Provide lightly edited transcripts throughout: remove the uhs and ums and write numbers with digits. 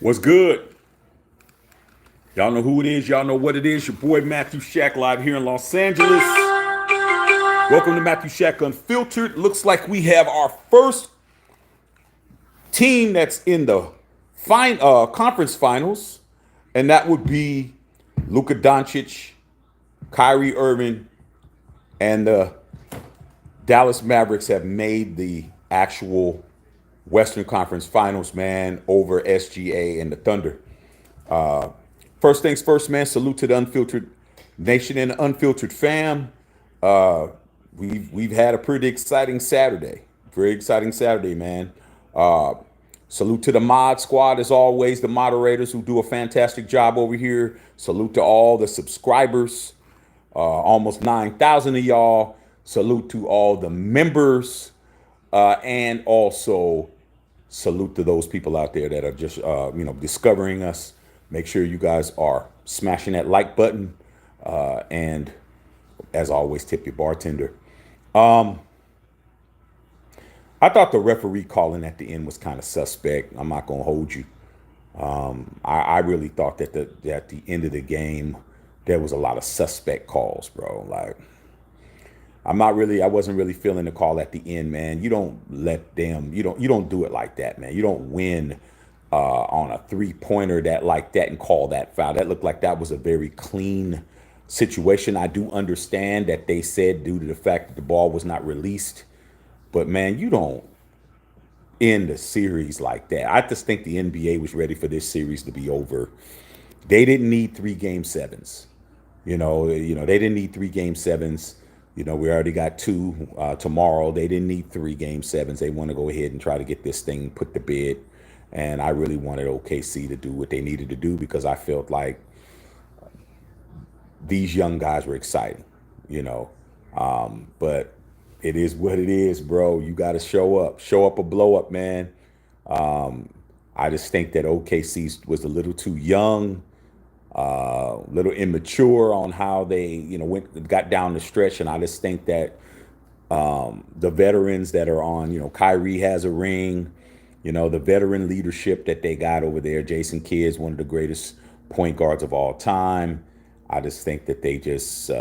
What's good? Y'all know who it is. Y'all know what it is. Your boy Matthew Shack live here in Los Angeles. Welcome to Matthew Shack Unfiltered. Looks like we have our first team that's in the conference finals, and that would be Luka Doncic, Kyrie Irving, and the Dallas Mavericks have made the actual Western Conference Finals, man, over SGA and the Thunder. First things first, man. Salute to the Unfiltered Nation and the Unfiltered fam. Uh, we've had a pretty exciting Saturday. Very exciting Saturday, man. Uh, Salute to the mod squad, as always, the moderators who do a fantastic job over here. Salute to all the subscribers, almost 9,000 of y'all. Salute to all the members, and also salute to those people out there that are just, discovering us. Make sure you guys are smashing that like button, and as always, tip your bartender. I thought the referee calling at the end was kind of suspect. I'm not gonna hold you. I really thought that at the end of the game there was a lot of suspect calls, bro. Like I wasn't really feeling the call at the end, man. You don't let them. You don't do it like that, man. You don't win on a 3-pointer that like that and call that foul. That looked like that was a very clean situation. I do understand that they said due to the fact that the ball was not released, but man, you don't end a series like that. I just think the NBA was ready for this series to be over. They didn't need 3 game 7s. They didn't need 3 game 7s. We already got 2 tomorrow. They didn't need 3 game 7s. They want to go ahead and try to get this thing put to bed. And I really wanted OKC to do what they needed to do because I felt like these young guys were exciting, you know. But it is what it is, bro. You got to show up or blow up, man. I just think that OKC was a little too young, a little immature on how they, got down the stretch. And I just think that the veterans that are on, Kyrie has a ring, the veteran leadership that they got over there. Jason Kidd's one of the greatest point guards of all time. I just think that they just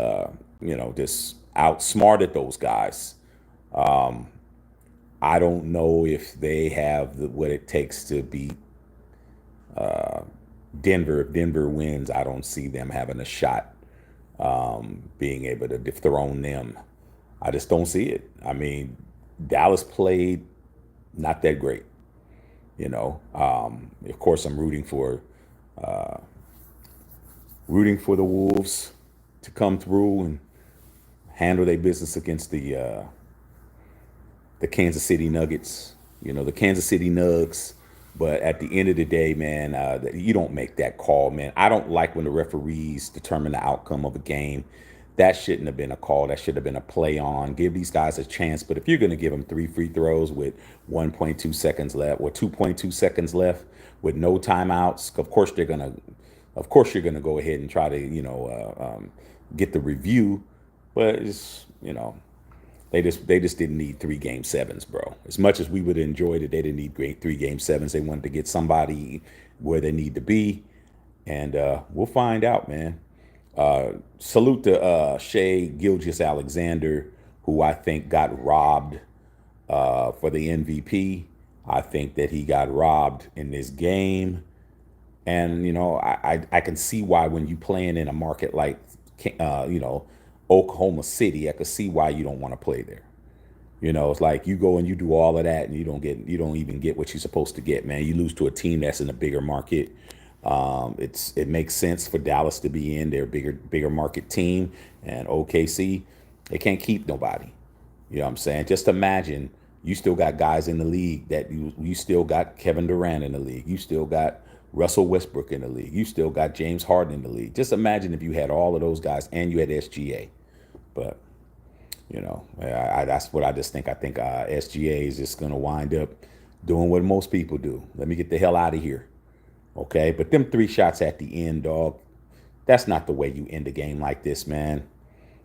outsmarted those guys. I don't know if they have what it takes to beat Denver. If Denver wins, I don't see them having a shot being able to dethrone them. I just don't see it. I mean, Dallas played not that great. Of course, I'm rooting for the Wolves to come through and handle their business against the Kansas City Nuggets, the Kansas City Nugs. But at the end of the day, man, you don't make that call, man. I don't like when the referees determine the outcome of a game. That shouldn't have been a call. That should have been a play on. Give these guys a chance. But if you're going to give them 3 free throws with 1.2 seconds left or 2.2 seconds left with no timeouts, of course you're gonna go ahead and try to get the review. But they just didn't need 3 game 7s, bro. As much as we would have enjoyed it, they didn't need great 3 game 7s. They wanted to get somebody where they need to be, and we'll find out, man. Salute to Shea Gilgeous-Alexander, who I think got robbed for the MVP. I think that he got robbed in this game. And, I can see why when you playing in a market like, Oklahoma City, I could see why you don't want to play there. It's like you go and you do all of that and you don't even get what you're supposed to get, man. You lose to a team that's in a bigger market. It makes sense for Dallas to be in their bigger market team, and OKC, they can't keep nobody. You know what I'm saying? Just imagine you still got guys in the league that you still got Kevin Durant in the league. You still got Russell Westbrook in the league. You still got James Harden in the league. Just imagine if you had all of those guys and you had SGA. But, that's what I just think. I think SGA is just going to wind up doing what most people do. Let me get the hell out of here. Okay? But them 3 shots at the end, dog, that's not the way you end a game like this, man.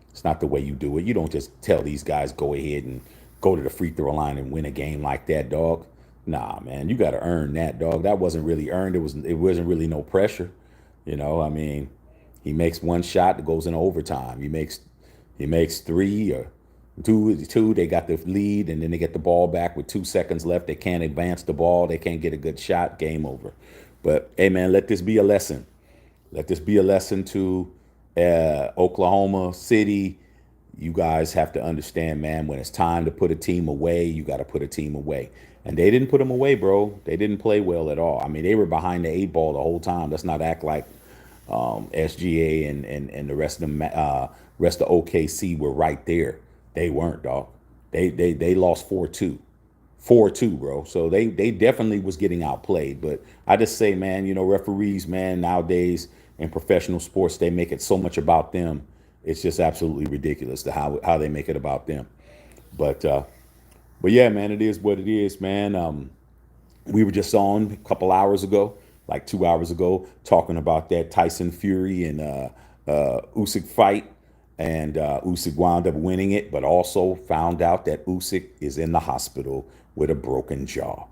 It's not the way you do it. You don't just tell these guys go ahead and go to the free throw line and win a game like that, dog. Nah, man, you got to earn that, dog. That wasn't really earned. It wasn't really no pressure. I mean, he makes one shot that goes in overtime. He makes three or two. They got the lead, and then they get the ball back with 2 seconds left. They can't advance the ball. They can't get a good shot. Game over. But hey, man, let this be a lesson. Let this be a lesson to Oklahoma City. You guys have to understand, man, when it's time to put a team away, you got to put a team away. And they didn't put them away, bro. They didn't play well at all. I mean, they were behind the 8 ball the whole time. Let's not act like SGA and the rest of OKC were right there. They weren't, dog. They lost 4-2. 4-2, bro. So they definitely was getting outplayed. But I just say, man, referees, man, nowadays in professional sports, they make it so much about them. It's just absolutely ridiculous to how they make it about them. But yeah, man, it is what it is, man. We were just on a couple hours ago, like 2 hours ago, talking about that Tyson Fury and Usyk fight, and Usyk wound up winning it, but also found out that Usyk is in the hospital with a broken jaw.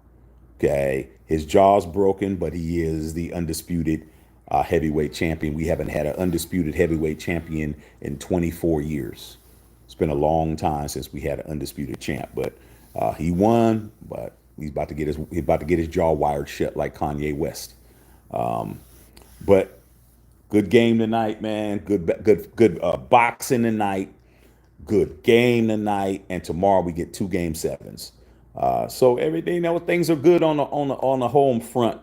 Okay, his jaw's broken, but he is the undisputed heavyweight champion. We haven't had an undisputed heavyweight champion in 24 years. It's been a long time since we had an undisputed champ, but he won. But he's about to get his jaw wired shut like Kanye West. But good game tonight, man. Good boxing tonight. Good game tonight, and tomorrow we get 2 game 7s. So everything, things are good on the home front.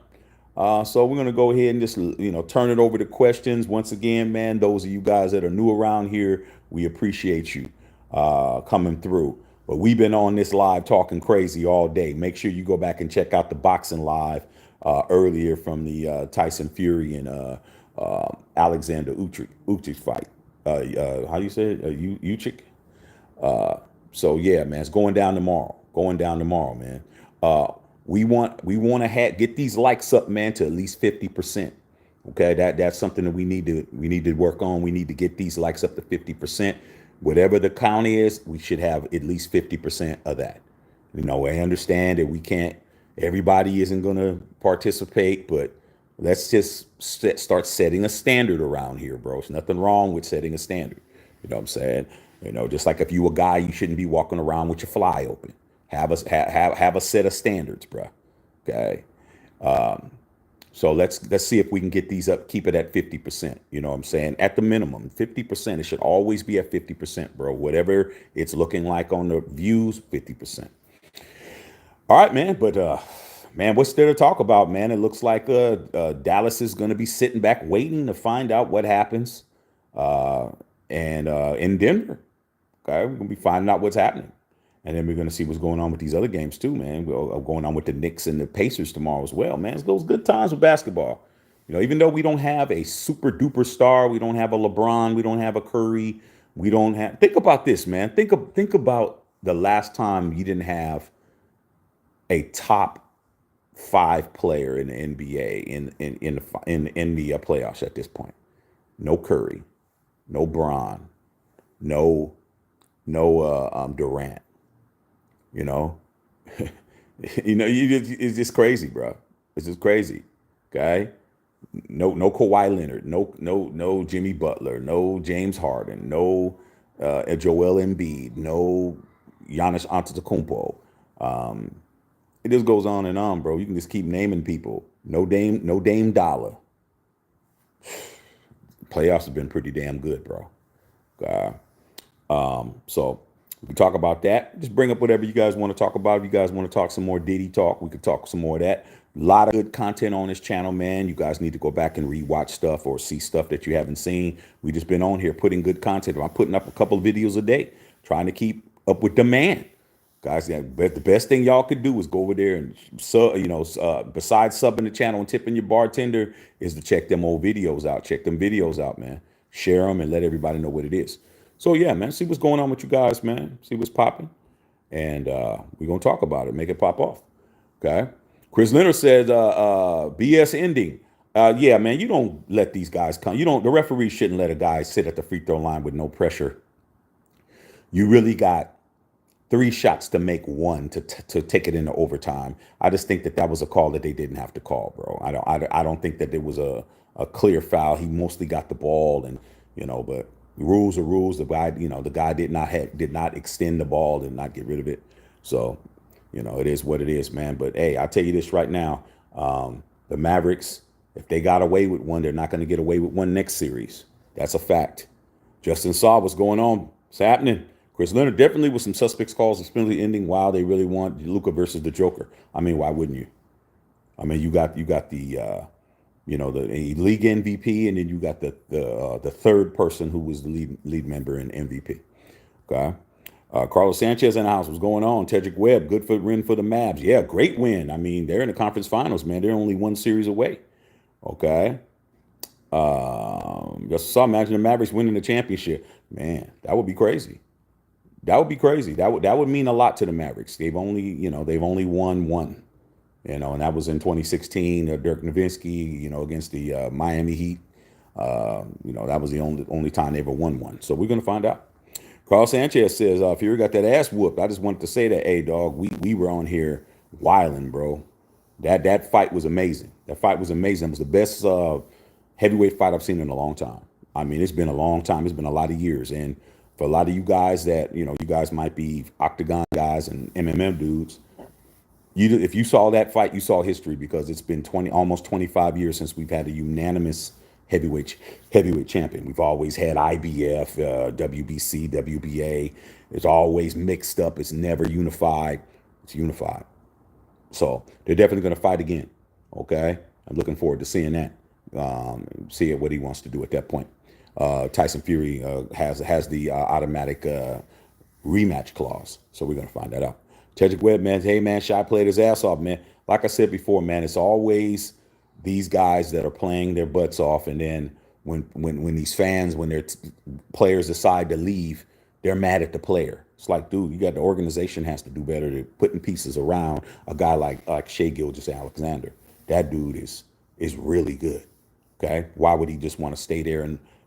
So we're gonna go ahead and just turn it over to questions once again, man. Those of you guys that are new around here, we appreciate you coming through. But we've been on this live talking crazy all day. Make sure you go back and check out the boxing live earlier from the Tyson Fury and Alexander Usyk fight. How do you say it? Usyk. So yeah, man, it's going down tomorrow. Going down tomorrow, man. We want to get these likes up, man, to at least 50%. Okay, that's something that we need to work on. We need to get these likes up to 50%. Whatever the count is, we should have at least 50% of that. I understand that we can't. Everybody isn't going to participate, but let's just start setting a standard around here, bro. There's nothing wrong with setting a standard. You know what I'm saying? Just like if you a guy, you shouldn't be walking around with your fly open. Have a set of standards, bro. Okay. So let's see if we can get these up, keep it at 50%. You know what I'm saying? At the minimum, 50%. It should always be at 50%, bro. Whatever it's looking like on the views, 50%. All right, man. But man, what's there to talk about, man? It looks like Dallas is going to be sitting back waiting to find out what happens. And in Denver, okay, we're going to be finding out what's happening. And then we're going to see what's going on with these other games too, man. We're going on with the Knicks and the Pacers tomorrow as well, man. It's those good times with basketball. Even though we don't have a super duper star, we don't have a LeBron, we don't have a Curry, we don't have. Think about this, man. Think about the last time you didn't have a top 5 player in the NBA in the playoffs at this point. No Curry, no Bron, no Durant. It's just crazy, bro. It's just crazy. Okay. No Kawhi Leonard, no Jimmy Butler, no James Harden, no Joel Embiid, no Giannis Antetokounmpo. It just goes on and on, bro. You can just keep naming people. No Dame Dollar. Playoffs have been pretty damn good, bro. So we can talk about that. Just bring up whatever you guys want to talk about. If you guys want to talk some more Diddy talk, we could talk some more of that. A lot of good content on this channel, man. You guys need to go back and rewatch stuff or see stuff that you haven't seen. We just been on here putting good content. I'm putting up a couple of videos a day, trying to keep up with demand. Guys, the best thing y'all could do is go over there and, besides subbing the channel and tipping your bartender, is to check them old videos out. Check them videos out, man. Share them and let everybody know what it is. So yeah, man, see what's going on with you guys, man. See what's popping. And we're going to talk about it. Make it pop off. Okay. Chris Leonard says, BS ending. Yeah, man, you don't let these guys come. The referee shouldn't let a guy sit at the free throw line with no pressure. You really got three shots to make one to take it into overtime. I just think that that was a call that they didn't have to call, bro. I don't think that there was a clear foul. He mostly got the ball, and but rules are rules. The guy did not extend the ball and not get rid of it. So, it is what it is, man. But hey, I'll tell you this right now: the Mavericks, if they got away with one, they're not going to get away with one next series. That's a fact. Justin saw what's going on. It's happening. Chris Leonard definitely with some suspects calls and penalty ending. Wow, they really want Luka versus the Joker. I mean, why wouldn't you? I mean, you got the the league MVP, and then you got the third person who was the lead member in MVP. Okay. Carlos Sanchez in the house. What's going on? Tedrick Webb, good win for the Mavs. Yeah, great win. I mean, they're in the conference finals, man. They're only one series away. Okay. Just saw. Imagine the Mavericks winning the championship. Man, that would be crazy. That would be crazy. That would mean a lot to the Mavericks. They've only won one. And that was in 2016. Dirk Nowitzki, against the Miami Heat. That was the only time they ever won one. So we're gonna find out. Carl Sanchez says, Fury got that ass whooped. I just wanted to say that, hey, dog, we were on here wilding, bro. That fight was amazing. That fight was amazing. It was the best heavyweight fight I've seen in a long time. I mean, it's been a long time. It's been a lot of years. And for a lot of you guys that, you guys might be octagon guys and MMA dudes, if you saw that fight, you saw history, because it's been almost 25 years since we've had a unanimous heavyweight champion. We've always had IBF, WBC, WBA. It's always mixed up. It's never unified. It's unified. So they're definitely going to fight again. Okay, I'm looking forward to seeing that. See what he wants to do at that point. Tyson Fury has the automatic rematch clause, so we're going to find that out. Tedrick Webb, man, hey man, Shy played his ass off, man. Like I said before, man, it's always these guys that are playing their butts off, and then when these fans, when their players decide to leave, they're mad at the player. It's like, dude, the organization has to do better to putting pieces around a guy like Shai Gilgeous-Alexander. That dude is really good. Okay, why would he just want to stay there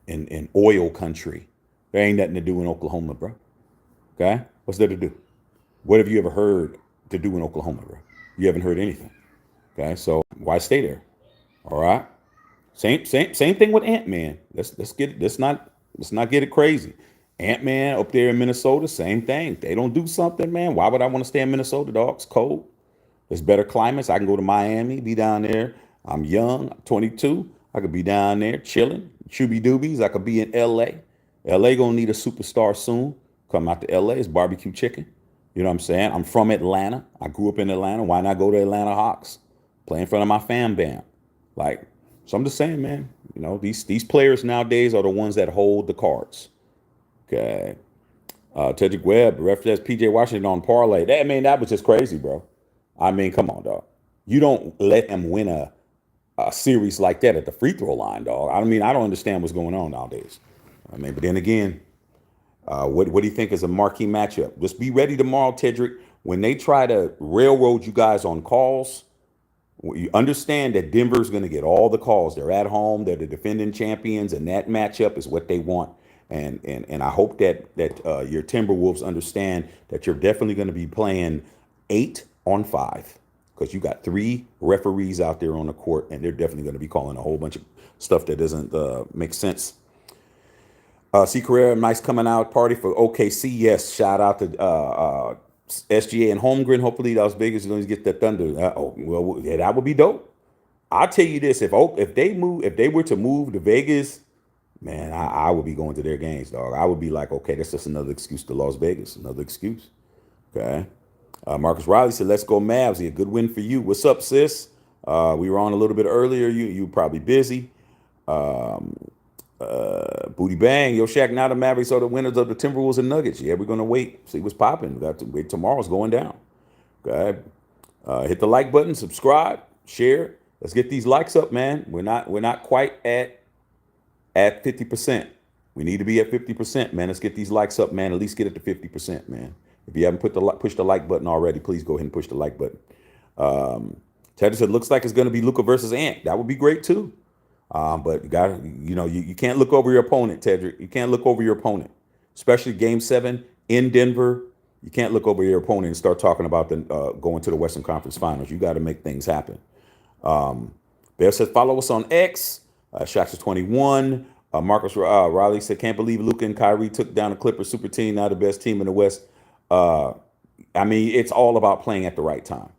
in oil country? There ain't nothing to do in Oklahoma, bro. Okay, what's there to do? What have you ever heard to do in Oklahoma, bro? You haven't heard anything. Okay, so why stay there? All right. Same thing with Ant-Man. Let's not get it crazy. Ant-Man up there in Minnesota, same thing. They don't do something, man. Why would I want to stay in Minnesota, dog? It's cold. There's better climates. I can go to Miami, be down there. I'm young, I'm 22. I could be down there chilling, chubby doobies. I could be in LA. LA gonna need a superstar soon. Come out to LA, it's barbecue chicken. You know what I'm saying? I'm from Atlanta. I grew up in Atlanta. Why not go to Atlanta Hawks? Play in front of my fan band. So I'm just saying, man, these players nowadays are the ones that hold the cards. Okay. Tedrick Webb, ref says PJ Washington on parlay. That was just crazy, bro. I mean, come on, dog. You don't let him win a series like that at the free throw line, dog. I mean, I don't understand what's going on nowadays. I mean, but then again, what do you think is a marquee matchup? Just be ready tomorrow, Tedrick. When they try to railroad you guys on calls, you understand that Denver's going to get all the calls. They're at home. They're the defending champions, and that matchup is what they want. And I hope that your Timberwolves understand that you're definitely going to be playing 8-on-5, because you got 3 referees out there on the court, and they're definitely going to be calling a whole bunch of stuff that doesn't make sense. C. Carrera, nice coming out party for OKC. Yes, shout out to SGA and Holmgren. Hopefully Las Vegas is going to get that Thunder. Yeah, that would be dope. I'll tell you this: if they were to move to Vegas, man, I would be going to their games, dog. I would be like, okay, that's just another excuse to Las Vegas, another excuse. Okay. Marcus Riley said, "Let's go Mavs." Yeah, good win for you. What's up, sis? We were on a little bit earlier. You probably busy. Booty Bang, yo, Shaq, now the Mavericks are the winners of the Timberwolves and Nuggets. Yeah, we're going to wait, see what's popping. We got to wait. Tomorrow's going down. Okay. Hit the like button, subscribe, share. Let's get these likes up, man. We're not quite at 50%. We need to be at 50%, man. Let's get these likes up, man. At least get it to 50%, man. If you haven't pushed the like button already, please go ahead and push the like button. Teddy said, looks like it's going to be Luka versus Ant. That would be great too. But you got you can't look over your opponent, Tedrick. You can't look over your opponent, especially Game 7 in Denver. You can't look over your opponent and start talking about the going to the Western Conference Finals. You got to make things happen. Bear says, follow us on X. Shaq's 21. Marcus Riley said, can't believe Luka and Kyrie took down the Clippers super team, now the best team in the West. I mean, it's all about playing at the right time.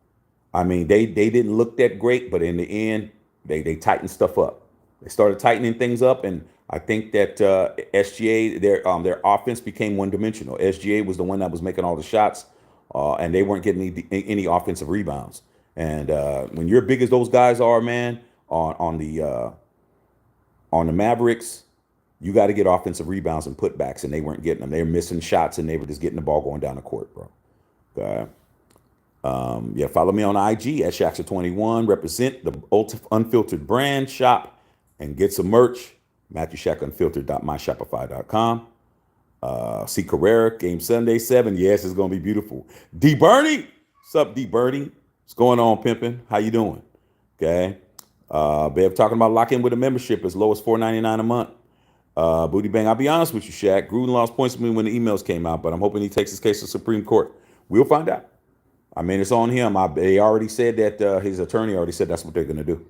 I mean, they didn't look that great, but in the end, they tightened stuff up. They started tightening things up, and I think that SGA their offense became one dimensional. SGA was the one that was making all the shots, and they weren't getting any offensive rebounds. And when you're big as those guys are, man, on the Mavericks, you got to get offensive rebounds and putbacks, and they weren't getting them. They were missing shots, and they were just getting the ball going down the court, bro. Okay. Yeah, follow me on IG at Shaxa21. Represent the unfiltered brand. Shop and get some merch. MatthewShackUnfiltered.myshopify.com. C. Carrera, Game Sunday 7. Yes, it's going to be beautiful. D. Bernie. What's up, D. Bernie? What's going on, pimping? How you doing? Okay. Bev talking about lock in with a membership as low as $4.99 a month. Booty Bang, I'll be honest with you, Shaq. Gruden lost points to me when the emails came out, but I'm hoping he takes his case to the Supreme Court. We'll find out. I mean, it's on him. They already said that his attorney already said that's what they're going to do.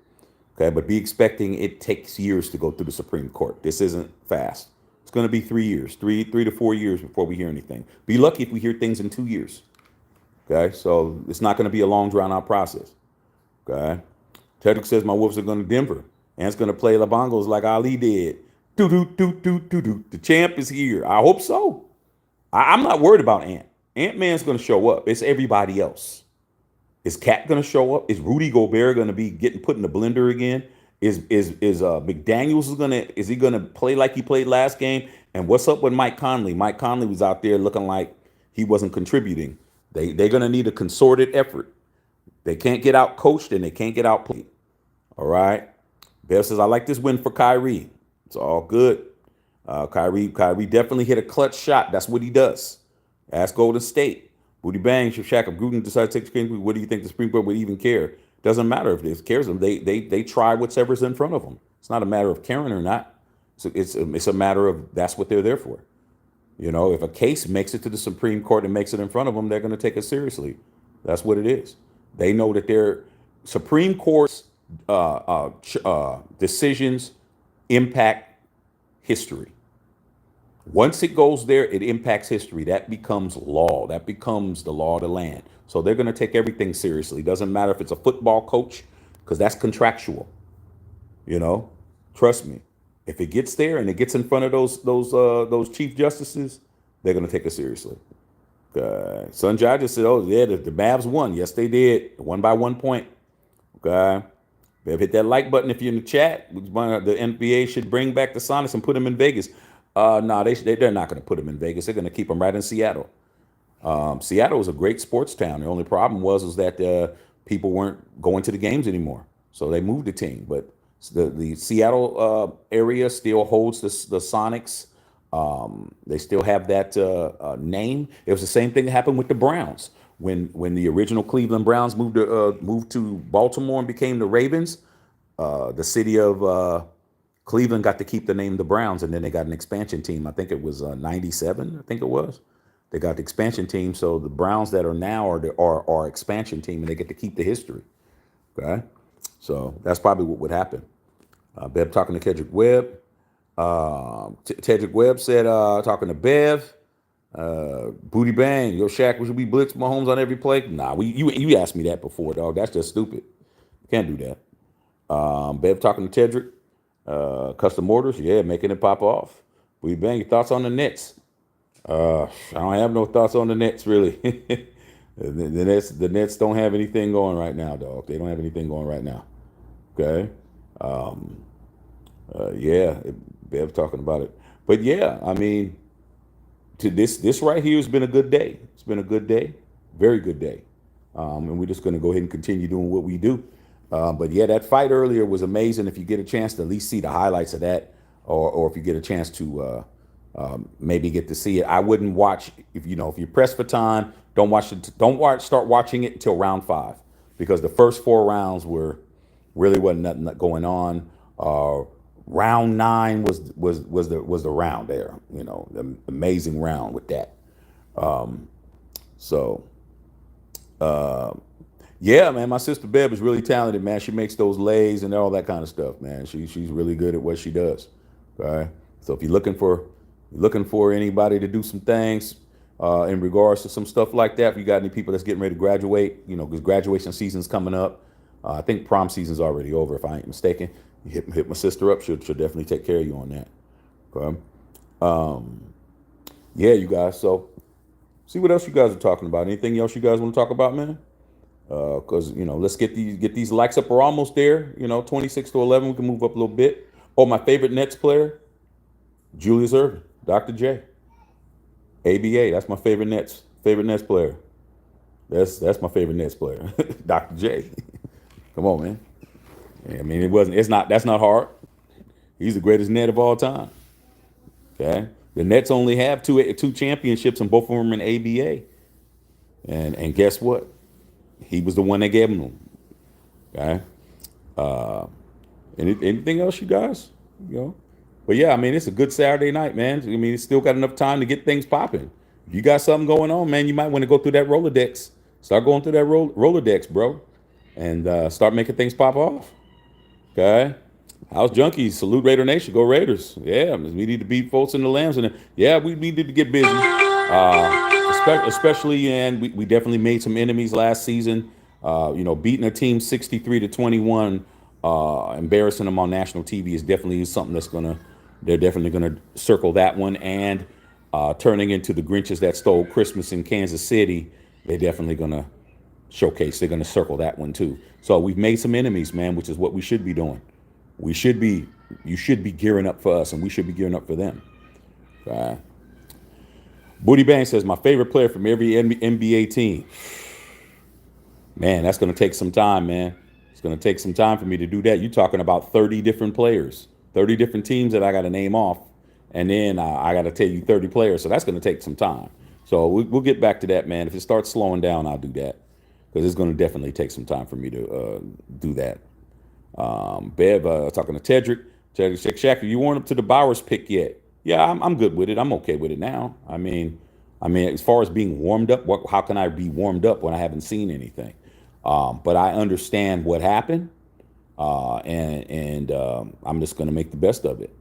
Okay, but be expecting it takes years to go through the Supreme Court. This isn't fast. It's going to be 3 years, three to 4 years before we hear anything. Be lucky if we hear things in 2 years. Okay, so it's not going to be a long, drawn-out process. Okay, Tedrick says my Wolves are going to Denver, and it's going to play La Bongos like Ali did. Do. The champ is here. I hope so. I'm not worried about Ant. Ant-Man's going to show up. It's everybody else. Is Cat going to show up? Is Rudy Gobert going to be getting put in the blender again? Is McDaniels is he going to play like he played last game? And what's up with Mike Conley? Mike Conley was out there looking like he wasn't contributing. They're going to need a concerted effort. They can't get out coached and they can't get out played. All right. Bev says I like this win for Kyrie. It's all good. Kyrie definitely hit a clutch shot. That's what he does. Ask Golden State. Booty Bang, Shaq, if Gruden decides to take the Supreme Court, what do you think the Supreme Court would even care? Doesn't matter if it cares them. They try whatever's in front of them. It's not a matter of caring or not. It's a matter of that's what they're there for. You know, if a case makes it to the Supreme Court and makes it in front of them, they're going to take it seriously. That's what it is. They know that their Supreme Court's decisions impact history. Once it goes there, it impacts history. That becomes law. That becomes the law of the land. So they're going to take everything seriously. Doesn't matter if it's a football coach, because that's contractual. You know, trust me. If it gets there and it gets in front of those chief justices, they're going to take it seriously. Sunjay just said, "Oh yeah, the Mavs won. Yes, they did. Won by 1 point." Okay. Better hit that like button if you're in the chat. The NBA should bring back the Sonics and put them in Vegas. No, they're not going to put them in Vegas. They're going to keep them right in Seattle. Seattle is a great sports town. The only problem was that people weren't going to the games anymore, so they moved the team. But the Seattle area still holds the Sonics. They still have that name. It was the same thing that happened with the Browns when the original Cleveland Browns moved to Baltimore and became the Ravens. The city of Cleveland got to keep the name the Browns, and then they got an expansion team. I think it was 97. I think it was. They got the expansion team, so the Browns that are now are expansion team, and they get to keep the history. Okay, so that's probably what would happen. Bev talking to Kedrick Webb. Tedrick Webb said, talking to Bev, Booty Bang, yo Shaq, should we blitz Mahomes on every play? Nah, you asked me that before, dog. That's just stupid. Can't do that. Bev talking to Tedrick. Custom orders, yeah, making it pop off. Booty Bang, your thoughts on the Nets? I don't have no thoughts on the Nets, really. The Nets don't have anything going right now, dog. They don't have anything going right now. Okay. Yeah, Bev talking about it. But yeah, I mean, to this right here has been a good day. It's been a good day, very good day. And we're just going to go ahead and continue doing what we do. But yeah, that fight earlier was amazing. If you get a chance to at least see the highlights of that, or if you get a chance to maybe get to see it, I wouldn't watch if you're pressed for time. Don't watch it. Start watching it until round 5, because the first 4 rounds really wasn't nothing going on. Round 9 was the round there. The amazing round with that. So, yeah, man, my sister Bev is really talented, man. She makes those lays and all that kind of stuff, man. She's really good at what she does. Okay, so if you're looking for anybody to do some things in regards to some stuff like that, if you got any people that's getting ready to graduate, because graduation season's coming up. I think prom season's already over, if I ain't mistaken. You hit my sister up; she'll definitely take care of you on that. Okay, yeah, you guys. So, see what else you guys are talking about. Anything else you guys want to talk about, man? Because let's get these likes up. We're almost there. 26-11. We can move up a little bit. Oh, my favorite Nets player, Julius Erving, Dr. J, ABA. That's my favorite Nets player. That's my favorite Nets player, Dr. J. Come on, man. Yeah, I mean, that's not hard. He's the greatest net of all time. Okay, the Nets only have two championships, and both of them are in ABA. And guess what? He was the one that gave them. Okay. Anything else, you guys? But yeah, I mean, it's a good Saturday night, man. I mean, it's still got enough time to get things popping. If you got something going on, man, you might want to go through that Rolodex. Start going through that Rolodex, bro, and start making things pop off. Okay. House Junkies, salute Raider Nation, go Raiders. Yeah, we need to beat folks in the Lambs, and yeah, we needed to get busy. Especially, and we definitely made some enemies last season. Beating a team 63-21, embarrassing them on national TV is definitely something they're definitely gonna circle that one, and turning into the Grinches that stole Christmas in Kansas City, they're definitely gonna showcase. They're gonna circle that one too. So we've made some enemies, man, which is what we should be doing. You should be gearing up for us, and we should be gearing up for them. Booty Bang says, my favorite player from every NBA team. Man, that's going to take some time, man. It's going to take some time for me to do that. You're talking about 30 different players, 30 different teams that I got to name off. And then I got to tell you 30 players. So that's going to take some time. So we'll get back to that, man. If it starts slowing down, I'll do that. Because it's going to definitely take some time for me to do that. Bev, talking to Tedrick. Shaq, you weren't up to the Bowers pick yet. Yeah, I'm good with it. I'm okay with it now. I mean, as far as being warmed up, how can I be warmed up when I haven't seen anything? But I understand what happened, and I'm just going to make the best of it.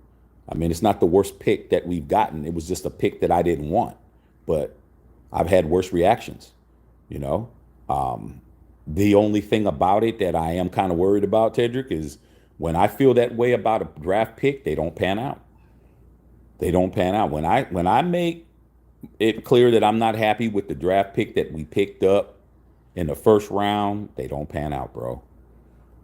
I mean, it's not the worst pick that we've gotten. It was just a pick that I didn't want, but I've had worse reactions. The only thing about it that I am kind of worried about, Tedrick, is when I feel that way about a draft pick, they don't pan out. They don't pan out. When I make it clear that I'm not happy with the draft pick that we picked up in the first round, they don't pan out, bro.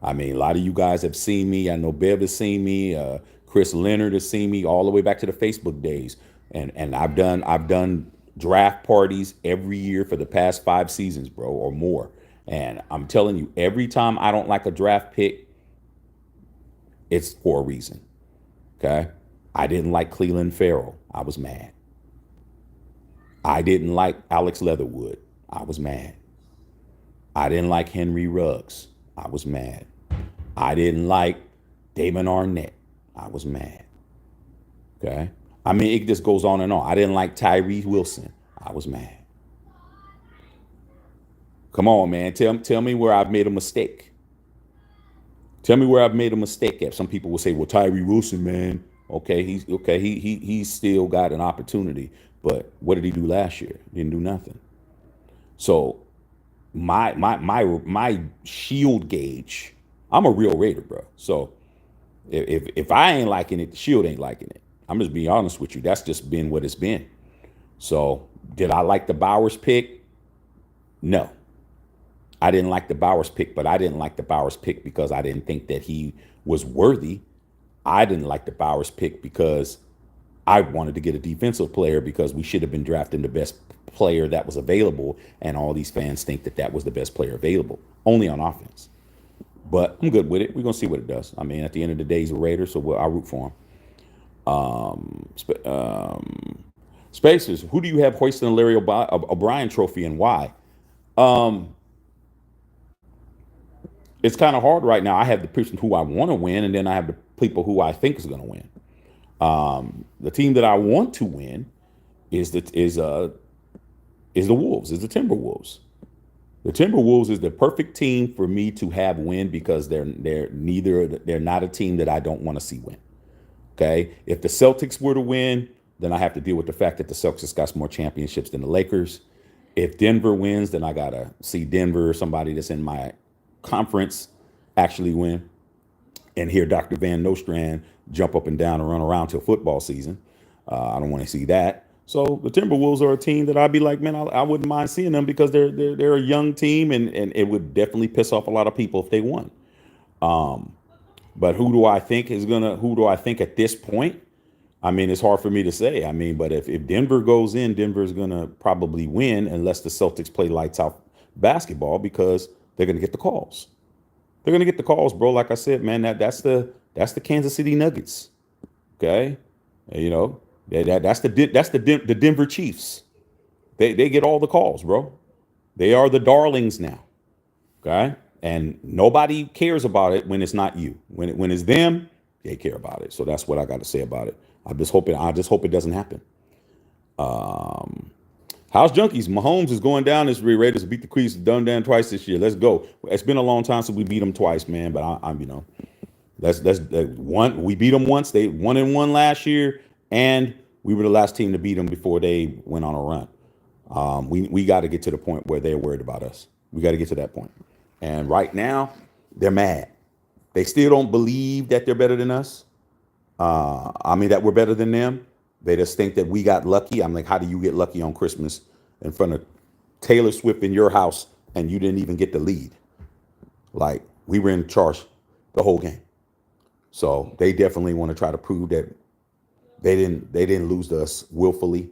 I mean, a lot of you guys have seen me. I know Bev has seen me. Chris Leonard has seen me all the way back to the Facebook days. And I've done draft parties every year for the past 5 seasons, bro, or more. And I'm telling you, every time I don't like a draft pick, it's for a reason. Okay? I didn't like Cleveland Farrell. I was mad. I didn't like Alex Leatherwood. I was mad. I didn't like Henry Ruggs. I was mad. I didn't like Damon Arnett. I was mad. Okay? I mean, it just goes on and on. I didn't like Tyree Wilson. I was mad. Come on, man. Tell me where I've made a mistake. Tell me where I've made a mistake at. Some people will say, well, Tyree Wilson, man. Okay, he's still got an opportunity. But what did he do last year? Didn't do nothing. So my shield gauge, I'm a real Raider, bro. So if I ain't liking it, the shield ain't liking it. I'm just being honest with you. That's just been what it's been. So did I like the Bowers pick? No. I didn't like the Bowers pick, but I didn't like the Bowers pick because I didn't think that he was worthy. I didn't like the Bowers pick because I wanted to get a defensive player because we should have been drafting the best player that was available, and all these fans think that that was the best player available, only on offense. But I'm good with it. We're going to see what it does. I mean, at the end of the day, he's a Raider, so I'll root for him. Spacers, who do you have hoisting the Larry O'Brien trophy and why? It's kind of hard right now. I have the person who I want to win, and then I have the people who I think is going to win. The team that I want to win is is the Wolves, is the Timberwolves. The Timberwolves is the perfect team for me to have win because they're not a team that I don't want to see win. Okay, if the Celtics were to win, then I have to deal with the fact that the Celtics got more championships than the Lakers. If Denver wins, then I gotta see Denver or somebody that's in my conference actually win, and hear Dr. Van Nostrand jump up and down and run around till football season. I don't want to see that. So the Timberwolves are a team that I'd be like, man, I wouldn't mind seeing them because they're a young team, and it would definitely piss off a lot of people if they won. But who do I think at this point? I mean, it's hard for me to say. I mean, but if Denver goes in, Denver's gonna probably win unless the Celtics play lights out basketball because they're gonna get the calls. They're gonna get the calls, bro. Like I said, man, that's the Kansas City Nuggets. Okay, you know that's the Denver Chiefs. They get all the calls, bro. They are the darlings now. Okay, and nobody cares about it when it's not you. When it's them, they care about it. So that's what I got to say about it. I just hope it doesn't happen. House Junkies, Mahomes is going down. This Raiders beat the Chiefs done twice this year. Let's go. It's been a long time since we beat them twice, man. But I'm that's one. We beat them once. They 1-1 last year, and we were the last team to beat them before they went on a run. We got to get to the point where they're worried about us. We got to get to that point. And right now, they're mad. They still don't believe that they're better than us. That we're better than them. They just think that we got lucky. I'm like, how do you get lucky on Christmas in front of Taylor Swift in your house and you didn't even get the lead? Like, we were in charge the whole game. So they definitely want to try to prove that they didn't lose to us willfully,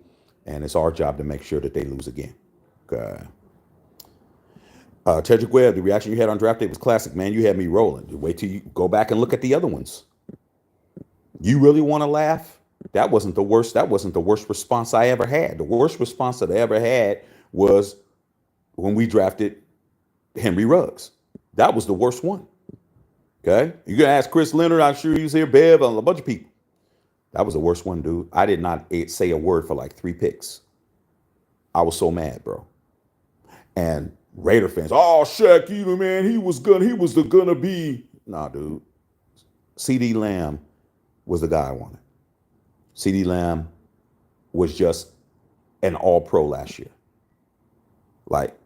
and it's our job to make sure that they lose again. Okay. Tedrick Webb, the reaction you had on draft day was classic, man. You had me rolling. Wait till you go back and look at the other ones. You really want to laugh? That wasn't the worst. That wasn't the worst response I ever had. The worst response that I ever had was when we drafted Henry Ruggs. That was the worst one. Okay? You can ask Chris Leonard, I'm sure he's here, Bev, and a bunch of people. That was the worst one, dude. I did not say a word for like 3 picks. I was so mad, bro. And Raider fans, oh, Shaq, man, he was gonna be. Nah, dude. CD Lamb was the guy I wanted. CD Lamb was just an all-pro last year. Like,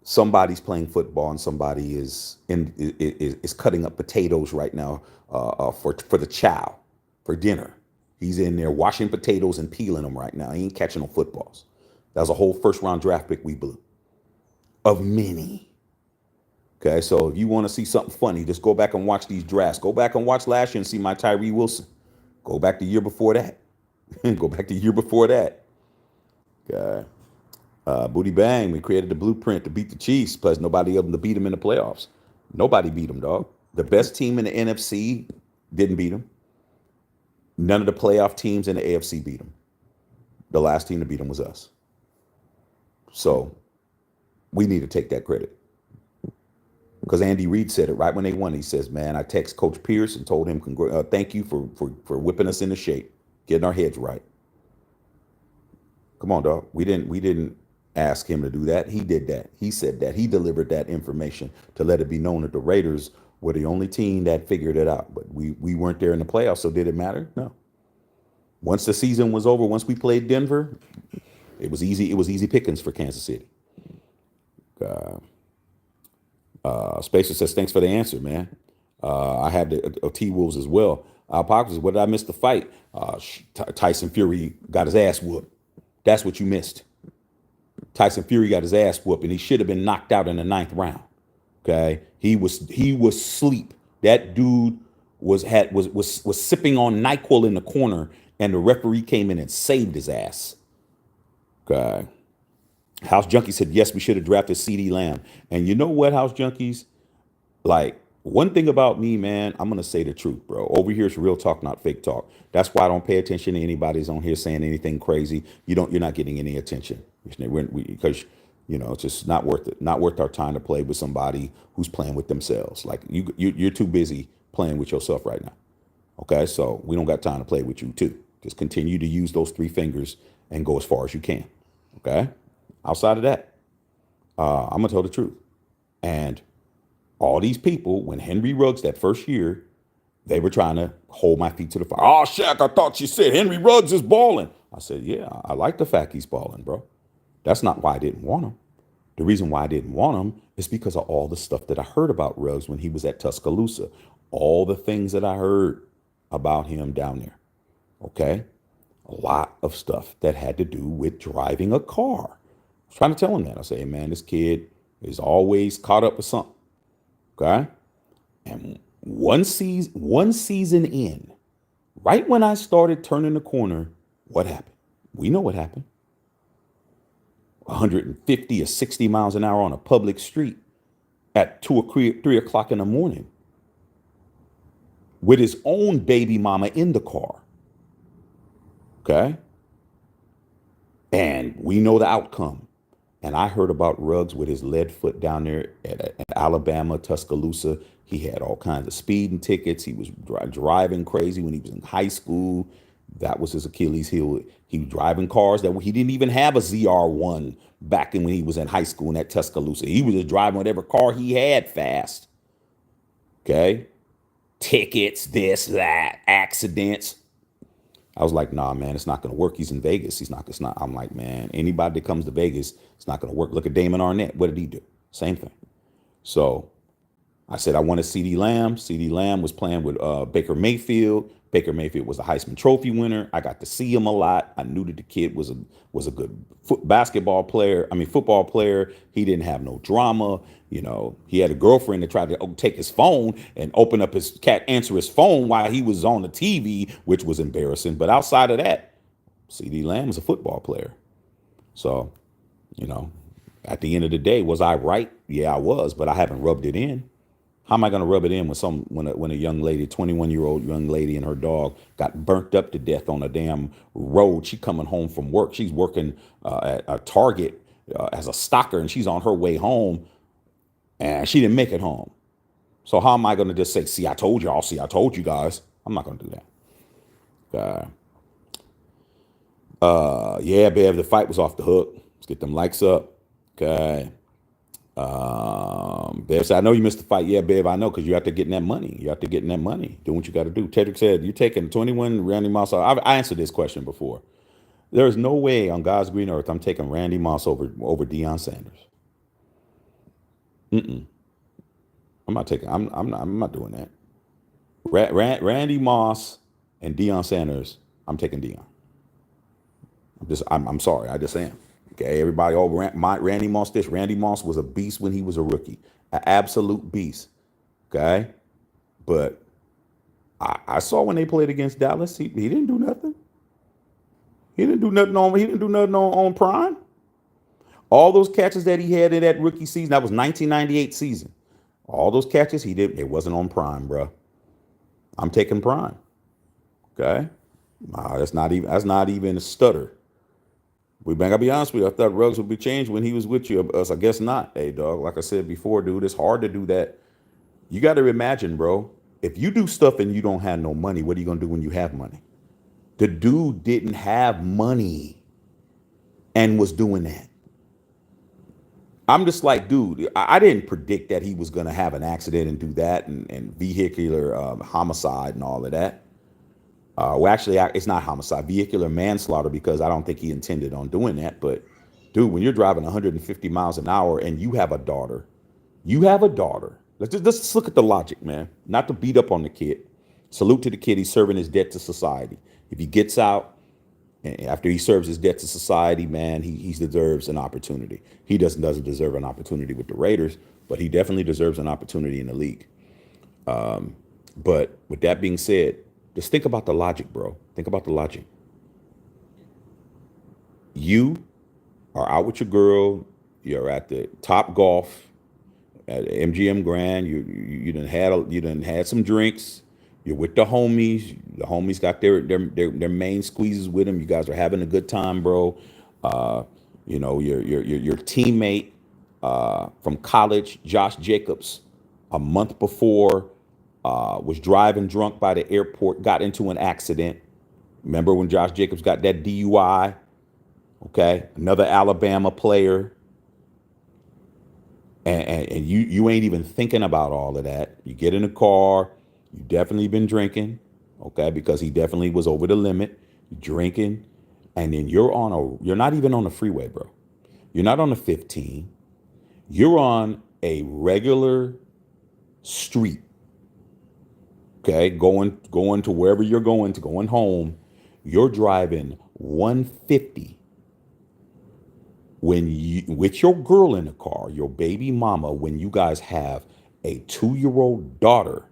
somebody's playing football and somebody is cutting up potatoes right now for the chow, for dinner. He's in there washing potatoes and peeling them right now. He ain't catching no footballs. That was a whole first-round draft pick we blew. Of many. Okay, so if you want to see something funny, just go back and watch these drafts. Go back and watch last year and see my Tyree Wilson. Go back the year before that. Go back the year before that. Okay. Booty Bang, we created the blueprint to beat the Chiefs, plus nobody able to beat them in the playoffs. Nobody beat them, dog. The best team in the NFC didn't beat them. None of the playoff teams in the AFC beat them. The last team to beat them was us. So we need to take that credit. Because Andy Reid said it right when they won. He says, man, I text Coach Pierce and told him, thank you for whipping us into shape, getting our heads right. Come on, dog. We didn't ask him to do that. He did that. He said that. He delivered that information to let it be known that the Raiders were the only team that figured it out. But we weren't there in the playoffs, so did it matter? No. Once the season was over, once we played Denver, it was easy. It was easy pickings for Kansas City. Spacer says, thanks for the answer, man. I had the T-Wolves as well. Apocalypse, what did I miss the fight? Tyson Fury got his ass whooped. That's what you missed. Tyson Fury got his ass whooped, and he should have been knocked out in the 9th round. Okay, he was asleep. That dude was sipping on NyQuil in the corner, and the referee came in and saved his ass. Okay. House Junkie said, yes, we should have drafted CD Lamb. And you know what, House Junkies? Like, one thing about me, man, I'm going to say the truth, bro. Over here is real talk, not fake talk. That's why I don't pay attention to anybody's on here saying anything crazy. You're not getting any attention because, it's just not worth it. Not worth our time to play with somebody who's playing with themselves. Like, you're too busy playing with yourself right now. Okay, so we don't got time to play with you too. Just continue to use those 3 fingers and go as far as you can. Okay. Outside of that, I'm gonna tell the truth. And all these people, when Henry Ruggs that first year, they were trying to hold my feet to the fire. Oh, Shaq, I thought you said Henry Ruggs is balling. I said, yeah, I like the fact he's balling, bro. That's not why I didn't want him. The reason why I didn't want him is because of all the stuff that I heard about Ruggs when he was at Tuscaloosa. All the things that I heard about him down there. Okay? A lot of stuff that had to do with driving a car. I was trying to tell him that. I say, hey, man, this kid is always caught up with something. Okay? And one season in, right when I started turning the corner, what happened? We know what happened. 150 or 60 miles an hour on a public street at 2 or 3 o'clock in the morning with his own baby mama in the car. Okay? And we know the outcome. And I heard about Ruggs with his lead foot down there at Alabama, Tuscaloosa. He had all kinds of speeding tickets. He was driving crazy when he was in high school. That was his Achilles heel. He was driving cars that he didn't even have a ZR1 back when he was in high school in that Tuscaloosa. He was just driving whatever car he had fast. Okay? Tickets, this, that, accidents. I was like, nah, man, it's not going to work. He's in Vegas. It's not. I'm like, man, anybody that comes to Vegas, it's not going to work. Look at Damon Arnett. What did he do? Same thing. So I said, I wanted CeeDee Lamb. CeeDee Lamb was playing with Baker Mayfield. Baker Mayfield was a Heisman Trophy winner. I got to see him a lot. I knew that the kid was a good football player. He didn't have no drama. You know, he had a girlfriend that tried to take his phone and answer his phone while he was on the TV, which was embarrassing. But outside of that, CeeDee Lamb is a football player. So, you know, at the end of the day, was I right? Yeah, I was, but I haven't rubbed it in. How am I going to rub it in when a young lady, 21-year-old young lady and her dog got burnt up to death on a damn road? She coming home from work. She's working at a Target as a stocker, and she's on her way home, and she didn't make it home. So how am I going to just say, see, I told y'all, see, I told you guys? I'm not going to do that. Yeah, Bev, the fight was off the hook. Let's get them likes up. Okay. Bev said, I know you missed the fight. Yeah, Bev, I know, because you're out there getting that money. You're out there getting that money. Doing what you got to do. Tedrick said, you're taking 21 Randy Moss. I answered this question before. There is no way on God's green earth I'm taking Randy Moss over Deion Sanders. I'm not doing that. Randy Moss and Deion Sanders, I'm taking Deion. I'm sorry, I just am. Okay, everybody, Randy Moss this. Randy Moss was a beast when he was a rookie. An absolute beast. Okay? But I saw when they played against Dallas, he didn't do nothing. He didn't do nothing on prime. All those catches that he had in that rookie season, that was 1998 season. All those catches he did, it wasn't on prime, bro. I'm taking prime. Okay? That's not even a stutter. I gotta be honest with you. I thought Ruggs would be changed when he was with you. I guess not. Hey, dog. Like I said before, dude, it's hard to do that. You got to imagine, bro. If you do stuff and you don't have no money, what are you gonna do when you have money? The dude didn't have money and was doing that. I'm just like, dude, I didn't predict that he was gonna have an accident and do that and vehicular homicide and all of that. Well, actually, it's not homicide, vehicular manslaughter, because I don't think he intended on doing that. But, dude, when you're driving 150 miles an hour and you have a daughter, Let's just look at the logic, man. Not to beat up on the kid. Salute to the kid. He's serving his debt to society. If he gets out, and after he serves his debt to society, man, he deserves an opportunity. He doesn't deserve an opportunity with the Raiders, but he definitely deserves an opportunity in the league. But with that being said, just think about the logic, bro. Think about the logic. You are out with your girl. You're at the Top Golf at MGM Grand. You done had some drinks. You're with the homies. The homies got their main squeezes with them. You guys are having a good time, bro. Your teammate from college, Josh Jacobs, a month before, was driving drunk by the airport, got into an accident. Remember when Josh Jacobs got that DUI? Okay, another Alabama player, and you ain't even thinking about all of that. You get in the car, you definitely been drinking, okay, because he definitely was over the limit, drinking, and then you're not even on the freeway, bro. You're not on the 15. You're on a regular street, okay, going to wherever you're going home. You're driving 150 when you with your girl in the car, your baby mama, when you guys have a 2-year-old daughter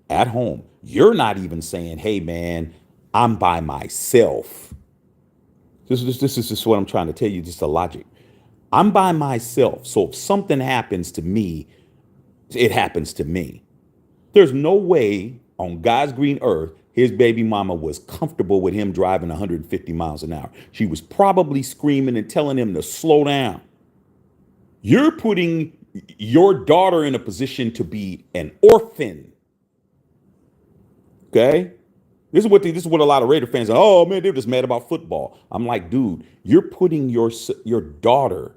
at home. You're not even saying, "Hey man, I'm by myself." This is just what I'm trying to tell you, just the logic. I'm by myself. So if something happens to me, it happens to me. There's no way on God's green earth his baby mama was comfortable with him driving 150 miles an hour. She was probably screaming and telling him to slow down. You're putting your daughter in a position to be an orphan. Okay? This is what a lot of Raider fans are. Oh man, they're just mad about football. I'm like, dude, you're putting your daughter,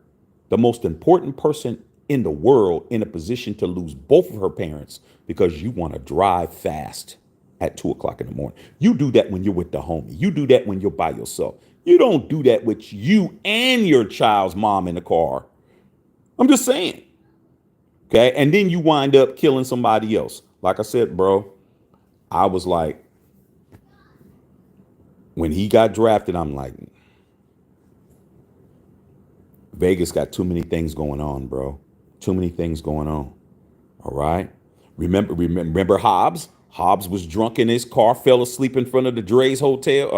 the most important person in the world, in a position to lose both of her parents because you want to drive fast at 2 o'clock in the morning. You do that when you're with the homie. You do that when you're by yourself. You don't do that with you and your child's mom in the car. I'm just saying. Okay. And then you wind up killing somebody else. Like I said, bro, I was like, when he got drafted, I'm like, Vegas got too many things going on, bro. Too many things going on. All right. Remember Hobbs? Hobbs was drunk in his car, fell asleep in front of the Dre's Hotel.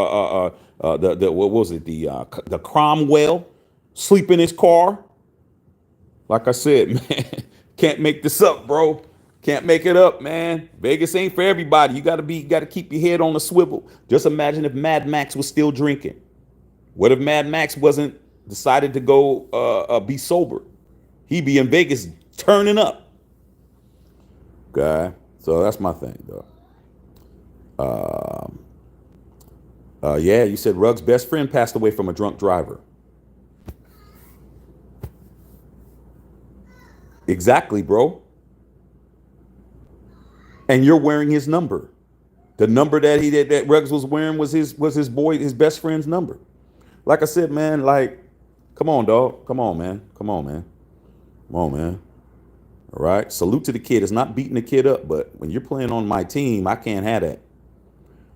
The what was it? The Cromwell, sleep in his car. Like I said, man, can't make this up, bro. Can't make it up, man. Vegas ain't for everybody. You gotta keep your head on a swivel. Just imagine if Mad Max was still drinking. What if Mad Max wasn't decided to go be sober? He'd be in Vegas turning up. Okay, so that's my thing, though. Yeah, you said Ruggs' best friend passed away from a drunk driver. Exactly, bro. And you're wearing his number. The number that Ruggs was wearing was his best friend's number. Like I said, man, like, come on, dog. Come on, man. Come on, man. Come on, man. All right. Salute to the kid. It's not beating the kid up, but when you're playing on my team, I can't have that.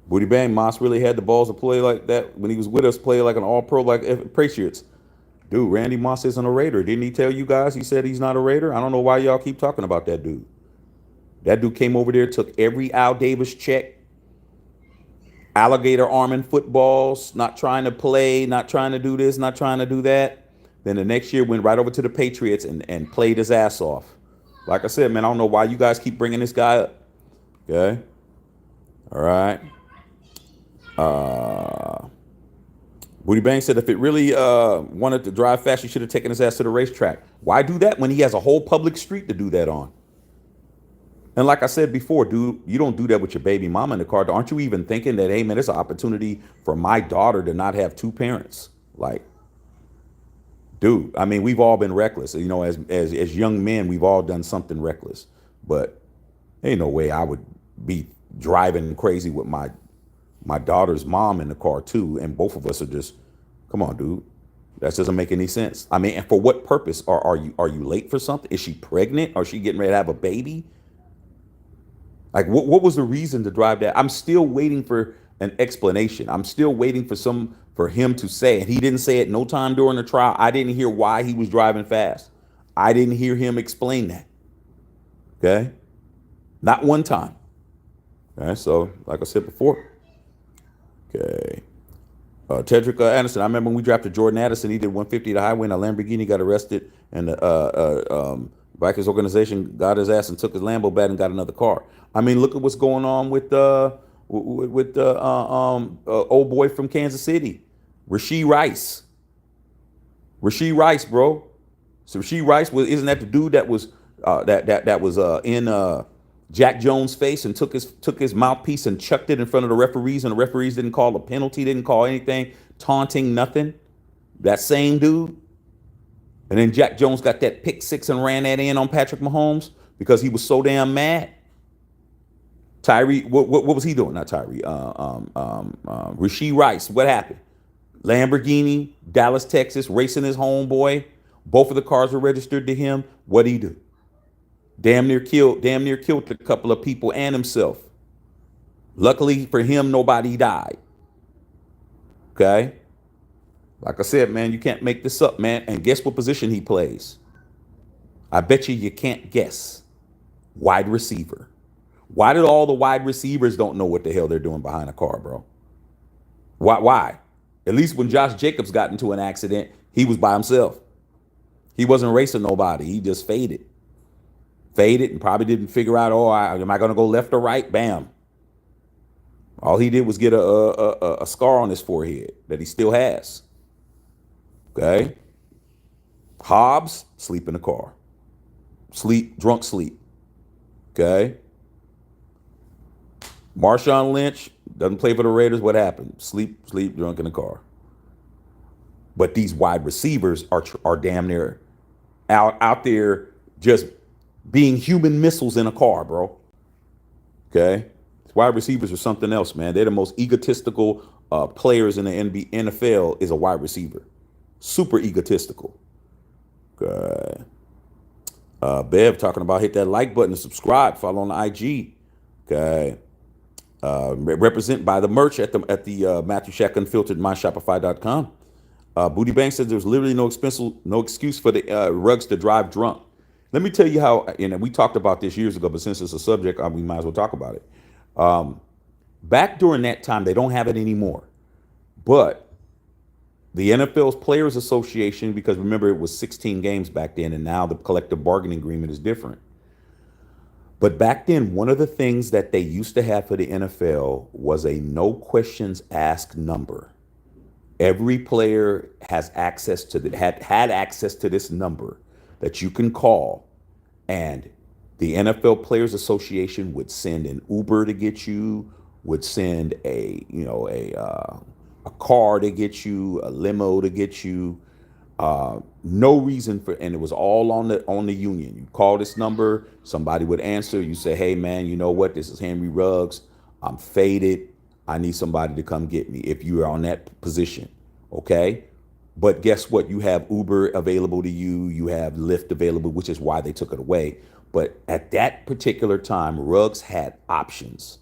Booty Bang Moss really had the balls to play like that when he was with us, play like an all pro like Patriots. Dude, Randy Moss isn't a Raider. Didn't he tell you guys he said he's not a Raider? I don't know why y'all keep talking about that dude. That dude came over there, took every Al Davis check, alligator arming footballs, not trying to play, not trying to do this, not trying to do that. Then the next year went right over to the Patriots and played his ass off. Like I said, man, I don't know why you guys keep bringing this guy up. Okay? All right. Booty Bang said if it really wanted to drive fast, you should have taken his ass to the racetrack. Why do that when he has a whole public street to do that on? And like I said before, dude, you don't do that with your baby mama in the car. Aren't you even thinking that, hey, man, it's an opportunity for my daughter to not have two parents? Like, dude, I mean, we've all been reckless. You know, as young men, we've all done something reckless. But ain't no way I would be driving crazy with my daughter's mom in the car too, and both of us are just, come on, dude. That doesn't make any sense. I mean, and for what purpose? Are you late for something? Is she pregnant? Or is she getting ready to have a baby? Like, what was the reason to drive that? I'm still waiting for an explanation. I'm still waiting for him to say, and he didn't say it no time during the trial. I didn't hear why he was driving fast. I didn't hear him explain that. Okay? Not one time. Okay, so like I said before. Okay. Tedrick Anderson, I remember when we drafted Jordan Addison, he did 150 the highway in a Lamborghini, got arrested, and the Vikings organization got his ass and took his Lambo back and got another car. I mean, look at what's going on with old boy from Kansas City, Rashee Rice. Rashee Rice, bro. So Rashee Rice isn't that the dude that was that was in Jack Jones' face and took his mouthpiece and chucked it in front of the referees, and the referees didn't call a penalty, didn't call anything, taunting, nothing. That same dude. And then Jack Jones got that pick six and ran that in on Patrick Mahomes because he was so damn mad. Tyree, what was he doing? Not Tyree. Rasheed Rice. What happened? Lamborghini, Dallas, Texas, racing his homeboy. Both of the cars were registered to him. What did he do? Damn near killed a couple of people and himself. Luckily for him, nobody died. Okay? Like I said, man, you can't make this up, man. And guess what position he plays? I bet you can't guess. Wide receiver. Why did all the wide receivers don't know what the hell they're doing behind a car, bro? Why? At least when Josh Jacobs got into an accident, he was by himself. He wasn't racing nobody. He just faded. Faded and probably didn't figure out, oh, am I going to go left or right? Bam. All he did was get a scar on his forehead that he still has. Okay? Hobbs, sleep in the car. Drunk sleep. Okay? Marshawn Lynch doesn't play for the Raiders. What happened? Sleep, drunk in the car. But these wide receivers are damn near out there just being human missiles in a car, bro. Okay? Wide receivers are something else, man. They're the most egotistical players in the NFL is a wide receiver. Super egotistical. Okay. Bev talking about hit that like button and subscribe. Follow on the IG. Okay. Represent by the merch at the Matthew Shack Unfiltered myshopify.com. Booty Bank says there's literally no excuse for the rugs to drive drunk. Let me tell you how, and we talked about this years ago, but since it's a subject, we might as well talk about it. Back during that time, they don't have it anymore. But the NFL's Players Association, because remember it was 16 games back then, and now the collective bargaining agreement is different. But back then, one of the things that they used to have for the NFL was a no questions asked number. Every player has access to had access to this number that you can call, and the NFL Players Association would send an Uber to get you, would send a car to get you, a limo to get you. No reason for, and it was all on the union. You call this number, somebody would answer. You say, "Hey man, you know what? This is Henry Ruggs. I'm faded. I need somebody to come get me." If you are on that position, okay. But guess what? You have Uber available to you. You have Lyft available, which is why they took it away. But at that particular time, Ruggs had options.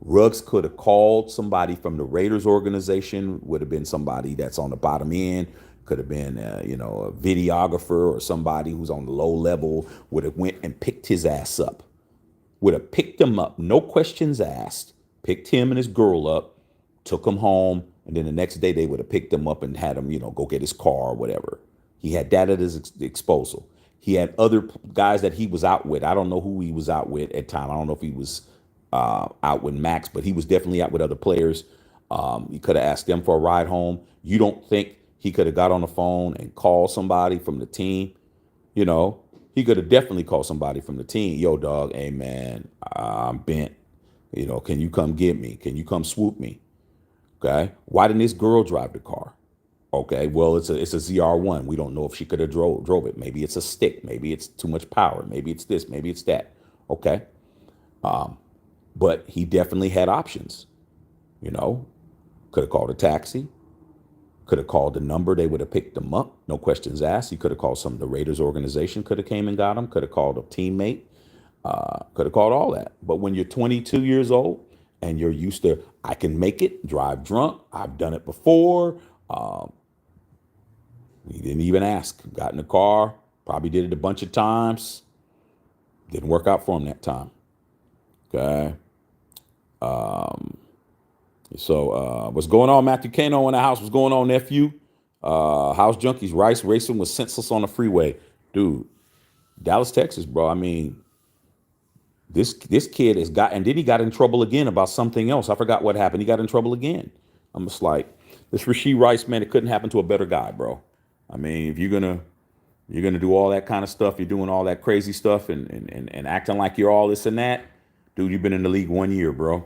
Ruggs could have called somebody from the Raiders organization, would have been somebody that's on the bottom end, could have been, a videographer or somebody who's on the low level, would have went and picked his ass up, would have picked him up, no questions asked, picked him and his girl up, took him home, and then the next day they would have picked him up and had him, go get his car or whatever. He had that at his disposal. He had other guys that he was out with. I don't know who he was out with at the time. I don't know if he was out with Max, but he was definitely out with other players. He could have asked them for a ride home. You don't think he could have got on the phone and called somebody from the team? He could have definitely called somebody from the team. Yo, dog, hey, man, I'm bent. Can you come get me? Can you come swoop me? Okay. Why didn't this girl drive the car? Okay. Well, it's a ZR1. We don't know if she could have drove it. Maybe it's a stick. Maybe it's too much power. Maybe it's this. Maybe it's that. Okay. But he definitely had options. Could have called a taxi. Could have called the number. They would have picked him up. No questions asked. He could have called some of the Raiders organization. Could have came and got him. Could have called a teammate. Could have called all that. But when you're 22 years old and you're used to, I can make it, drive drunk. I've done it before. He didn't even ask. Got in the car. Probably did it a bunch of times. Didn't work out for him that time. Okay. So what's going on? Matthew Kano in the house. What's going on, nephew? House Junkies. Rice racing was senseless on the freeway. Dude, Dallas, Texas, bro. I mean, this kid has got, and then he got in trouble again about something else. I forgot what happened. He got in trouble again. I'm just like, this Rasheed Rice, man, it couldn't happen to a better guy, bro. I mean, if you're gonna do all that kind of stuff, you're doing all that crazy stuff and acting like you're all this and that, dude, you've been in the league 1 year, bro.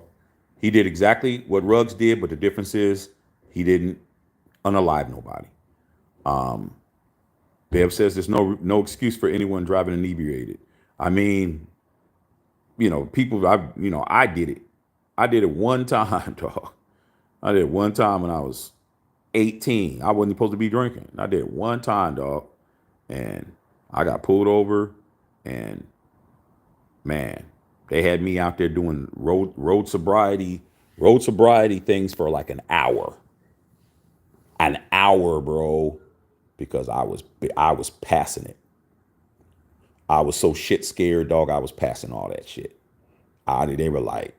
He did exactly what Ruggs did, but the difference is he didn't unalive nobody. Bev says there's no excuse for anyone driving inebriated. I mean, people. I did it. I did it one time, dog. I did it one time when I was 18. I wasn't supposed to be drinking. I did it one time, dog, and I got pulled over, and man, they had me out there doing road sobriety things for like an hour, bro, because I was passing it. I was so shit scared, dog. I was passing all that shit. They were like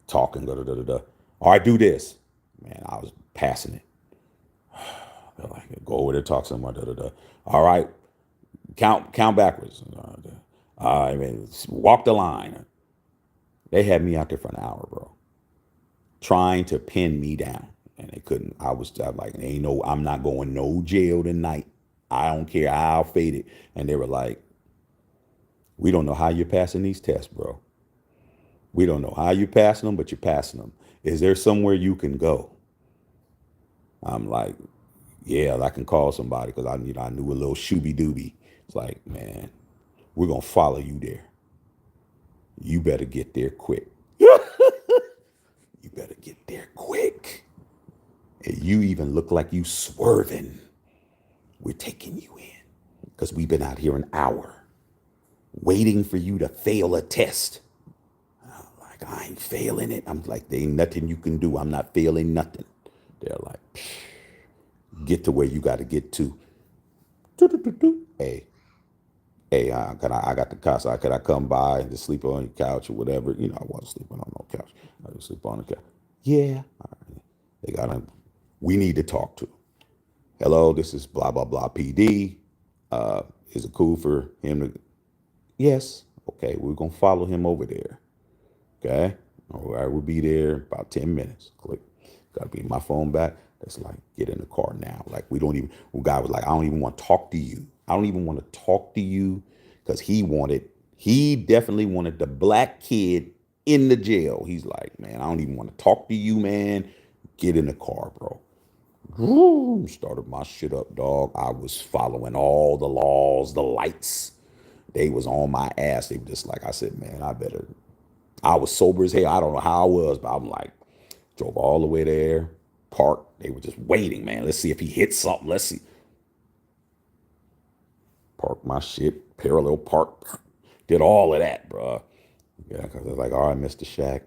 talking, da da da da da. All right, do this, man. I was passing it. They're like, go over there, talk to someone, da da da. All right, count backwards. I mean, walk the line. They had me out there for an hour, bro, trying to pin me down, and they couldn't. I'm like, I'm not going no jail tonight. I don't care how I'll fade it. And they were like, we don't know how you're passing these tests, bro. We don't know how you're passing them, but you're passing them. Is there somewhere you can go? I'm like, yeah, I can call somebody because I knew a little shooby dooby. It's like, man, we're gonna follow you there. You better get there quick. You better get there quick. And you even look like you swerving. We're taking you in because we've been out here an hour waiting for you to fail a test. I'm like, I ain't failing it. I'm like, there ain't nothing you can do. I'm not failing nothing. They're like, get to where you got to get to. Hey, I got the couch. Could I come by and just sleep on your couch or whatever? I wasn't sleeping on no couch. I just sleep on the couch. Yeah. All right. We need to talk to. Hello, this is blah, blah, blah PD. Is it cool for him to? Yes. Okay, we're going to follow him over there. Okay. All right, we'll be there about 10 minutes. Click. Got to be my phone back. That's like, get in the car now. Like, guy was like, I don't even want to talk to you. I don't even want to talk to you because he definitely wanted the black kid in the jail. He's like, man, I don't even want to talk to you, man. Get in the car, bro. Started my shit up, dog. I was following all the laws, the lights. They was on my ass. They were just like, I said, man, I was sober as hell. I don't know how I was, but I'm like, drove all the way there, parked. They were just waiting, man. Let's see if he hits something. Let's see. Park my shit, parallel park. Did all of that, bro. Yeah, because I was like, all right, Mr. Shaq.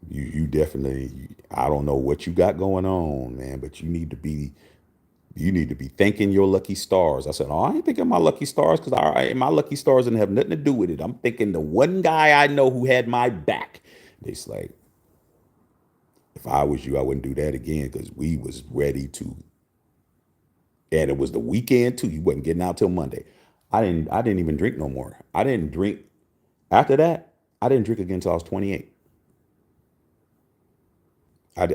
You definitely, I don't know what you got going on, man, but you need to be thanking your lucky stars. I said, oh, I ain't thinking my lucky stars because my lucky stars didn't have nothing to do with it. I'm thinking the one guy I know who had my back. It's like, if I was you, I wouldn't do that again because we was ready to. And it was the weekend too. You wasn't getting out till Monday. I didn't even drink no more. I didn't drink after that. I didn't drink again until I was 28.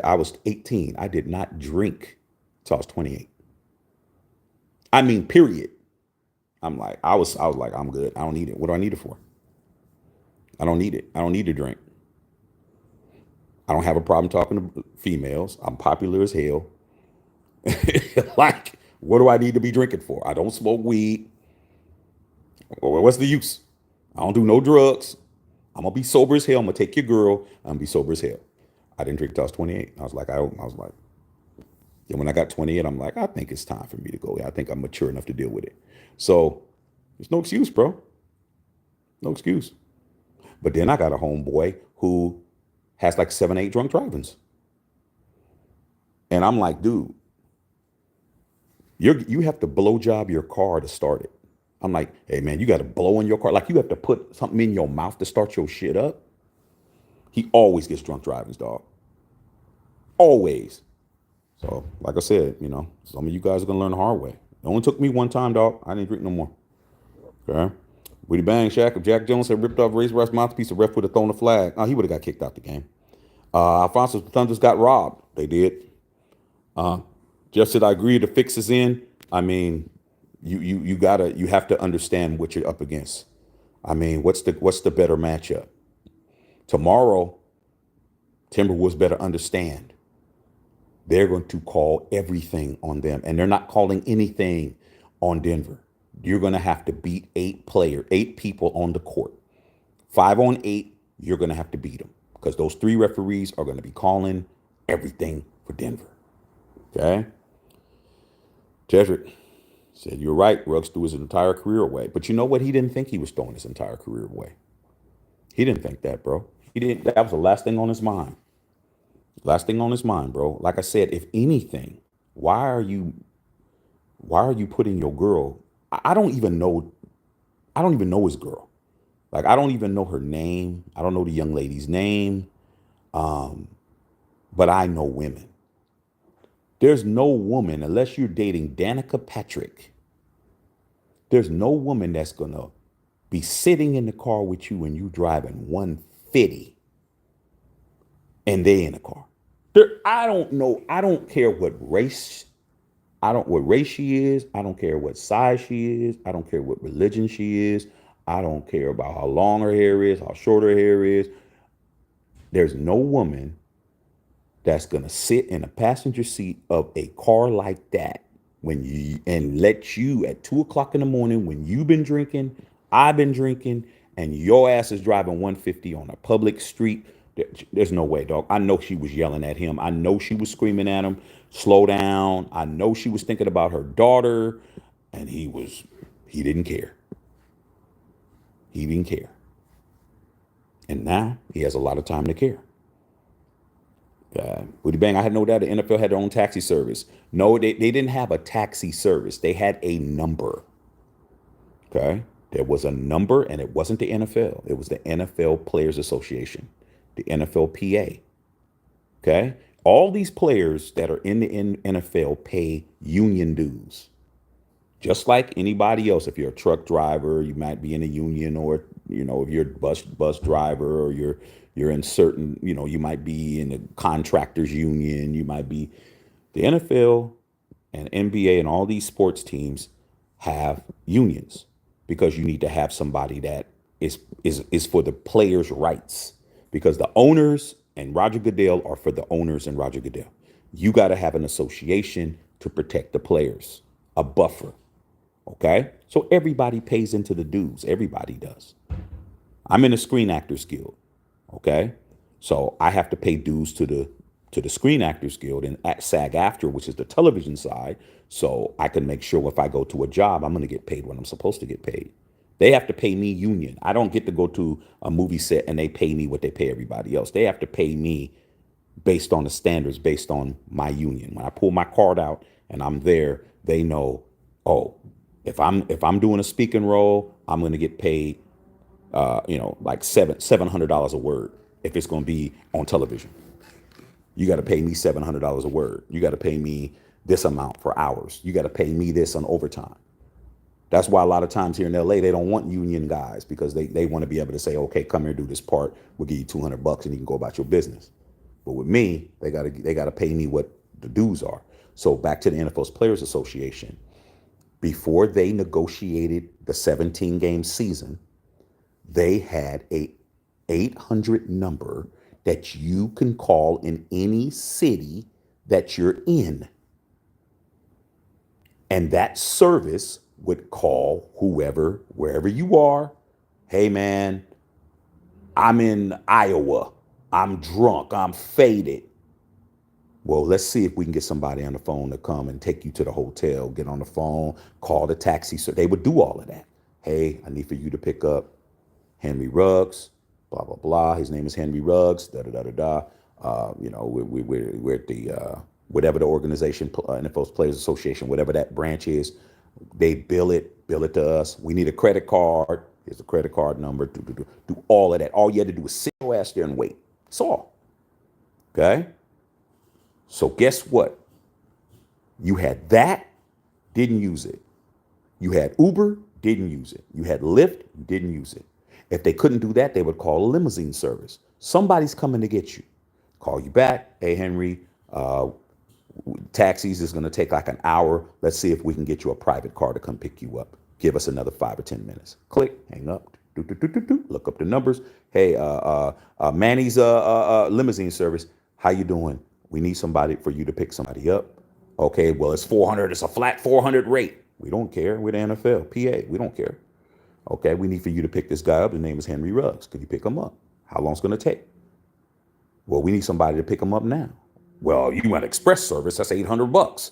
I was 18. I did not drink till I was 28. I mean, period. I was like, I'm good. I don't need it. What do I need it for? I don't need it. I don't need to drink. I don't have a problem talking to females. I'm popular as hell. Like, what do I need to be drinking for? I don't smoke weed. Well, what's the use? I don't do no drugs. I'm gonna be sober as hell. I'm gonna take your girl. I'm gonna be sober as hell. I didn't drink till I was 28. I was like, and when I got 28, I'm like, I think it's time for me to go. I think I'm mature enough to deal with it. So there's no excuse, bro. No excuse. But then I got a homeboy who has like 7, 8 drunk drivings. And I'm like, dude, you have to blow job your car to start it. I'm like, hey man, you got to blow in your car. Like you have to put something in your mouth to start your shit up. He always gets drunk drivings, dog. Always. So, like I said, some of you guys are going to learn the hard way. It only took me one time, dog. I didn't drink no more. Okay? Woody Bang Shaq, if Jack Jones had ripped off Razor Rice mouthpiece, the ref would have thrown the flag. Oh, he would have got kicked out the game. Alfonso Thunders got robbed. They did. Jeff said, I agree, the fix is in. I mean, you have to understand what you're up against. I mean, what's the better matchup? Tomorrow, Timberwolves better understand They're going to call everything on them, and they're not calling anything on Denver. You're going to have to beat eight people on the court. 5 on 8, you're going to have to beat them because those 3 referees are going to be calling everything for Denver. Okay? Jedrick said, you're right. Ruggs threw his entire career away. But you know what? He didn't think he was throwing his entire career away. He didn't think that, bro. He didn't. That was the last thing on his mind. Last thing on his mind, bro. Like I said, if anything, why are you putting your girl? I don't even know. I don't even know his girl. Like I don't even know her name. I don't know the young lady's name. But I know women. There's no woman, unless you're dating Danica Patrick, there's no woman that's gonna be sitting in the car with you when you driving 150 and they in the car. I don't know. I don't care what race. I don't what race she is. I don't care what size she is. I don't care what religion she is. I don't care about how long her hair is, how short her hair is. There's no woman that's gonna sit in a passenger seat of a car like that when you and let you at 2 o'clock in the morning when you've been drinking, I've been drinking, and your ass is driving 150 on a public street. There's no way, dog. I know she was yelling at him. I know she was screaming at him, slow down. I know she was thinking about her daughter, and he didn't care. He didn't care. And now he has a lot of time to care. Woody Bang, I had no doubt the NFL had their own taxi service. No, they didn't have a taxi service. They had a number. Okay? There was a number, and it wasn't the NFL. It was the NFL Players Association, the NFLPA. Okay? All these players that are in the NFL pay union dues. Just like anybody else, if you're a truck driver, you might be in a union, or if you're a bus driver, or you're in certain, you might be in a contractors union, you might be the NFL and NBA and all these sports teams have unions because you need to have somebody that is for the players' rights, because the owners and Roger Goodell are for the owners and Roger Goodell. You got to have an association to protect the players, a buffer. Okay, so everybody pays into the dues. Everybody does. I'm in the Screen Actors Guild. Okay, so I have to pay dues to the Screen Actors Guild and at SAG-AFTRA, which is the television side, so I can make sure if I go to a job, I'm going to get paid what I'm supposed to get paid. They have to pay me union. I don't get to go to a movie set and they pay me what they pay everybody else. They have to pay me based on the standards, based on my union. When I pull my card out and I'm there, they know, oh, if I'm doing a speaking role, I'm going to get paid, like $700 a word. If it's going to be on television, you got to pay me $700 a word. You got to pay me this amount for hours. You got to pay me this on overtime. That's why a lot of times here in LA, they don't want union guys, because they want to be able to say, okay, come here, do this part. We'll give you $200 and you can go about your business. But with me, they gotta pay me what the dues are. So back to the NFL's Players Association. Before they negotiated the 17-game season, they had a 800 number that you can call in any city that you're in. And that service would call whoever, wherever you are. Hey, man, I'm in Iowa. I'm drunk. I'm faded. Well, let's see if we can get somebody on the phone to come and take you to the hotel, get on the phone, call the taxi. So they would do all of that. Hey, I need for you to pick up Henry Ruggs, blah, blah, blah. His name is Henry Ruggs, da, da, da, da, da. We're at the, whatever the organization, NFL's Players Association, whatever that branch is, they bill it to us. We need a credit card. Here's the credit card number. Do all of that. All you had to do was sit your ass there and wait. That's all. Okay? So guess what? You had that, didn't use it. You had Uber, didn't use it. You had Lyft, didn't use it. If they couldn't do that, they would call a limousine service. Somebody's coming to get you. Call you back. Hey, Henry, taxis is going to take like an hour. Let's see if we can get you a private car to come pick you up. Give us another 5 or 10 minutes. Click, hang up. Look up the numbers. Hey, Manny's limousine service. How you doing? We need somebody for you to pick somebody up. Okay, well, it's 400. It's a flat 400 rate. We don't care. We're the NFL, PA. We don't care. Okay, we need for you to pick this guy up. His name is Henry Ruggs. Can you pick him up? How long it's going to take? Well, we need somebody to pick him up now. Well, you want express service. That's $800.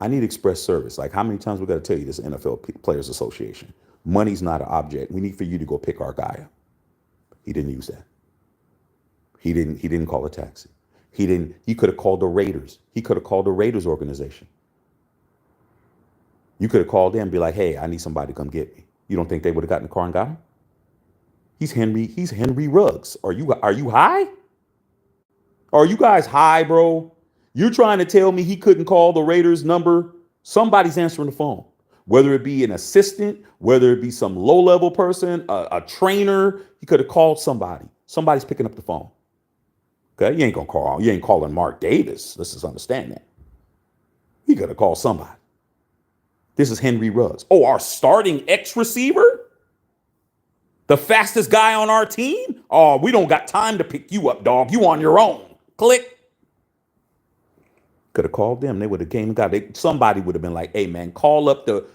I need express service. Like, how many times we got to tell you this, NFL Players Association? Money's not an object. We need for you to go pick our guy up. He didn't use that. He didn't call a taxi. He could have called the Raiders. He could have called the Raiders organization. You could have called them and be like, hey, I need somebody to come get me. You don't think they would have gotten in the car and got him? He's Henry Ruggs. Are you high? Are you guys high, bro? You're trying to tell me he couldn't call the Raiders number? Somebody's answering the phone. Whether it be an assistant, whether it be some low-level person, a trainer, he could have called somebody. Somebody's picking up the phone. Okay, you ain't calling Mark Davis. Let's just understand that. He could have called somebody. This is Henry Ruggs. Oh, our starting X receiver? The fastest guy on our team? Oh, we don't got time to pick you up, dog. You on your own. Click. Could have called them. They would have came and got it. Somebody would have been like, hey man, call up the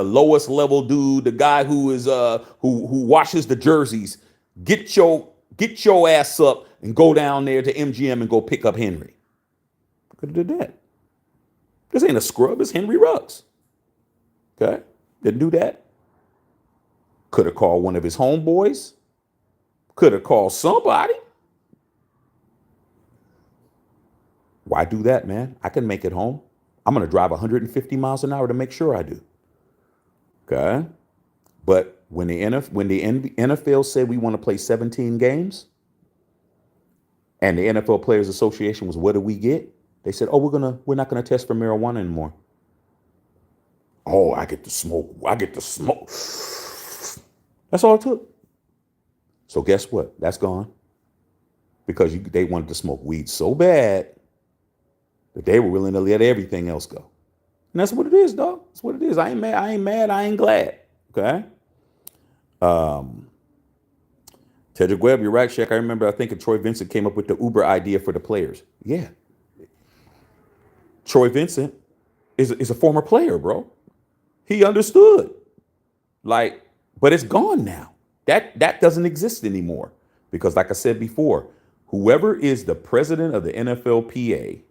lowest level dude, the guy who is who washes the jerseys. Get your ass up and go down there to MGM and go pick up Henry. Could have did that. This ain't a scrub. It's Henry Ruggs. Okay? Didn't do that. Could have called one of his homeboys. Could have called somebody. Why do that, man? I can make it home. I'm going to drive 150 miles an hour to make sure I do. Okay? But when the NFL said we want to play 17 games, and the NFL Players Association was, what do we get? They said, oh, we're not gonna test for marijuana anymore. Oh, I get to smoke. That's all it took. So guess what? That's gone. Because they wanted to smoke weed so bad that they were willing to let everything else go. And that's what it is, dog. That's what it is. I ain't mad. I ain't glad. Okay. Tedrick Webb, you're right, Shaq. I think Troy Vincent came up with the Uber idea for the players. Yeah. Troy Vincent is a former player, bro. He understood. But it's gone now. That doesn't exist anymore. Because like I said before, whoever is the president of the NFLPA,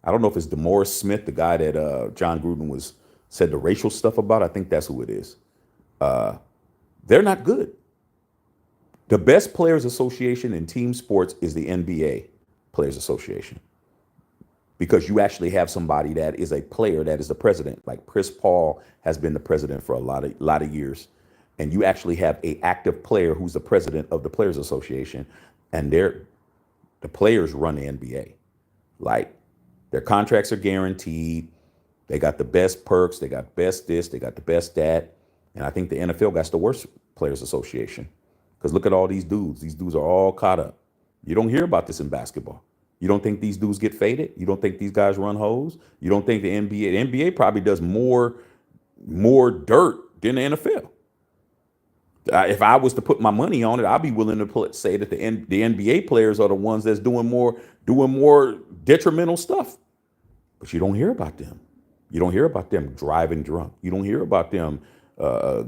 I don't know if it's DeMaurice Smith, the guy that John Gruden said the racial stuff about. I think that's who it is. They're not good. The best players association in team sports is the NBA Players Association. Because you actually have somebody that is a player that is the president. Like Chris Paul has been the president for a lot of years. And you actually have an active player who's the president of the Players Association. And the players run the NBA. Like, their contracts are guaranteed. They got the best perks. They got best this. They got the best that. And I think the NFL got the worst Players Association. Because look at all these dudes. These dudes are all caught up. You don't hear about this in basketball. You don't think these dudes get faded? You don't think these guys run hoes? You don't think the NBA probably does more dirt than the NFL? If I was to put my money on it, I'd be willing to say that the NBA players are the ones that's doing more detrimental stuff. But you don't hear about them. You don't hear about them driving drunk. You don't hear about them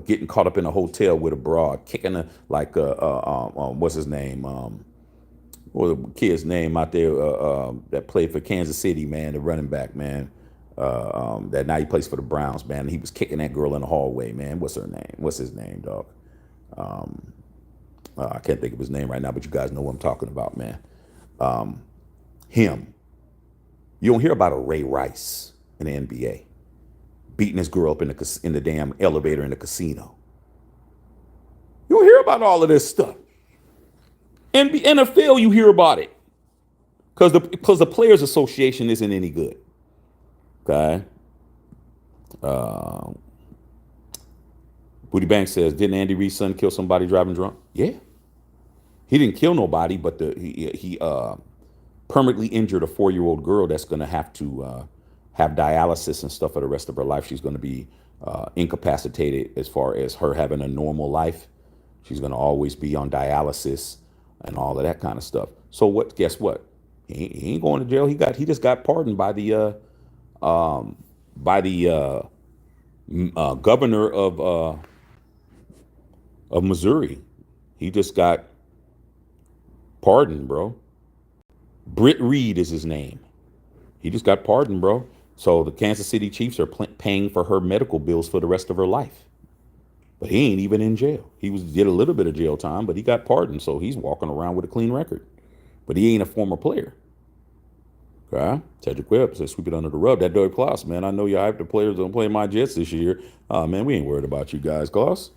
getting caught up in a hotel with a broad, kicking what's his name? What the kid's name out there that played for Kansas City, man, the running back, man. That now he plays for the Browns, man. He was kicking that girl in the hallway, man. What's her name? What's his name, dog? I can't think of his name right now, but you guys know what I'm talking about, man. Him. You don't hear about a Ray Rice in the NBA beating his girl up in the damn elevator in the casino. You don't hear about all of this stuff. In the NFL, you hear about it because the Players Association isn't any good. Okay. Booty Banks says, didn't Andy Reid's son kill somebody driving drunk? Yeah. He didn't kill nobody, but he permanently injured a 4-year-old girl that's going to have dialysis and stuff for the rest of her life. She's going to be incapacitated as far as her having a normal life. She's going to always be on dialysis and all of that kind of stuff. So guess what? He ain't going to jail. He just got pardoned by the governor of Missouri. He just got pardoned, bro. Britt Reed is his name. He just got pardoned, bro. So the Kansas City Chiefs are paying for her medical bills for the rest of her life. But he ain't even in jail. Did a little bit of jail time, but he got pardoned, so he's walking around with a clean record. But he ain't a former player. Okay? Cedric Webb says, sweep it under the rug. That Doyle Klaus, man, I know you hyped the players don't play my Jets this year. Man, we ain't worried about you guys, Klaus.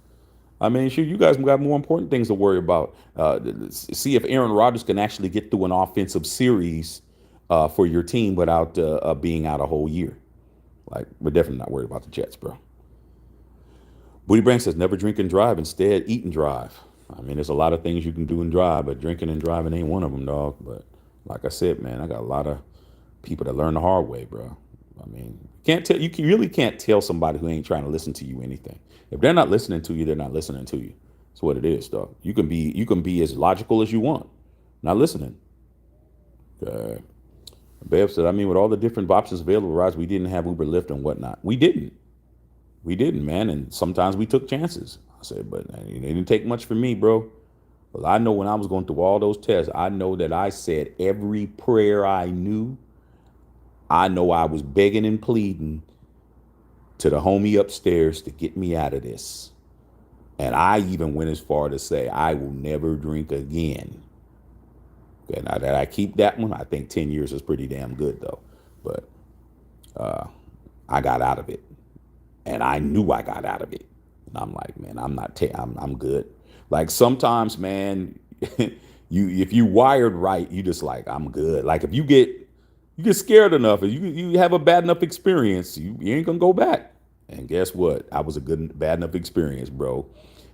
I mean, shoot, you guys got more important things to worry about. See if Aaron Rodgers can actually get through an offensive series for your team without being out a whole year. Like, we're definitely not worried about the Jets, bro. Booty Brand says, never drink and drive, instead eat and drive. I mean, there's a lot of things you can do and drive, but drinking and driving ain't one of them, dog. But like I said, man, I got a lot of people that learn the hard way, bro. I mean, you really can't tell somebody who ain't trying to listen to you anything. If they're not listening to you, they're not listening to you. That's what it is, dog. You can be as logical as you want, not listening. Bev said, I mean, with all the different options available, Roz, we didn't have Uber, Lyft, and whatnot. We didn't, man. And sometimes we took chances. I said, but it didn't take much for me, bro. Well, I know when I was going through all those tests, I know that I said every prayer I knew. I know I was begging and pleading to the homie upstairs to get me out of this. And I even went as far to say, I will never drink again. Okay, now that I keep that one, I think 10 years is pretty damn good, though. But I got out of it. And I knew I got out of it. And I'm like, man, I'm good. Like sometimes, man, if you wired right, you just like, I'm good. Like if you get scared enough, if you have a bad enough experience, you ain't gonna go back. And guess what? I was a bad enough experience, bro.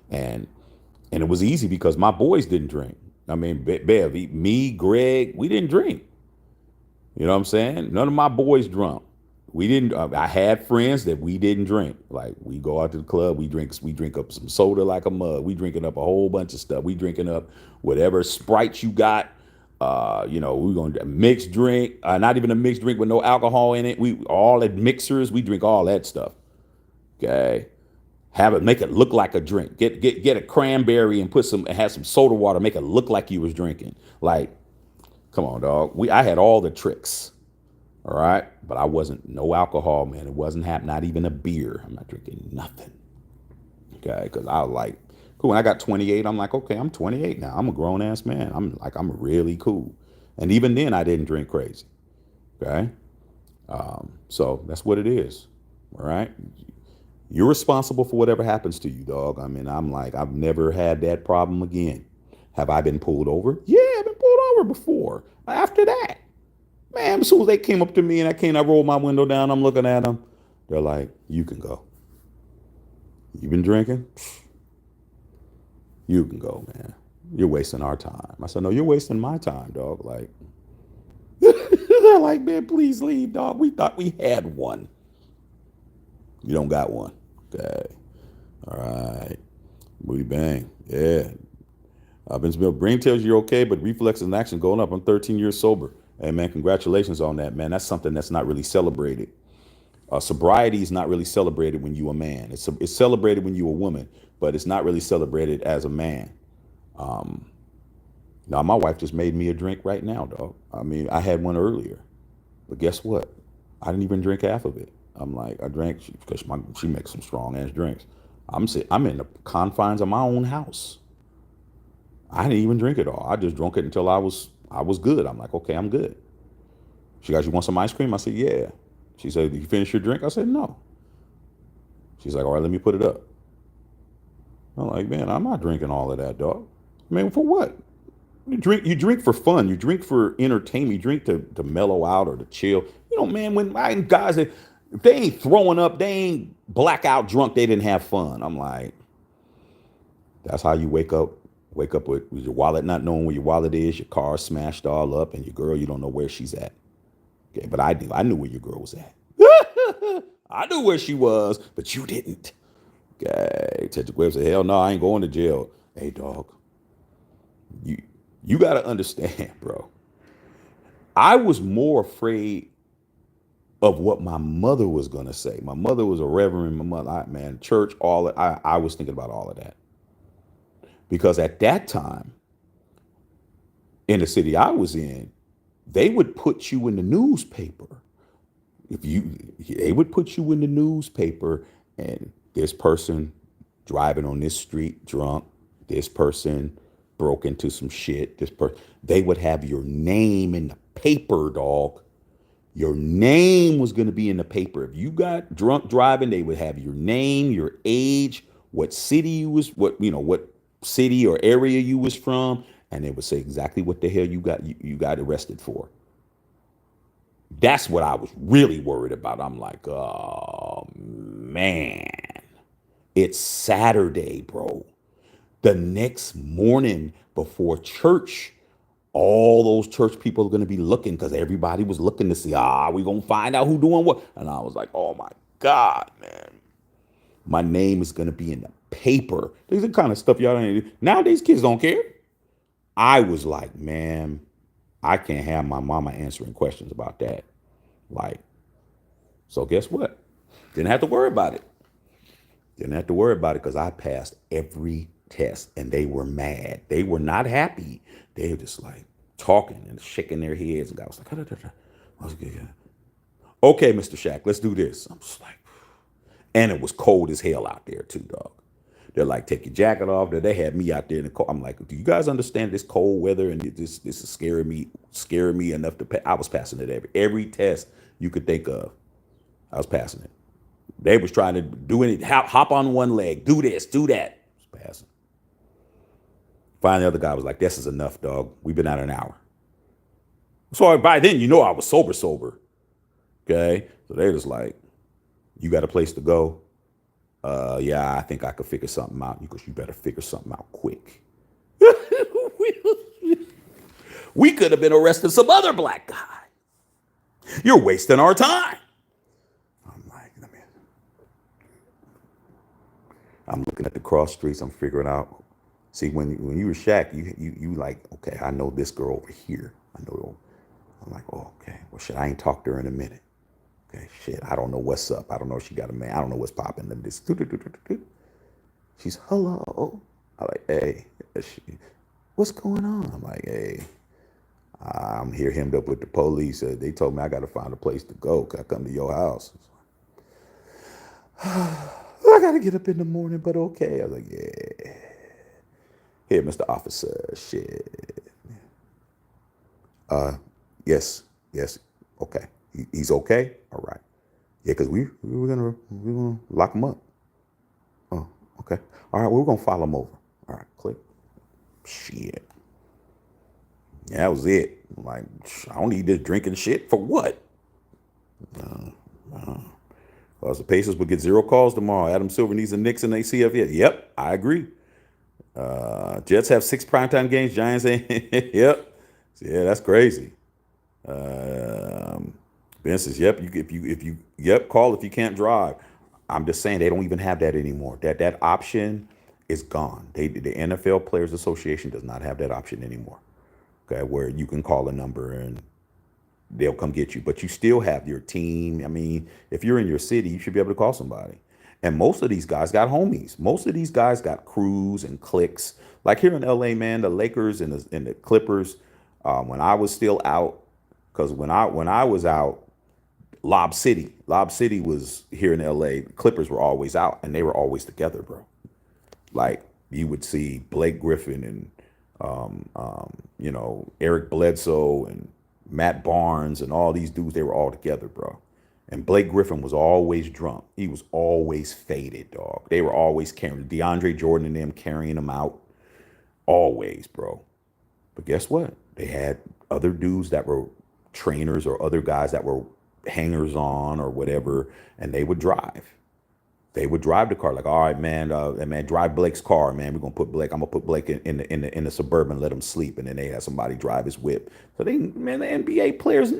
And it was easy because my boys didn't drink. I mean, Bev, me, Greg, we didn't drink. You know what I'm saying? None of my boys drunk. We didn't. I had friends that we didn't drink. Like we go out to the club, we drink up some soda like a mug. We drinking up a whole bunch of stuff. We drinking up whatever Sprite you got. We're gonna mixed drink, not even a mixed drink with no alcohol in it. We all at mixers. We drink all that stuff. Okay, make it look like a drink. Get a cranberry and have some soda water. Make it look like you was drinking. Like, come on, dog. I had all the tricks. All right. But I wasn't, no alcohol, man. It wasn't happening. Not even a beer. I'm not drinking nothing. Okay. Cause I was like, cool. When I got 28, I'm like, okay, I'm 28 now. I'm a grown ass man. I'm really cool. And even then I didn't drink crazy. Okay. So that's what it is. All right. You're responsible for whatever happens to you, dog. I mean, I'm like, I've never had that problem again. Have I been pulled over? Yeah, I've been pulled over before. After that. Man, as soon as they came up to me and I rolled my window down, I'm looking at them. They're like, you can go. You been drinking? You can go, man. You're wasting our time. I said, no, you're wasting my time, dog. Like, they're like, man, please leave, dog. We thought we had one. You don't got one. Okay. All right. Booty bang. Yeah. Brain tells you you're okay, but reflexes and action going up. I'm 13 years sober. Hey, man, congratulations on that, man. That's something that's not really celebrated. Sobriety is not really celebrated when you a man. It's celebrated when you a woman, but it's not really celebrated as a man. Now, my wife just made me a drink right now, dog. I mean, I had one earlier, but guess what? I didn't even drink half of it. I'm like, I drank because she makes some strong ass drinks. I'm in the confines of my own house. I didn't even drink it all. I just drank it until I was good. I'm like, okay, I'm good. She goes, you want some ice cream? I said, yeah. She said, did you finish your drink? I said, no. She's like, all right, let me put it up. I'm like, man, I'm not drinking all of that, dog. Man, for what? You drink for fun. You drink for entertainment. You drink to mellow out or to chill. You know, man, when guys, if they ain't throwing up, they ain't blackout drunk, they didn't have fun. I'm like, that's how you wake up. Wake up with your wallet, not knowing where your wallet is, your car smashed all up, and your girl, you don't know where she's at. Okay, but I do. I knew where your girl was at. I knew where she was, but you didn't. Okay, Cedric Webb said, hell no, I ain't going to jail. Hey, dog, you got to understand, bro. I was more afraid of what my mother was going to say. My mother was a reverend. My mother, man, church, all that. I was thinking about all of that. Because at that time, in the city I was in, they would put you in the newspaper. They would put you in the newspaper, and this person driving on this street drunk, this person broke into some shit, they would have your name in the paper, dog. Your name was going to be in the paper. If you got drunk driving, they would have your name, your age, what city you was, what city or area you was from, and they would say exactly what the hell you got arrested for. That's what I was really worried about. I'm like, oh man, it's Saturday, bro. The next morning before church, all those church people are going to be looking because everybody was looking to see, we going to find out who doing what. And I was like, oh my God, man. My name is going to be in the paper. These are the kind of stuff y'all don't do. Nowadays, kids don't care. I was like, man, I can't have my mama answering questions about that. Like, so guess what? Didn't have to worry about it. Didn't have to worry about it because I passed every test and they were mad. They were not happy. They were just like talking and shaking their heads. And I was like, okay, Mr. Shaq, let's do this. I'm just like, and it was cold as hell out there too, dog. They're like, take your jacket off. They had me out there in the cold. I'm like, do you guys understand this cold weather? And this is scaring me enough to I was passing it every test you could think of. I was passing it. They was trying to do anything, hop on one leg, do this, do that. I was passing. Finally, the other guy was like, this is enough, dog. We've been out an hour. So by then, I was sober. Okay. So they're just like, you got a place to go? Yeah, I think I could figure something out. Because you better figure something out quick. We could have been arresting some other black guy. You're wasting our time. I'm looking at the cross streets. I'm figuring out. See, when you were Shaq, you like, okay, I know this girl over here. I'm like, oh, okay. Well, shit, I ain't talked to her in a minute. Okay, shit, I don't know what's up. I don't know if she got a man. I don't know what's popping. She's, hello. I'm like, hey, what's going on? I'm like, hey, I'm here hemmed up with the police. They told me I got to find a place to go. Can I come to your house? I got to get up in the morning, but okay. I was like, yeah. Here, Mr. Officer, shit. Yes, okay. He's okay? All right. Yeah, because we were gonna lock him up. Oh, okay. All right, we're gonna follow him over. All right, click. Shit. Yeah, that was it. I'm like, I don't need this drinking shit for what? Because the Pacers would get 0 calls tomorrow. Adam Silver needs the Knicks and ACF. Yep, I agree. Jets have 6 primetime games. Giants ain't. Yep. Yeah, that's crazy. Ben says, yep, call if you can't drive. I'm just saying they don't even have that anymore. That option is gone. The NFL Players Association does not have that option anymore. Okay, where you can call a number and they'll come get you. But you still have your team. I mean, if you're in your city, you should be able to call somebody. And most of these guys got homies. Most of these guys got crews and cliques. Like here in LA, man, the Lakers and the Clippers, when I was still out, because when I was out, Lob City was here in LA. Clippers were always out, and they were always together, bro. Like you would see Blake Griffin and Eric Bledsoe and Matt Barnes and all these dudes. They were all together, bro. And Blake Griffin was always drunk. He was always faded, dog. They were always carrying DeAndre Jordan and them carrying him out, always, bro. But guess what? They had other dudes that were trainers or other guys that were hangers on or whatever, and they would drive. They would drive the car like, all right, man, drive Blake's car, man. I'm gonna put Blake in the Suburban, let him sleep, and then they had somebody drive his whip. So the NBA players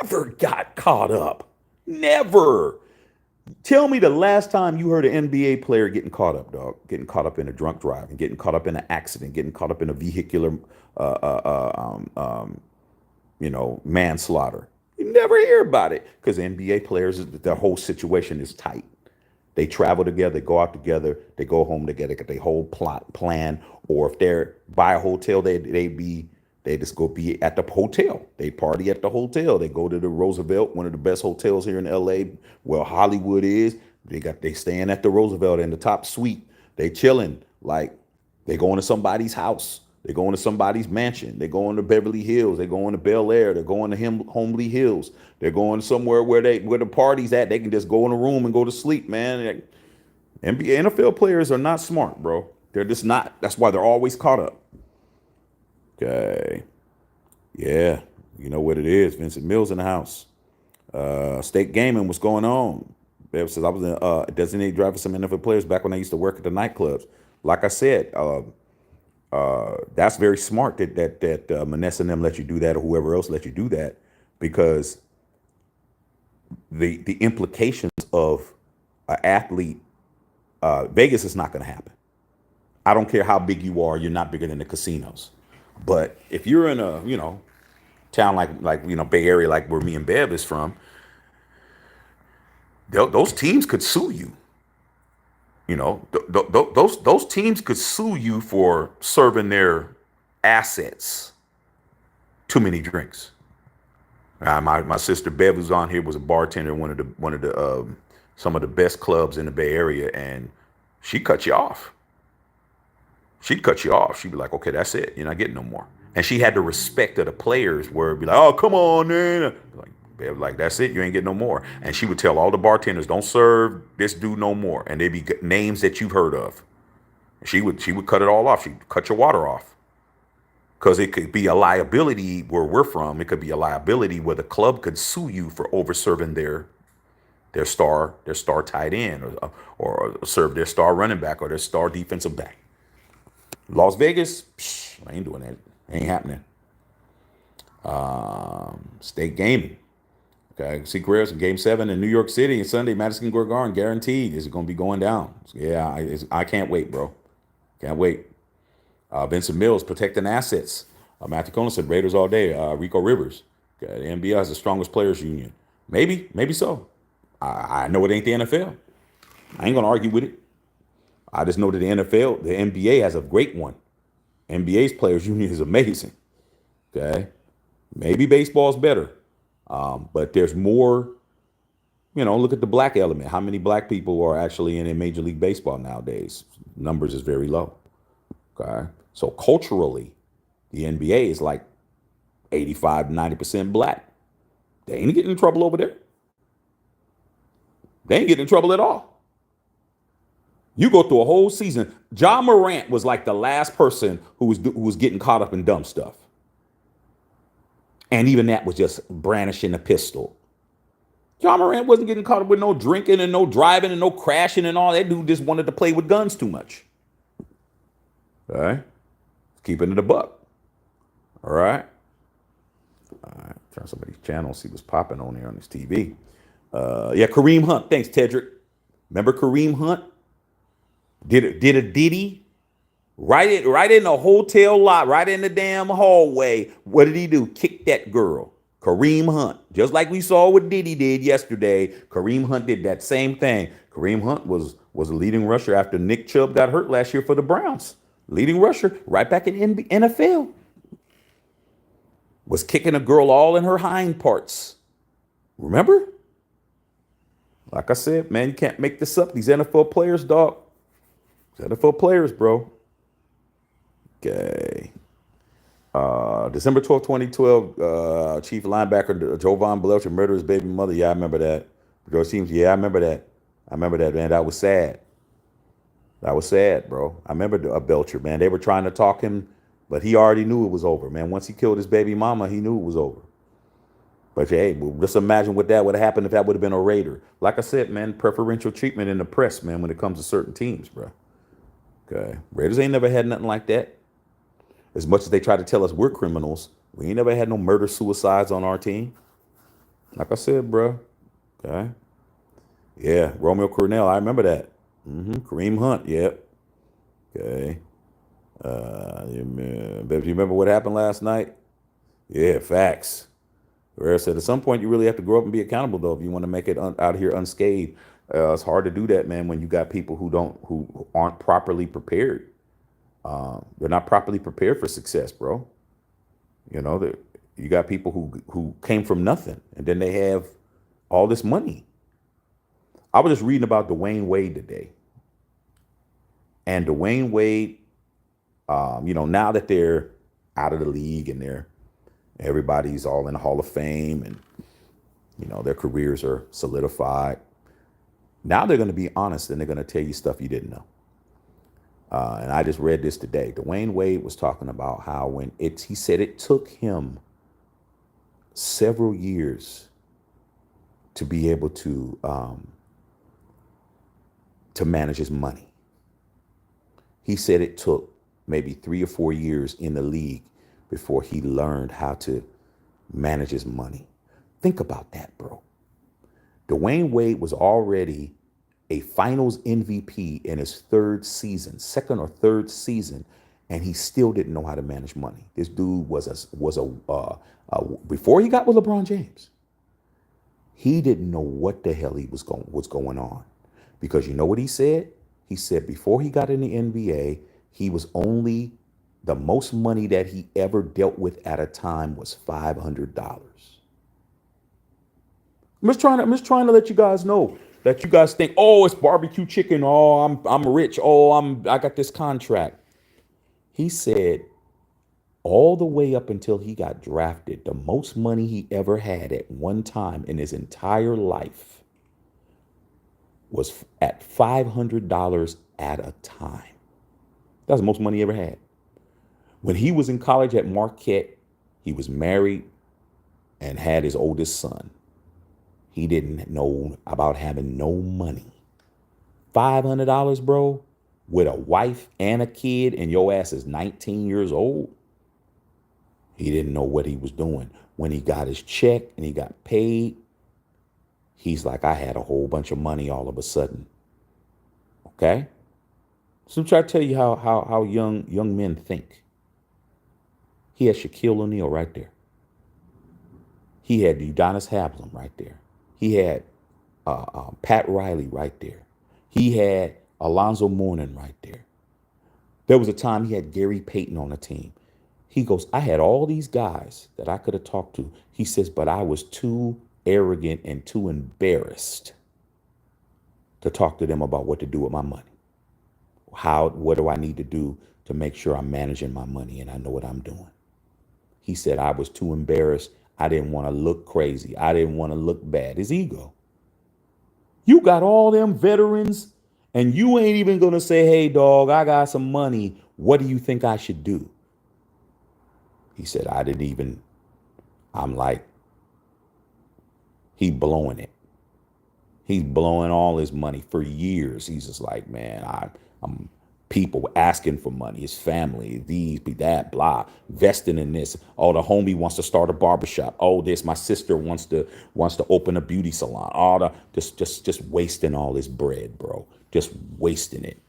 never got caught up. Never. Tell me the last time you heard an NBA player getting caught up, dog. Getting caught up in a drunk driving, getting caught up in an accident, getting caught up in a vehicular manslaughter. You never hear about it because NBA players, their whole situation is tight. They travel together, they go out together, they go home together, get their whole plot plan. Or if they're by a hotel, they just go be at the hotel. They party at the hotel. They go to the Roosevelt, one of the best hotels here in LA, where Hollywood is. They staying at the Roosevelt in the top suite. They chilling. Like they going to somebody's house. They going to somebody's mansion. They going to Beverly Hills. They going to Bel Air. They're going to Homely Hills. They're going somewhere where the party's at. They can just go in a room and go to sleep, man. NBA NFL players are not smart, bro. They're just not. That's why they're always caught up. Okay. Yeah. You know what it is. Vincent Mills in the house. State Gaming, what's going on? Bev says, I was a designated driver for some NFL players back when I used to work at the nightclubs. Like I said, that's very smart that Manessa and them let you do that, or whoever else let you do that, because the implications of an athlete, Vegas is not going to happen. I don't care how big you are, you're not bigger than the casinos. But if you're in a town like Bay Area, like where me and Bev is from, those teams could sue you. Those teams could sue you for serving their assets too many drinks. My sister Bev, who's on here, was a bartender in one of the some of the best clubs in the Bay Area, and she cut you off. She'd cut you off. She'd be like, "Okay, that's it. You're not getting no more." And she had the respect of the players, where it'd be like, "Oh, come on, man." Like, that's it. You ain't getting no more. And she would tell all the bartenders, "Don't serve this dude no more." And they'd be names that you've heard of. She would cut it all off. She'd cut your water off. Because it could be a liability where we're from. It could be a liability where the club could sue you for over serving their star tight end, or serve their star running back, or their star defensive back. Las Vegas, I ain't doing that. Ain't happening. State Gaming. Okay, see Carreras in Game 7 in New York City and Sunday, Madison Square Garden, guaranteed. Is it going to be going down? Yeah, I can't wait, bro. Can't wait. Vincent Mills, protecting assets. Matthew Cohen said Raiders all day. Rico Rivers. Okay, the NBA has the strongest players union. Maybe so. I know it ain't the NFL. I ain't going to argue with it. I just know that the NBA has a great one. NBA's players union is amazing. Okay, maybe baseball's better. But there's more, look at the black element. How many black people are actually in Major League Baseball nowadays? Numbers is very low. Okay. So culturally, the NBA is like 85, 90% black. They ain't getting in trouble over there. They ain't getting in trouble at all. You go through a whole season. Ja Morant was like the last person who was getting caught up in dumb stuff. And even that was just brandishing a pistol. Ja Morant wasn't getting caught up with no drinking and no driving and no crashing and all. That dude just wanted to play with guns too much. All right. Keeping it a buck. All right. Turn somebody's channel, see what's popping on there on this TV. Yeah, Kareem Hunt. Thanks, Tedrick. Remember Kareem Hunt? Did a ditty right in the hotel lot, right in the damn hallway. What did he do? Kick that girl. Kareem Hunt. Just like we saw what Diddy did yesterday, Kareem Hunt did that same thing. Kareem Hunt was a leading rusher after Nick Chubb got hurt last year for the Browns. Leading rusher right back in the NFL. Was kicking a girl all in her hind parts. Remember? Like I said, man, you can't make this up. These NFL players, dog. NFL players, bro. Okay. December 12th, 2012, Chief linebacker Jovan Belcher murdered his baby mother. Yeah, I remember that. Yeah, I remember that. Man. That was sad. That was sad, bro. I remember Belcher, man. They were trying to talk him, but he already knew it was over, man. Once he killed his baby mama, he knew it was over. But hey, just imagine what that would have happened if that would have been a Raider. Like I said, man, preferential treatment in the press, man, when it comes to certain teams, bro. Okay. Raiders ain't never had nothing like that. As much as they try to tell us we're criminals, we ain't never had no murder suicides on our team. Like I said, bro. Okay. Yeah, Romeo Cornell, I remember that. Kareem Hunt, yep. Okay. You remember what happened last night? Yeah, facts. Rare said, at some point, you really have to grow up and be accountable, though, if you want to make it out here unscathed. It's hard to do that, man, when you got people who aren't properly prepared. They're not properly prepared for success, bro. You know, you got people who came from nothing, and then they have all this money. I was just reading about Dwayne Wade today, and Dwayne Wade, now that they're out of the league and everybody's all in the Hall of Fame, and their careers are solidified. Now they're going to be honest and they're going to tell you stuff you didn't know. And I just read this today. Dwayne Wade was talking about how he said it took him several years to be able to manage his money. He said it took maybe 3 or 4 years in the league before he learned how to manage his money. Think about that, bro. Dwayne Wade was already a finals MVP in his second or third season, and he still didn't know how to manage money. This dude before he got with LeBron James, he didn't know what the hell was going on. Because you know what he said? He said before he got in the NBA, he was only the most money that he ever dealt with at a time was $500. I'm just trying to let you guys know that you guys think, oh, it's barbecue chicken. Oh, I'm rich. Oh, I got this contract. He said all the way up until he got drafted, the most money he ever had at one time in his entire life was at $500 at a time. That's the most money he ever had. When he was in college at Marquette, he was married and had his oldest son. He didn't know about having no money. $500, bro, with a wife and a kid, and your ass is 19 years old. He didn't know what he was doing. When he got his check and he got paid, he's like, I had a whole bunch of money all of a sudden. Okay? So I'm trying to tell you how young men think. He had Shaquille O'Neal right there. He had Udonis Haslem right there. He had Pat Riley right there. He had Alonzo Mourning right there. There was a time he had Gary Payton on the team. He goes, I had all these guys that I could have talked to. He says, but I was too arrogant and too embarrassed to talk to them about what to do with my money. What do I need to do to make sure I'm managing my money and I know what I'm doing? He said, I was too embarrassed. I didn't want to look crazy. I didn't want to look bad. His ego. You got all them veterans and you ain't even going to say, hey, dog, I got some money. What do you think I should do? He said, I'm like, he blowing it. He's blowing all his money for years. He's just like, man, I'm people asking for money, his family, these, be that, blah, investing in this. Oh, the homie wants to start a barbershop. Oh, this, my sister wants to open a beauty salon. All the just wasting all his bread, bro. Just wasting it.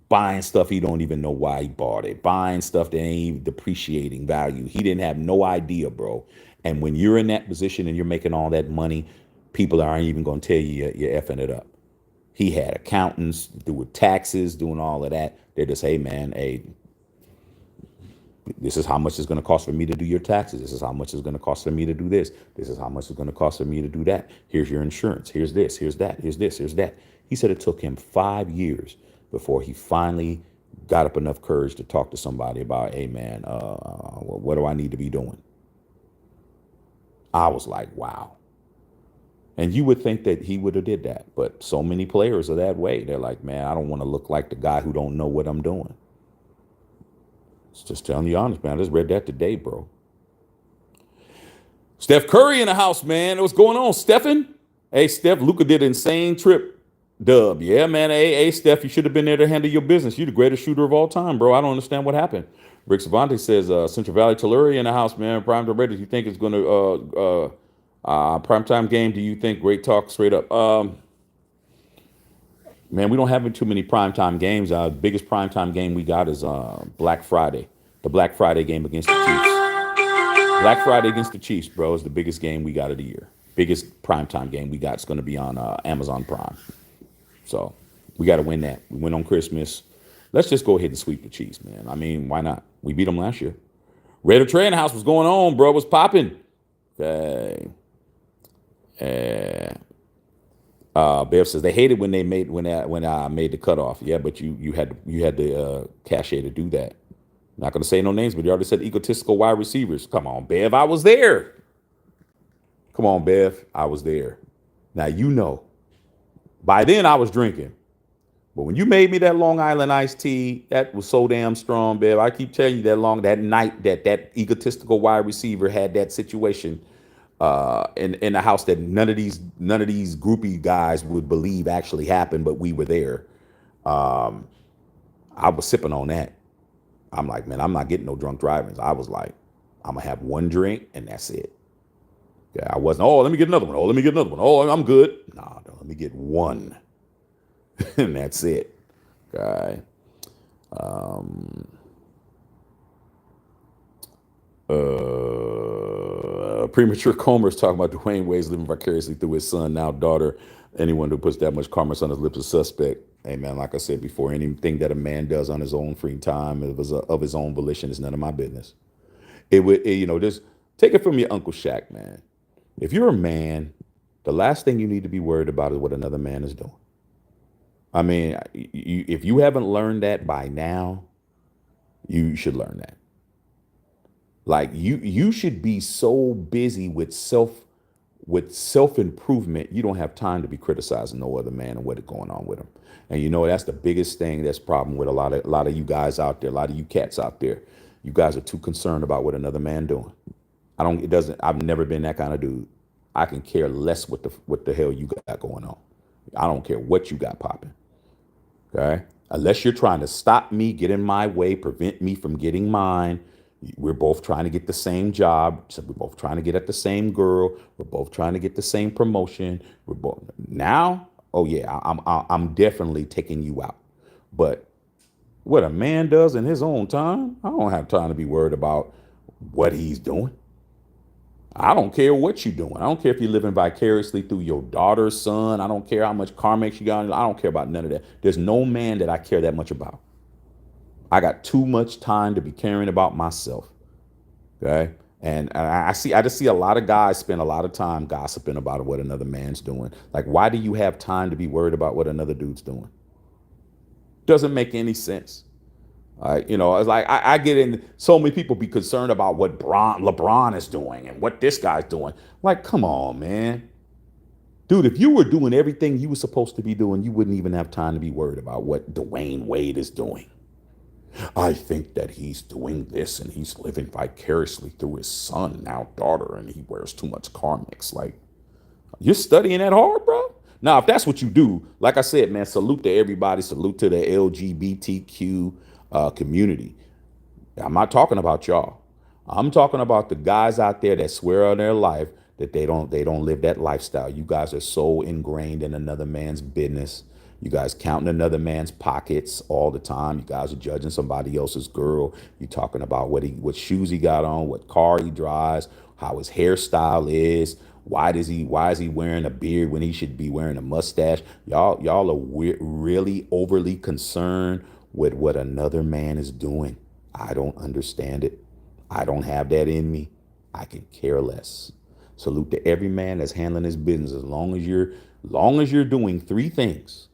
Buying stuff he don't even know why he bought it. Buying stuff that ain't even depreciating value. He didn't have no idea, bro. And when you're in that position and you're making all that money, people aren't even going to tell you you're effing it up. He had accountants doing taxes, doing all of that. They're just, hey, man, this is how much it's going to cost for me to do your taxes. This is how much it's going to cost for me to do this. This is how much it's going to cost for me to do that. Here's your insurance. Here's this. Here's that. Here's this. Here's that. He said it took him 5 years before he finally got up enough courage to talk to somebody about, hey, man, what do I need to be doing? I was like, wow. And you would think that he would have did that. But so many players are that way. They're like, man, I don't want to look like the guy who don't know what I'm doing. It's just telling you honest, man. I just read that today, bro. Steph Curry in the house, man. What's going on, Stephen? Hey, Steph, Luka did an insane trip. Dub. Yeah, man. Hey, Steph, you should have been there to handle your business. You're the greatest shooter of all time, bro. I don't understand what happened. Rick Savante says, Central Valley Telluri in the house, man. Prime Time Ready. You think it's going to primetime game? Do you think? Great talk, straight up. Man, we don't have too many primetime games. Our biggest primetime game we got is Black Friday. The Black Friday game against the Chiefs. Black Friday against the Chiefs, bro, is the biggest game we got of the year. Biggest primetime game we got is going to be on Amazon Prime. So we got to win that. We win on Christmas. Let's just go ahead and sweep the Chiefs, man. I mean, why not? We beat them last year. Raider Trey in the house was going on, bro. Was popping. Okay. Bev says they hated when I made the cutoff. Yeah, but you had the cachet to do that. Not going to say no names, but you already said egotistical wide receivers. Come on, Bev, I was there. Come on, Bev, I was there. Now you know. By then I was drinking. But when you made me that Long Island iced tea, that was so damn strong, Bev. I keep telling you that night that egotistical wide receiver had that situation in the house that none of these groupie guys would believe actually happened, but we were there. I was sipping on that. I'm like, man, I'm not getting no drunk driving. I was like, I'm gonna have one drink and that's it. Yeah, I wasn't. Oh, let me get another one. Oh, let me get another one. Oh, I'm good. Nah, no, let me get one, and that's it. Okay. Premature Comer's talking about Dwayne Wade's living vicariously through his son, now daughter. Anyone who puts that much commerce on his lips is suspect. Hey, man, like I said before, anything that a man does on his own free time of his own volition is none of my business. Just take it from your Uncle Shaq, man. If you're a man, the last thing you need to be worried about is what another man is doing. I mean, if you haven't learned that by now, you should learn that. Like you should be so busy with self improvement, you don't have time to be criticizing no other man and what's going on with him. And that's the biggest thing that's problem with a lot of you guys out there, a lot of you cats out there. You guys are too concerned about what another man doing. I've never been that kind of dude. I can care less what the hell you got going on. I don't care what you got popping. Okay? Unless you're trying to stop me, get in my way, prevent me from getting mine. We're both trying to get the same job. So we're both trying to get at the same girl. We're both trying to get the same promotion. We're both now. Oh yeah, I'm definitely taking you out. But what a man does in his own time, I don't have time to be worried about what he's doing. I don't care what you're doing. I don't care if you're living vicariously through your daughter's son. I don't care how much Carmex you got. I don't care about none of that. There's no man that I care that much about. I got too much time to be caring about myself. Okay. And I just see a lot of guys spend a lot of time gossiping about what another man's doing. Like, why do you have time to be worried about what another dude's doing? Doesn't make any sense. It's like I get in. So many people be concerned about what LeBron is doing and what this guy's doing. Like, come on, man. Dude, if you were doing everything you were supposed to be doing, you wouldn't even have time to be worried about what Dwayne Wade is doing. I think that he's doing this and he's living vicariously through his son, now daughter, and he wears too much Carmex. Like, you're studying that hard, bro? Now, if that's what you do, like I said, man, salute to everybody. Salute to the LGBTQ community. I'm not talking about y'all. I'm talking about the guys out there that swear on their life that they don't live that lifestyle. You guys are so ingrained in another man's business. You guys counting another man's pockets all the time. You guys are judging somebody else's girl. You're talking about what shoes he got on, what car he drives, how his hairstyle is. Why is he wearing a beard when he should be wearing a mustache? Y'all are really overly concerned with what another man is doing. I don't understand it. I don't have that in me. I can care less. Salute to every man that's handling his business as long as you're doing three things.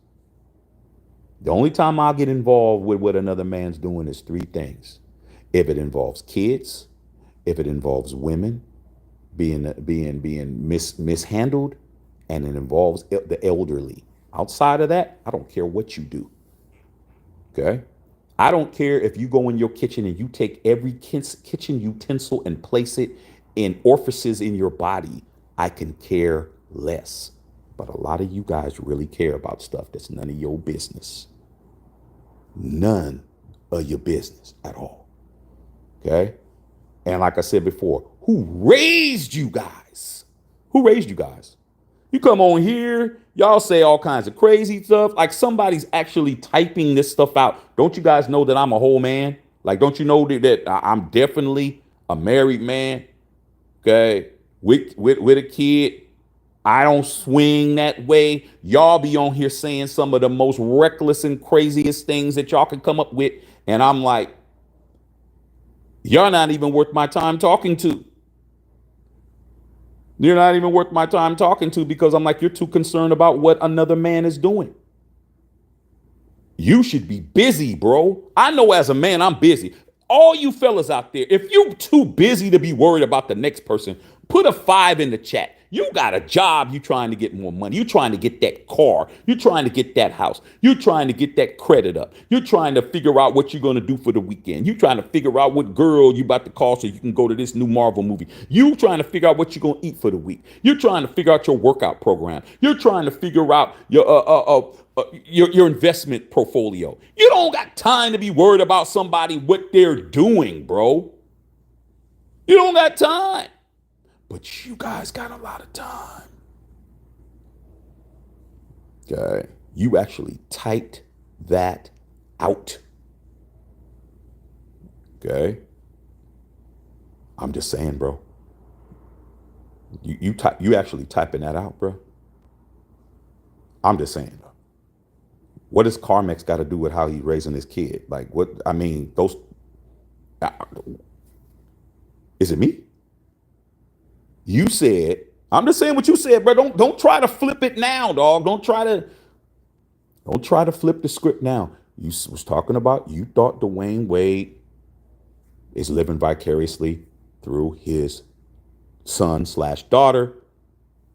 The only time I'll get involved with what another man's doing is three things. If it involves kids, if it involves women being mishandled, and it involves the elderly. Outside of that, I don't care what you do. Okay? I don't care if you go in your kitchen and you take every kitchen utensil and place it in orifices in your body. I can care less. But a lot of you guys really care about stuff that's none of your business. None of your business at all. Okay? And like I said before, who raised you guys? Who raised you guys? You come on here, y'all say all kinds of crazy stuff, like somebody's actually typing this stuff out. Don't you guys know that I'm a whole man? Like, don't you know that I'm definitely a married man, okay, with a kid. I don't swing that way. Y'all be on here saying some of the most reckless and craziest things that y'all can come up with. And I'm like, you're not even worth my time talking to. You're not even worth my time talking to because I'm like, you're too concerned about what another man is doing. You should be busy, bro. I know as a man, I'm busy. All you fellas out there, if you too busy to be worried about the next person, put a 5 in the chat. You got a job, you trying to get more money. You trying to get that car. You trying to get that house. You trying to get that credit up. You're trying to figure out what you're going to do for the weekend. You trying to figure out what girl you about to call so you can go to this new Marvel movie. You trying to figure out what you're going to eat for the week. You're trying to figure out your workout program. You're trying to figure out your investment portfolio. You don't got time to be worried about somebody what they're doing, bro. You don't got time. But you guys got a lot of time. Okay. You actually typed that out. Okay. I'm just saying, bro. You actually typing that out, bro. I'm just saying, bro. What does Carmex got to do with how he's raising his kid? Like, what? I mean, those. Uh, is it me? You said. I'm just saying what you said, bro. Don't try to flip it now, dog. Don't try to flip the script now. You was talking about you thought Dwayne Wade is living vicariously through his son/daughter.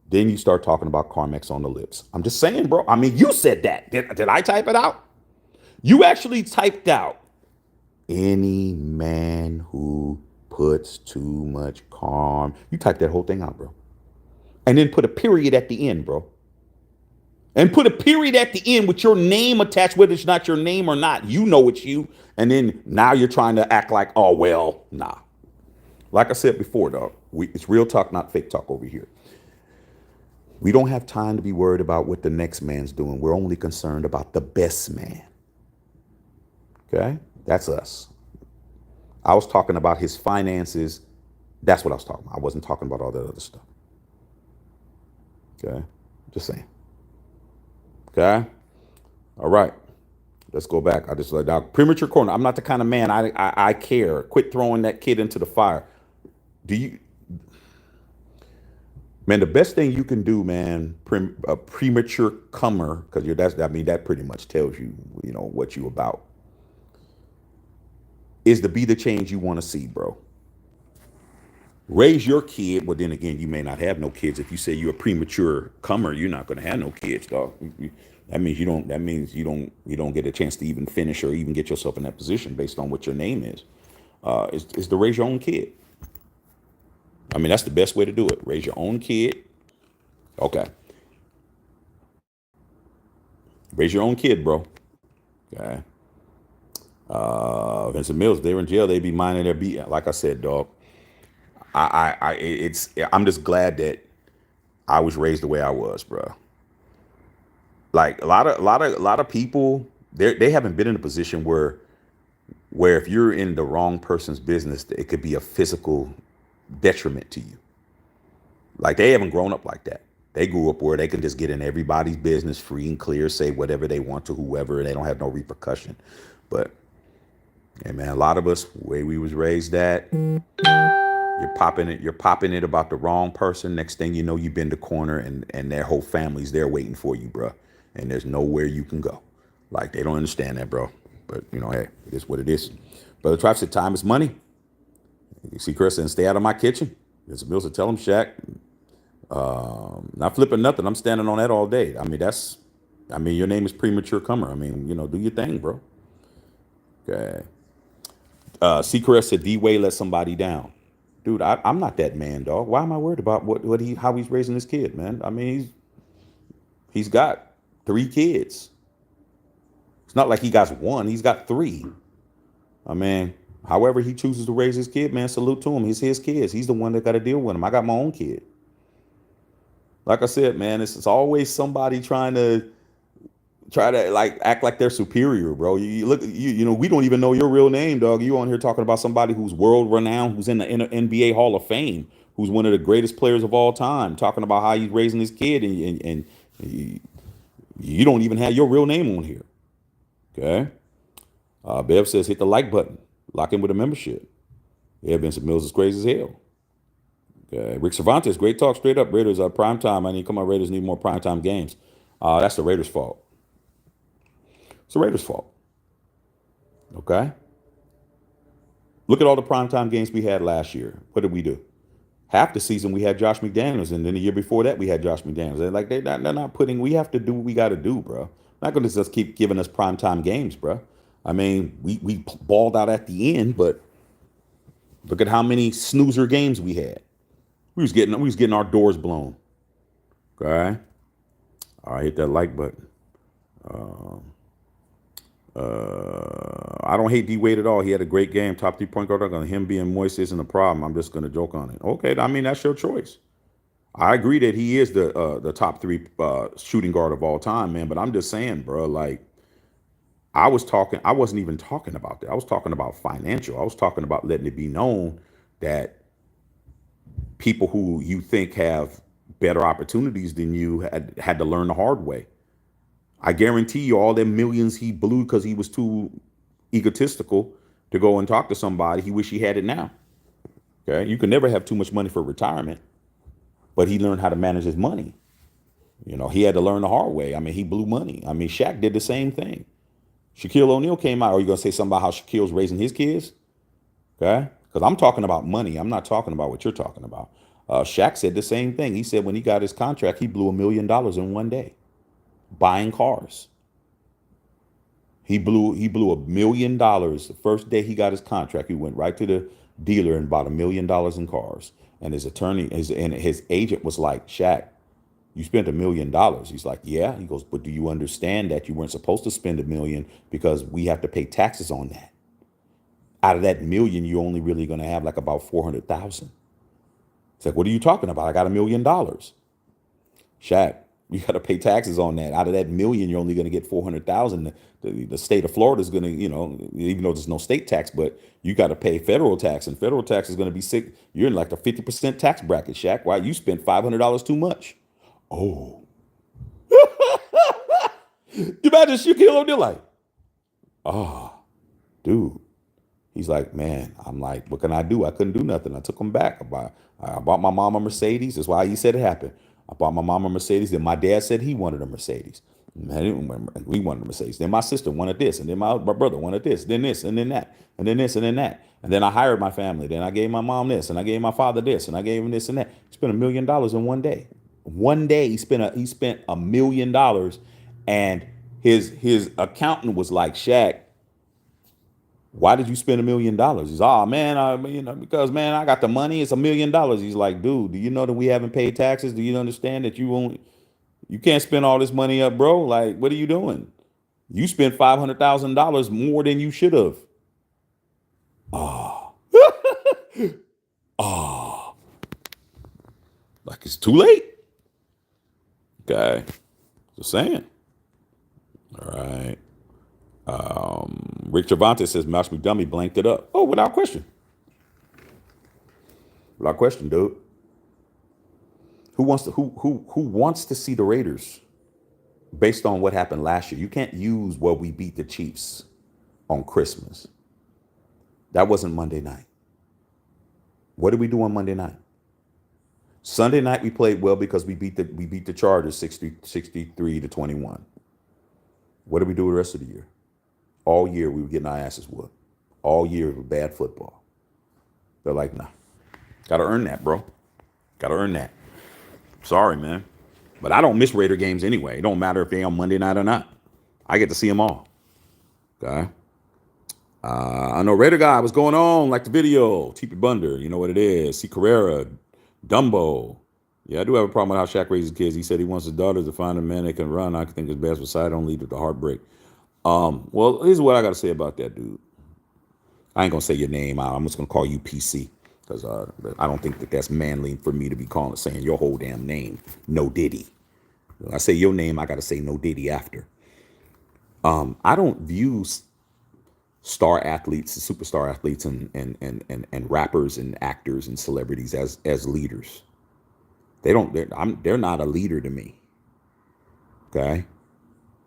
Then you start talking about Carmex on the lips. I'm just saying, bro. I mean, you said that. Did I type it out? You actually typed out any man who puts too much calm. You typed that whole thing out, bro. And then put a period at the end, bro. And put a period at the end with your name attached, whether it's not your name or not. You know it's you. And then now you're trying to act like, oh, well, nah. Like I said before, dog, it's real talk, not fake talk over here. We don't have time to be worried about what the next man's doing. We're only concerned about the best man. Okay? That's us. I was talking about his finances. That's what I was talking about. I wasn't talking about all that other stuff. Okay? Just saying. Okay? All right. Let's go back. I just let out premature corner. I'm not the kind of man I care. Quit throwing that kid into the fire. Do you? Man, the best thing you can do, man, a premature comer, because that pretty much tells you, what you about, is to be the change you want to see, bro. Raise your kid. Well, then again, you may not have no kids. If you say you're a premature comer, you're not going to have no kids, dog. That means you don't. That means you don't get a chance to even finish or even get yourself in that position based on what your name is. Is to raise your own kid. I mean, that's the best way to do it. Raise your own kid. Okay. Raise your own kid, bro. Okay. Vincent Mills, they're in jail. They be minding their beat. Like I said, dog. I'm just glad that I was raised the way I was, bro. Like a lot of people, they haven't been in a position where if you're in the wrong person's business, it could be a physical detriment to you. Like they haven't grown up like that. They grew up where they can just get in everybody's business free and clear, say whatever they want to whoever, and they don't have no repercussion. But hey man, a lot of us, the way we was raised that, you're popping it about the wrong person. Next thing you know, you bend the corner and their whole family's there waiting for you, bro. And there's nowhere you can go. Like they don't understand that, bro. But hey, it is what it is. Brother Trav said time is money. You see Chris and stay out of my kitchen. Mr. Mills said, tell him, Shaq. Not flipping nothing. I'm standing on that all day. I mean, your name is premature comer. I mean, do your thing, bro. Okay. Seacrest said D-Way let somebody down. Dude, I'm not that man, dog. Why am I worried about how he's raising his kid, man? I mean, he's got 3 kids. It's not like he got 1. He's got 3. I mean, however he chooses to raise his kid, man, salute to him. It's his kids. He's the one that got to deal with him. I got my own kid. Like I said, man, it's always somebody trying to try to like act like they're superior, bro. You look, we don't even know your real name, dog. You on here talking about somebody who's world renowned, who's in the NBA Hall of Fame, who's one of the greatest players of all time, talking about how he's raising his kid, and you don't even have your real name on here. Okay. Bev says hit the like button, lock in with a membership. Yeah, Vincent Mills is crazy as hell. Okay. Rick Cervantes, great talk, straight up. Raiders are prime time. I need come on. Raiders need more prime time games. That's the Raiders' fault. It's the Raiders' fault. Okay. Look at all the primetime games we had last year. What did we do? Half the season we had Josh McDaniels, and then the year before that we had Josh McDaniels. They're not putting. We have to do what we got to do, bro. Not going to just keep giving us primetime games, bro. I mean, we balled out at the end, but look at how many snoozer games we had. We was getting our doors blown. Okay. All right, hit that like button. I don't hate D Wade at all. He had a great game, top 3 point guard. Him being moist isn't a problem. I'm just going to joke on it. Okay, I mean that's your choice. I agree that he is the top 3 shooting guard of all time, man. But I'm just saying, bro. Like I wasn't even talking about that. I was talking about financial. I was talking about letting it be known that people who you think have better opportunities than you had to learn the hard way. I guarantee you all them millions he blew because he was too egotistical to go and talk to somebody. He wish he had it now. Okay. You can never have too much money for retirement, but he learned how to manage his money. He had to learn the hard way. I mean, he blew money. I mean, Shaq did the same thing. Shaquille O'Neal came out. Are you going to say something about how Shaquille's raising his kids? Okay. Because I'm talking about money. I'm not talking about what you're talking about. Shaq said the same thing. He said when he got his contract, he blew $1 million in one day buying cars. He blew $1 million the first day he got his contract. He went right to the dealer and bought $1 million in cars. And his attorney, his agent was like, Shaq, you spent $1 million. He's like, yeah. He goes, but do you understand that you weren't supposed to spend $1 million because we have to pay taxes on that? Out of that $1 million, you're only really going to have like about 400,000. It's like, what are you talking about? I got $1 million. Shaq, you got to pay taxes on that. Out of that $1 million, you're only going to get 400,000. The state of Florida is going to, even though there's no state tax, but you got to pay federal tax, and federal tax is going to be sick. You're in like the 50% tax bracket, Shaq. Why? You spent $500 too much. Oh, you imagine Shaquille O'Neal like, dude. He's like, man, I'm like, what can I do? I couldn't do nothing. I took him back. I bought my mom a Mercedes. That's why he said it happened. I bought my mom a Mercedes. Then my dad said he wanted a Mercedes. We wanted a Mercedes. Then my sister wanted this. And then my brother wanted this. Then this and then that. And then this and then that. And then I hired my family. Then I gave my mom this. And I gave my father this. And I gave him this and that. He spent $1 million in one day. One day he spent $1 million. And his accountant was like, Shaq, why did you spend $1 million? He's, oh man, because man, I got the money. It's $1 million. He's like, dude, do you know that we haven't paid taxes? Do you understand that you can't spend all this money up, bro? Like, what are you doing? You spent $500,000 more than you should have. Like it's too late. Okay, just saying. All right. Rick Cervantes says Mouse McDummy blanked it up. Oh, without question. Without question, dude. Who wants to see the Raiders based on what happened last year? You can't use where we beat the Chiefs on Christmas. That wasn't Monday night. What did we do on Monday night? Sunday night we played well because we beat the Chargers 63-21. What did we do the rest of the year? All year we were getting our asses whooped. All year it was bad football. They're like, nah. Gotta earn that, bro. Gotta earn that. Sorry, man. But I don't miss Raider games anyway. It don't matter if they're on Monday night or not. I get to see them all. Okay. I know Raider guy, what's going on? Like the video. TP Bunder, you know what it is. C. Carrera, Dumbo. Yeah, I do have a problem with how Shaq raises kids. He said he wants his daughters to find a man that can run. I think it's best for side on lead with the heartbreak. Well, here's what I got to say about that, dude. I ain't going to say your name. I'm just going to call you PC because I don't think that's manly for me to be saying your whole damn name. No Diddy. When I say your name, I got to say no Diddy after. I don't view star athletes, superstar athletes, and rappers and actors and celebrities as leaders. They don't. They're not a leader to me. Okay.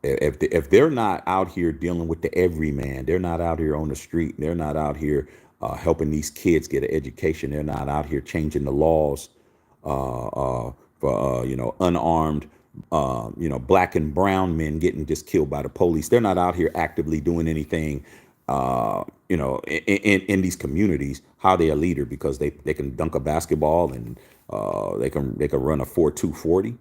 If they're not out here dealing with the everyman, they're not out here on the street, they're not out here helping these kids get an education, they're not out here changing the laws for unarmed black and brown men getting just killed by the police. They're not out here actively doing anything in these communities. How they a leader because they can dunk a basketball and they can run a 4.240.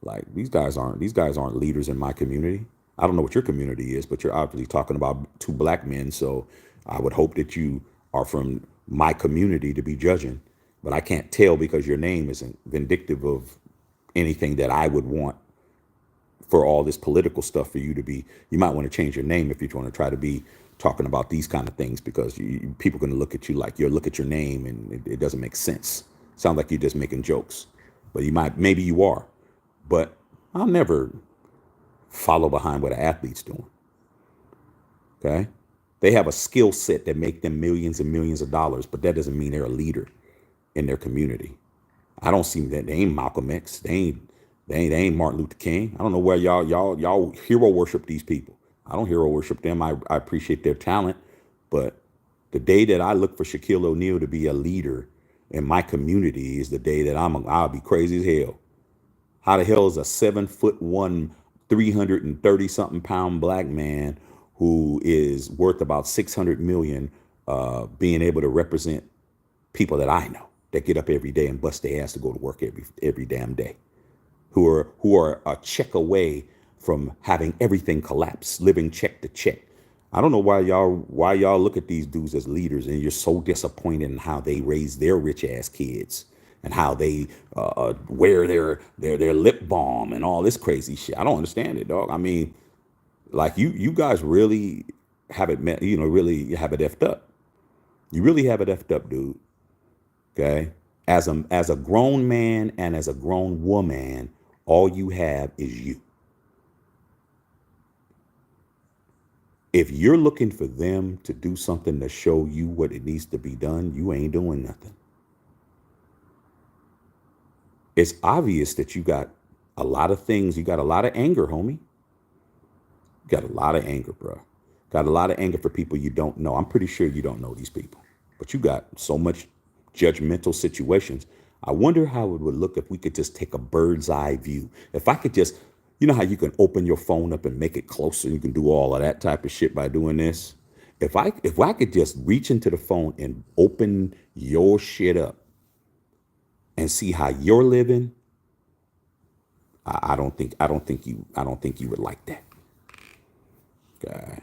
Like these guys aren't leaders in my community. I don't know what your community is, but you're obviously talking about two black men. So I would hope that you are from my community to be judging. But I can't tell because your name isn't vindictive of anything that I would want for all this political stuff for you to be. You might want to change your name if you want to try to be talking about these kind of things because people are going to look at you like you look at your name and it doesn't make sense. Sounds like you're just making jokes, but maybe you are. But I'll never follow behind what an athlete's doing. Okay. They have a skill set that make them millions and millions of dollars, but that doesn't mean they're a leader in their community. I don't see that they ain't Malcolm X. They ain't Martin Luther King. I don't know where y'all hero worship these people. I don't hero worship them. I appreciate their talent, but the day that I look for Shaquille O'Neal to be a leader in my community is the day that I'll be crazy as hell. How the hell is a 7'1", 330 something pound black man who is worth about 600 million being able to represent people that I know that get up every day and bust their ass to go to work every damn day, who are a check away from having everything collapse, living check to check. I don't know why y'all look at these dudes as leaders and you're so disappointed in how they raise their rich ass kids and how they wear their lip balm and all this crazy shit. I don't understand it, dog. I mean, like you guys really have it, really have it effed up. You really have it effed up, dude. Okay, as a grown man and as a grown woman, all you have is you. If you're looking for them to do something to show you what it needs to be done, you ain't doing nothing. It's obvious that you got a lot of things. You got a lot of anger, homie. You got a lot of anger, bro. Got a lot of anger for people you don't know. I'm pretty sure you don't know these people, but you got so much judgmental situations. I wonder how it would look if we could just take a bird's eye view. If I could just, you know how you can open your phone up and make it closer. You can do all of that type of shit by doing this. If I could just reach into the phone and open your shit up and see how you're living, I don't think you would like that. Okay.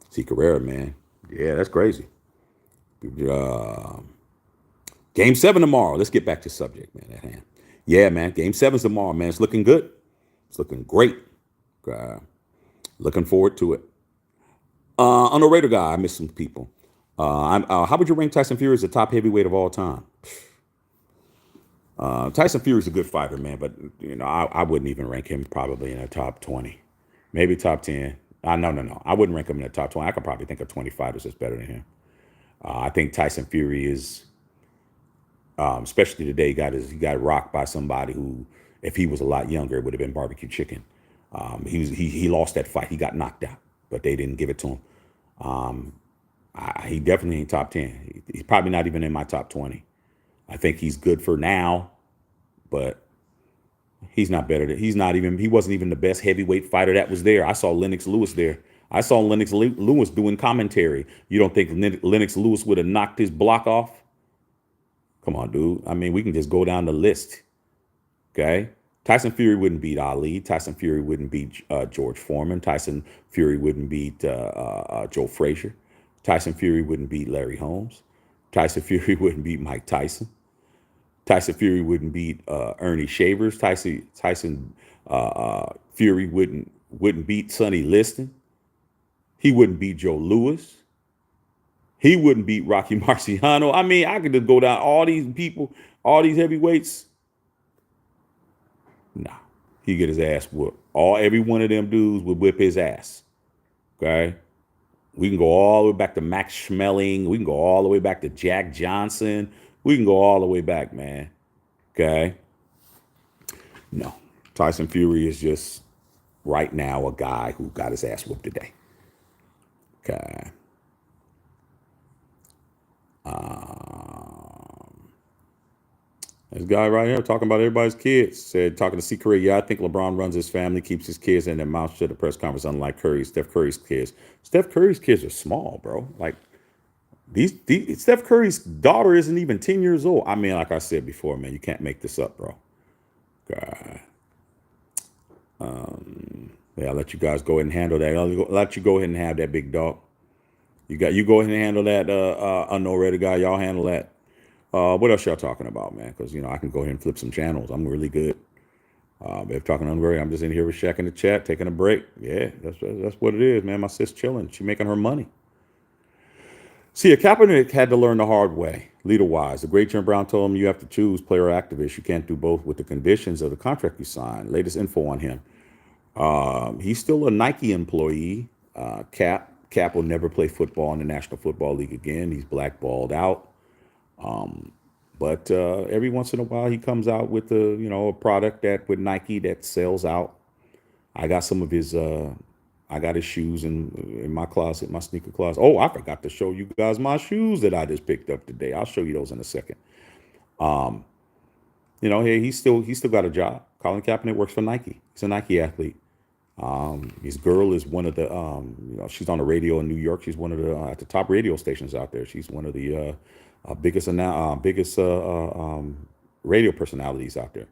See Carrera, man. Yeah, that's crazy. Uh, Game 7 tomorrow. Let's get back to subject, man, at hand. Yeah, man. Game 7's tomorrow, man. It's looking good. It's looking great. Uh, Looking forward to it. On the radar guy, I miss some people. How would you rank Tyson Fury as the top heavyweight of all time? Tyson Fury's a good fighter, man, but I wouldn't even rank him probably in the top 20, maybe top 10. No. I wouldn't rank him in the top 20. I could probably think of 20 fighters that's better than him. I think Tyson Fury is, especially today, he got rocked by somebody who, if he was a lot younger, it would have been barbecue chicken. He lost that fight. He got knocked out, but they didn't give it to him. He definitely ain't top 10. He's probably not even in my top 20. I think he's good for now, but he's not better than, he wasn't even the best heavyweight fighter that was there. I saw Lennox Lewis there. I saw Lennox Lewis doing commentary. You don't think Lennox Lewis would have knocked his block off? Come on, dude. I mean, we can just go down the list. Okay. Tyson Fury wouldn't beat Ali. Tyson Fury wouldn't beat George Foreman. Tyson Fury wouldn't beat Joe Frazier. Tyson Fury wouldn't beat Larry Holmes. Tyson Fury wouldn't beat Mike Tyson. Tyson Fury wouldn't beat Ernie Shavers. Tyson Fury wouldn't beat Sonny Liston. He wouldn't beat Joe Louis. He wouldn't beat Rocky Marciano. I mean, I could just go down all these people, all these heavyweights. Nah, he'd get his ass whooped. Every one of them dudes would whip his ass. Okay. We can go all the way back to Max Schmeling. We can go all the way back to Jack Johnson. We can go all the way back, man. Okay. No. Tyson Fury is just right now a guy who got his ass whooped today. Okay. This guy right here talking about everybody's kids said, talking to C. Curry, yeah, I think LeBron runs his family, keeps his kids in their mouth shut at the press conference, unlike Curry, Steph Curry's kids. Steph Curry's kids are small, bro. Like, these Steph Curry's daughter isn't even 10 years old. I mean, like I said before, man, you can't make this up, bro. God. Yeah, I'll let you guys go ahead and handle that. I'll let you go ahead and have that, big dog. You go ahead and handle that. Unknown Reddit guy, y'all handle that. What else y'all talking about, man? Because I can go ahead and flip some channels. I'm really good. If talking unready, I'm just in here with Shaq in the chat, taking a break. Yeah, that's what it is, man. My sis chilling. She making her money. See, Kaepernick had to learn the hard way, leader-wise. The great Jim Brown told him you have to choose player or activist. You can't do both with the conditions of the contract you sign. Latest info on him. He's still a Nike employee. Cap will never play football in the National Football League again. He's blackballed out. But every once in a while, he comes out with a product that with Nike that sells out. I got some of his. I got his shoes in my closet, my sneaker closet. Oh, I forgot to show you guys my shoes that I just picked up today. I'll show you those in a second. Hey, he's still got a job. Colin Kaepernick works for Nike. He's a Nike athlete. His girl is one of the. She's on the radio in New York. She's one of the at the top radio stations out there. She's one of the biggest radio personalities out there.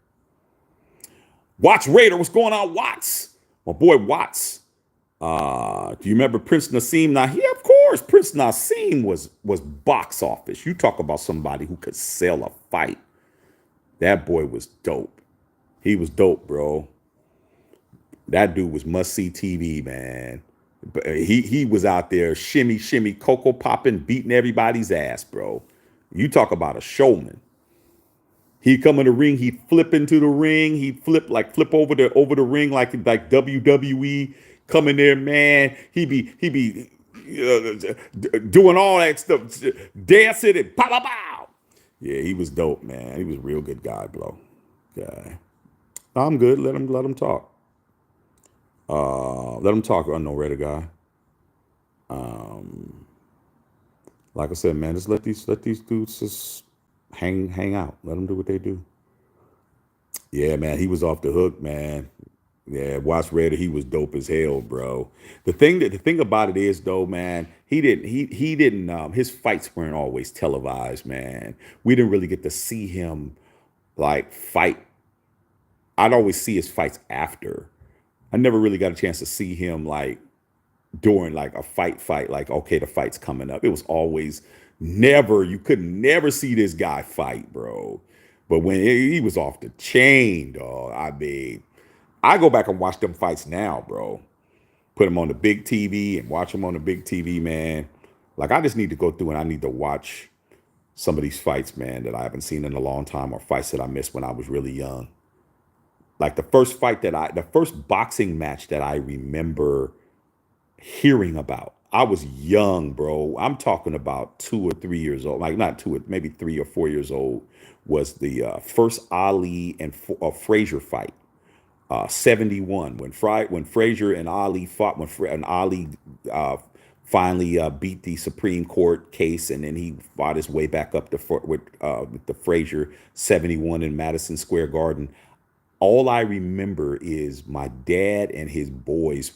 Watts Raider, what's going on, Watts? My boy Watts. Do you remember Prince Nassim? Now, yeah, of course, Prince Nassim was box office. You talk about somebody who could sell a fight. That boy was dope. He was dope, bro. That dude was must-see TV, man. He was out there shimmy, cocoa popping, beating everybody's ass, bro. You talk about a showman. He'd come in the ring, he'd flip into the ring, he'd flip over the ring like WWE. Come in there, man. He'd be doing all that stuff, dancing and pow, pow, pow. Yeah, he was dope, man. He was a real good guy, bro. Okay. I'm good. Let him talk. Let him talk. Unknown Reddit guy. Like I said, man, just let these dudes just hang out. Let them do what they do. Yeah, man, he was off the hook, man. Yeah, Watts Raider, he was dope as hell, bro. The thing about it is though, man, he didn't his fights weren't always televised, man. We didn't really get to see him like fight. I'd always see his fights after. I never really got a chance to see him like during like a fight, like, okay, the fight's coming up. It was always you could never see this guy fight, bro. But when he was off the chain, dog, I mean, I go back and watch them fights now, bro. Put them on the big TV and watch them on the big TV, man. Like, I just need to go through and I need to watch some of these fights, man, that I haven't seen in a long time, or fights that I missed when I was really young. Like the first boxing match that I remember hearing about. I was young, bro. I'm talking about 2 or 3 years old. Like not 2, maybe 3 or 4 years old. Was the first Ali and Frazier fight. 71 when Frazier and Ali fought, when Ali finally beat the Supreme Court case, and then he fought his way back up with the Frazier 71 in Madison Square Garden. All I remember is my dad and his boys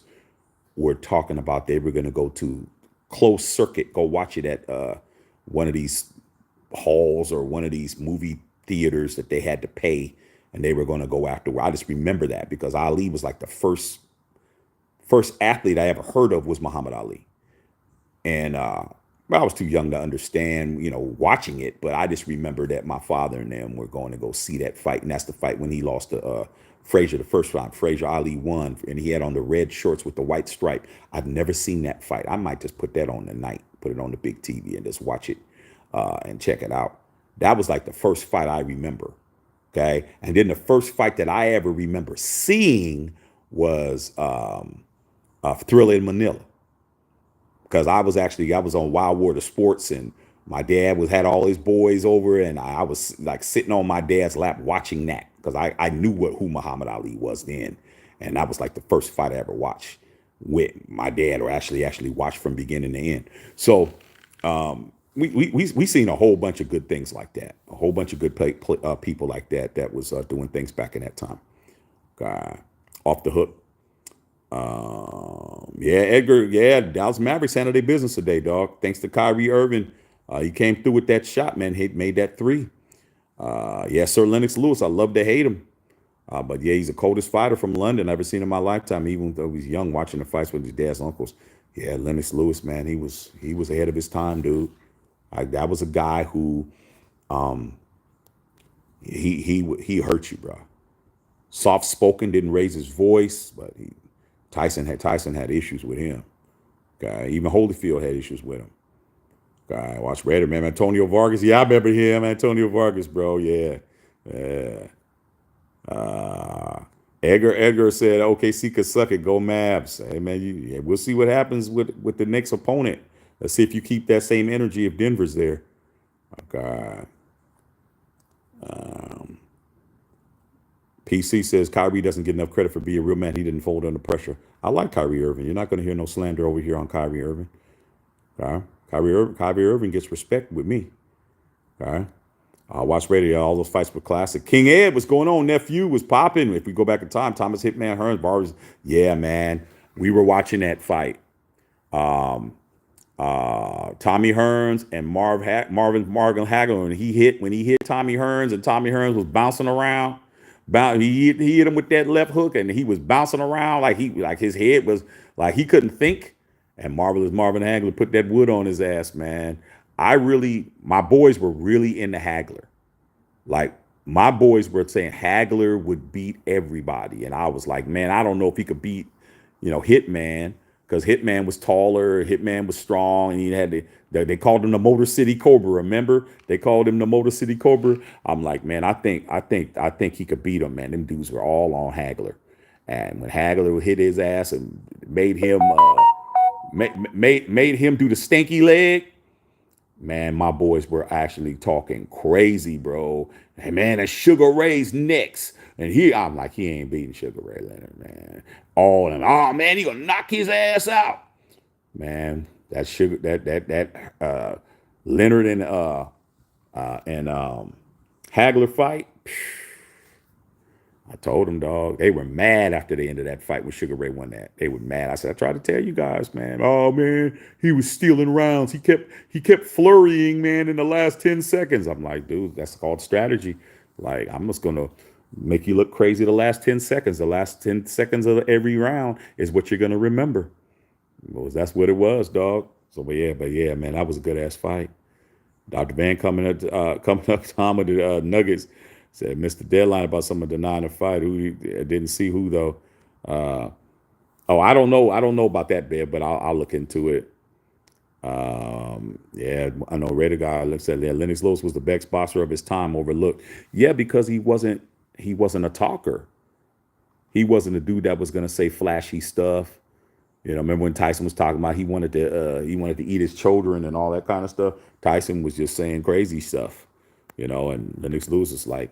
were talking about they were going to go to closed circuit, go watch it at one of these halls or one of these movie theaters that they had to pay, and they were going to go afterward. I just remember that because Ali was like the first athlete I ever heard of was Muhammad Ali. And I was too young to understand, watching it, but I just remember that my father and them were going to go see that fight, and that's the fight when he lost to Frazier the first round. Frazier, Ali won, and he had on the red shorts with the white stripe. I've never seen that fight. I might just put that on tonight, put it on the big TV, and just watch it and check it out. That was like the first fight I remember. Okay, and then the first fight that I ever remember seeing was Thriller in Manila. because I was on Wild Water Sports, and my dad had all his boys over, and I was like sitting on my dad's lap watching that because I knew who Muhammad Ali was then, and that was like the first fight I ever watched with my dad, or actually watched from beginning to end. So we seen a whole bunch of good things like that, a whole bunch of good people like that was doing things back in that time. Off the hook. Yeah, Edgar. Yeah, Dallas Mavericks handled their business today, dog. Thanks to Kyrie Irving, he came through with that shot, man. He made that three. Yeah, Sir Lennox Lewis. I love to hate him, but yeah, he's the coldest fighter from London I've ever seen in my lifetime. Even though he's young, watching the fights with his dad's uncles. Yeah, Lennox Lewis, man, he was ahead of his time, dude. That was a guy who, he hurt you, bro. Soft spoken, didn't raise his voice, but Tyson had issues with him. Okay, even Holyfield had issues with him. Okay, watch Raider, man. Antonio Vargas, yeah, I remember him. Antonio Vargas, bro, yeah. Edgar said, OKC could suck it. Go Mavs. Hey, man, we'll see what happens with the next opponent. Let's see if you keep that same energy if Denver's there. Okay. PC says Kyrie doesn't get enough credit for being a real man. He didn't fold under pressure. I like Kyrie Irving. You're not going to hear no slander over here on Kyrie Irving. Okay? Kyrie Irving gets respect with me. Okay? Watch radio. All those fights were classic. King Ed, what's going on? Nephew was popping. If we go back in time, Thomas Hitman Hearns, barbers. Yeah, man. We were watching that fight. Tommy Hearns and Marvin Hagler. And when he hit Tommy Hearns, and Tommy Hearns was bouncing around. He hit him with that left hook, and he was bouncing around like his head was like he couldn't think. And Marvelous Marvin Hagler put that wood on his ass, man. My boys were really into Hagler. Like, my boys were saying Hagler would beat everybody. And I was like, man, I don't know if he could beat, Hitman, because Hitman was taller, Hitman was strong, and he had they called him the Motor City Cobra. Remember? They called him the Motor City Cobra. I'm like, man, I think he could beat him, man. Them dudes were all on Hagler. And when Hagler hit his ass and made him made him do the stanky leg, man, my boys were actually talking crazy, bro. Hey, man, that's Sugar Ray's next. And I'm like, he ain't beating Sugar Ray Leonard, man. All of them, oh, man, he gonna knock his ass out. Man, that Leonard and Hagler fight, I told them, dog, they were mad after the end of that fight when Sugar Ray won that. They were mad. I said, I tried to tell you guys, man. Oh, man, he was stealing rounds. He kept flurrying, man, in the last 10 seconds. I'm like, dude, that's called strategy. Like, I'm just going to make you look crazy the last 10 seconds. The last 10 seconds of every round is what you're going to remember. Well, that's what it was, dog. So, but yeah, man, that was a good-ass fight. Dr. Van coming up Tom with the Nuggets. Said missed the deadline about someone denying the fight. Who didn't see who though. I don't know. I don't know about that, Bear, but I'll look into it. Yeah, I know. Raider guy looks at there. Lennox Lewis was the best boxer of his time, overlooked. Yeah, because he wasn't a talker. He wasn't a dude that was gonna say flashy stuff. Remember when Tyson was talking about he wanted to eat his children and all that kind of stuff. Tyson was just saying crazy stuff. And Lennox Lewis is like,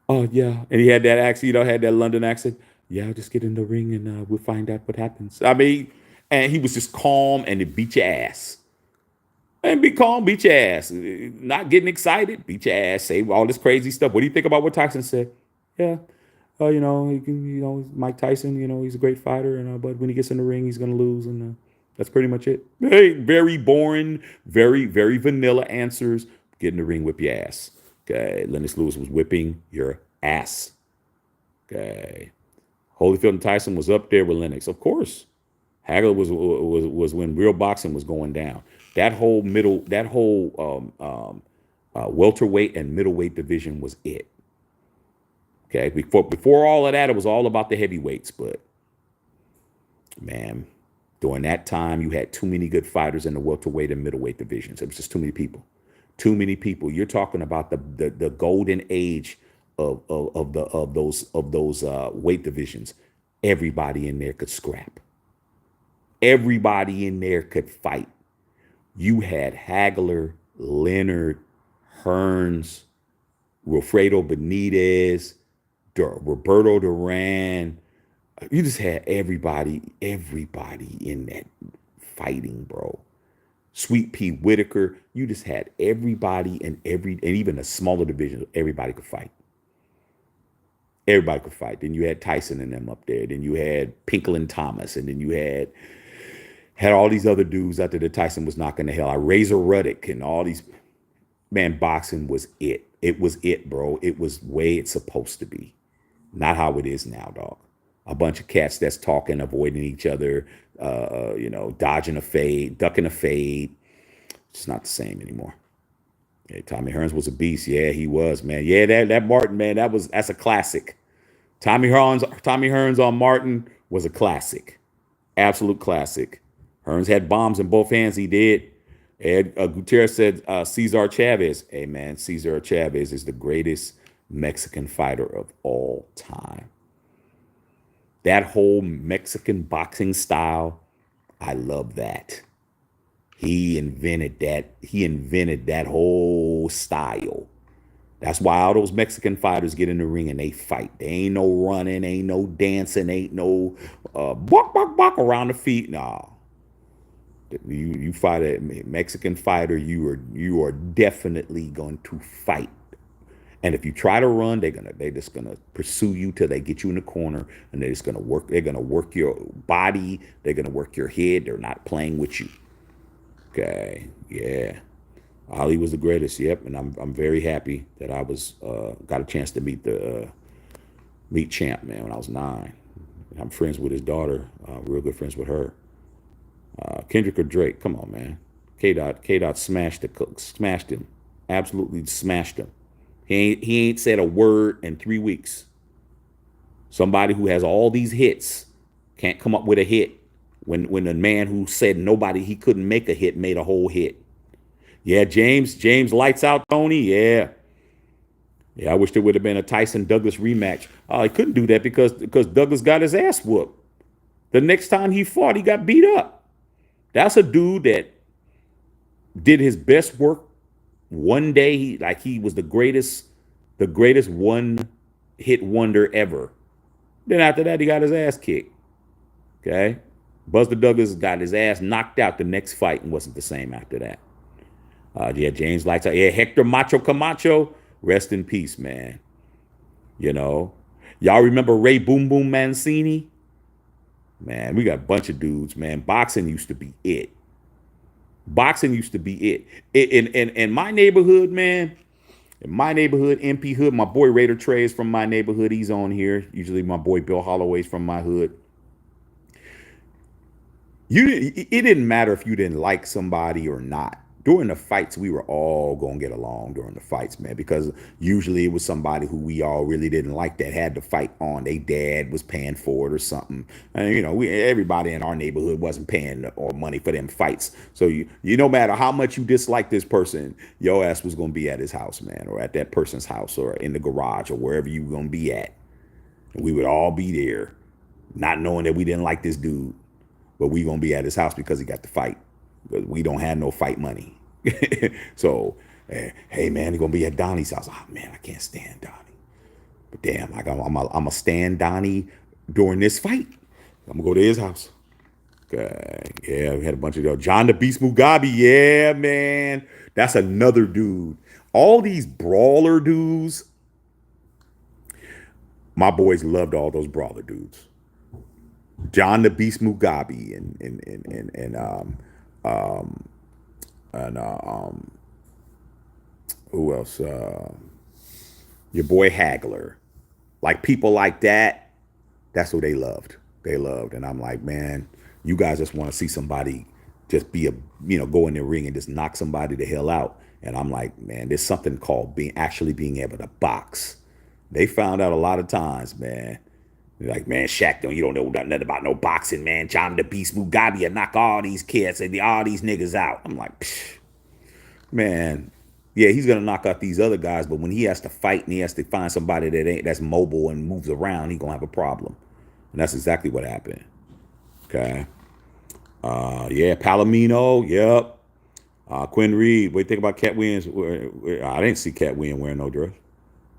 oh, yeah. And he had that accent, had that London accent. Yeah, I'll just get in the ring and we'll find out what happens. I mean, and he was just calm and it beat your ass. And be calm, beat your ass. Not getting excited, beat your ass. Say all this crazy stuff. What do you think about what Tyson said? Yeah. Mike Tyson, he's a great fighter. But when he gets in the ring, he's going to lose. And that's pretty much it. Very boring, very, very vanilla answers. Get in the ring, whip your ass. Okay. Lennox Lewis was whipping your ass. Okay. Holyfield and Tyson was up there with Lennox. Of course. Hagler was when real boxing was going down. That whole welterweight and middleweight division was it. Okay. Before all of that, it was all about the heavyweights. But man, during that time, you had too many good fighters in the welterweight and middleweight divisions. It was just too many people. Too many people. You're talking about the golden age of those weight divisions. Everybody in there could scrap. Everybody in there could fight. You had Hagler, Leonard, Hearns, Wilfredo Benitez, Roberto Duran. You just had everybody in that fighting, bro. Sweet Pea Whitaker. You just had everybody and even a smaller division. Everybody could fight. Everybody could fight. Then you had Tyson and them up there. Then you had Pinklin Thomas, and then you had all these other dudes out there that Tyson was knocking the hell out. Razor Ruddock and all these. Man, boxing was it. It was it, bro. It was way it's supposed to be. Not how it is now, dog. A bunch of cats that's talking, avoiding each other, dodging a fade, ducking a fade. It's not the same anymore. Yeah, Tommy Hearns was a beast. Yeah, he was, man. Yeah, that Martin, man, that's a classic. Tommy Hearns on Martin was a classic. Absolute classic. Hearns had bombs in both hands. He did. Ed Gutierrez said Cesar Chavez. Hey, man, Cesar Chavez is the greatest Mexican fighter of all time. That whole Mexican boxing style, I love that. He invented that. He invented that whole style. That's why all those Mexican fighters get in the ring and they fight. There ain't no running, ain't no dancing, ain't no walk around the feet. Nah. You fight a Mexican fighter, you are definitely going to fight. And if you try to run, they're just gonna pursue you till they get you in the corner, and they're gonna work your body, they're gonna work your head. They're not playing with you. Okay, yeah. Ali was the greatest, yep, and I'm very happy that I was got a chance to meet Champ, man, when I was 9. I'm friends with his daughter, real good friends with her. Kendrick or Drake, come on, man. K-Dot smashed him, absolutely smashed him. He ain't said a word in 3 weeks. Somebody who has all these hits can't come up with a hit when the man who said he couldn't make a hit made a whole hit. Yeah, James lights out Tony. Yeah. I wish there would have been a Tyson Douglas rematch. He couldn't do that because Douglas got his ass whooped. The next time he fought, he got beat up. That's a dude that did his best work one day. He was the greatest one hit wonder ever. Then after that, he got his ass kicked. Okay. Buster Douglas got his ass knocked out the next fight and wasn't the same after that. James lights out. Yeah, Hector Macho Camacho, rest in peace, man. Y'all remember Ray Boom Boom Mancini? Man, we got a bunch of dudes, man. Boxing used to be it. Boxing used to be it. In my neighborhood, man, in my neighborhood, MP Hood, my boy Raider Trey is from my neighborhood. He's on here. Usually my boy Bill Holloway's from my hood. It didn't matter if you didn't like somebody or not. During the fights, we were all going to get along during the fights, man, because usually it was somebody who we all really didn't like that had the fight on. Their dad was paying for it or something. And, everybody in our neighborhood wasn't paying or money for them fights. So you no matter how much you dislike this person, your ass was going to be at his house, man, or at that person's house or in the garage or wherever you were going to be at. And we would all be there, not knowing that we didn't like this dude, but we going to be at his house because he got the fight. Because we don't have no fight money. So, hey, man, you're going to be at Donnie's house. Oh, man, I can't stand Donnie. But damn, I'm going to stand Donnie during this fight. I'm going to go to his house. Okay. Yeah, we had a bunch of John the Beast Mugabe. Yeah, man. That's another dude. All these brawler dudes. My boys loved all those brawler dudes. John the Beast Mugabe and who else? Your boy Hagler. Like people like that, that's what they loved. They loved. And I'm like, man, you guys just want to see somebody just go in the ring and just knock somebody the hell out. And I'm like, man, there's something called being able to box. They found out a lot of times, man. They're like, man, Shaq, you don't know nothing about no boxing, man. John the Beast Mugabe will knock all these kids and all these niggas out. I'm like, psh, man, yeah, he's gonna knock out these other guys, but when he has to fight and he has to find somebody that's mobile and moves around, he's gonna have a problem. And that's exactly what happened. Okay. Yeah, Palomino. Yep. Quinn Reed. What do you think about Cat Williams? I didn't see Cat Williams wearing no dress.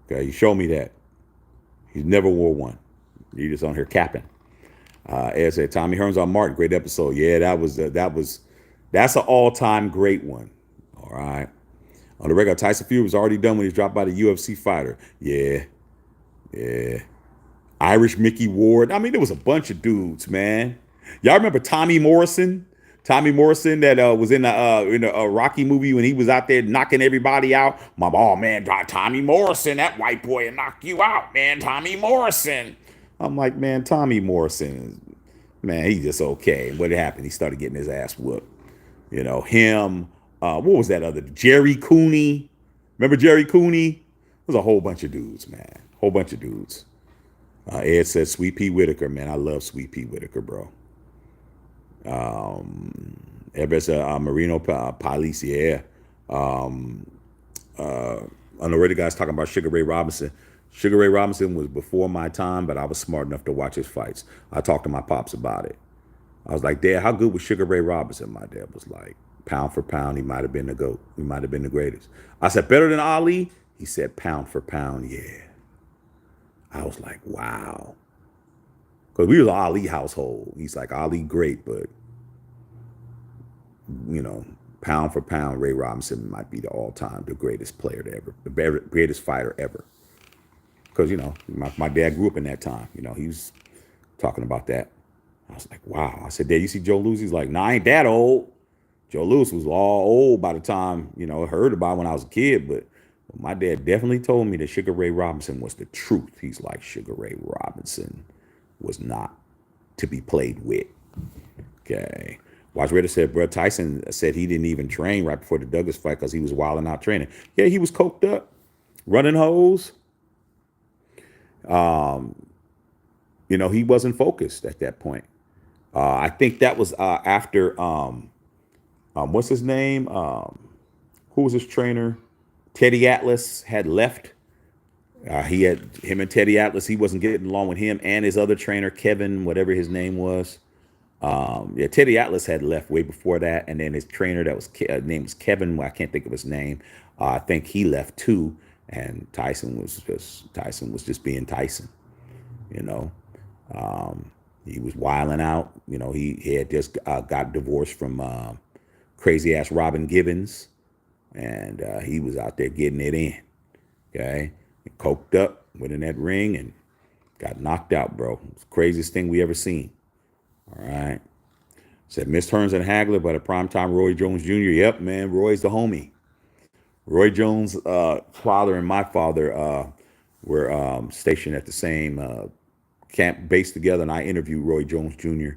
Okay, you show me that. He's never wore one. You just on here capping. Ed said Tommy Hearns on Martin, great episode. Yeah, that's an all-time great one. All right. On the regular, Tyson Fury was already done when he was dropped by the UFC fighter. Yeah, yeah. Irish Mickey Ward. I mean, there was a bunch of dudes, man. Y'all remember Tommy Morrison? Tommy Morrison that was in the Rocky movie when he was out there knocking everybody out. Oh man, Tommy Morrison, that white boy will knock you out, man. Tommy Morrison. I'm like, man, Tommy Morrison, man, he's just okay. What happened? He started getting his ass whooped. You know, him. What was that other? Jerry Cooney. Remember Jerry Cooney? There's a whole bunch of dudes, man. Whole bunch of dudes. Ed said Sweet Pea Whitaker, man. I love Sweet Pea Whitaker, bro. Everett said Marino Police, yeah. I know the guys talking about Sugar Ray Robinson. Sugar Ray Robinson was before my time, but I was smart enough to watch his fights. I talked to my pops about it. I was like, Dad, how good was Sugar Ray Robinson? My dad was like, pound for pound, he might have been the GOAT. He might have been the greatest. I said, better than Ali? He said, pound for pound, yeah. I was like, wow. Because we was an Ali household. He's like, Ali great, but, you know, pound for pound, Ray Robinson might be the all-time, the greatest player to ever, the greatest fighter ever. Because, you know, my dad grew up in that time. You know, he was talking about that. I was like, wow. I said, Dad, you see Joe Louis? He's like, nah, I ain't that old. Joe Louis was all old by the time, you know, I heard about it when I was a kid. But my dad definitely told me that Sugar Ray Robinson was the truth. He's like, Sugar Ray Robinson was not to be played with. Okay. Watch Raider said, bro, Tyson said he didn't even train right before the Douglas fight because he was wilding out training. Yeah, he was coked up, running hoes. You know, he wasn't focused at that point. I think that was after, what's his name? Who was his trainer? Teddy Atlas had left. Him and Teddy Atlas, he wasn't getting along with him and his other trainer, Kevin, whatever his name was. Yeah, Teddy Atlas had left way before that. And then his trainer that was name was Kevin. Well, I can't think of his name. I think he left too. And Tyson was just being Tyson, you know. He was wilding out. You know, he had just got divorced from crazy ass Robin Givens, and he was out there getting it in. Okay, and coked up, went in that ring, and got knocked out, bro. It's the craziest thing we ever seen. All right. Said Miss Hearns and Hagler, but at primetime Roy Jones Jr. Yep, man, Roy's the homie. Roy Jones' father and my father were stationed at the same camp, based together, and I interviewed Roy Jones Jr.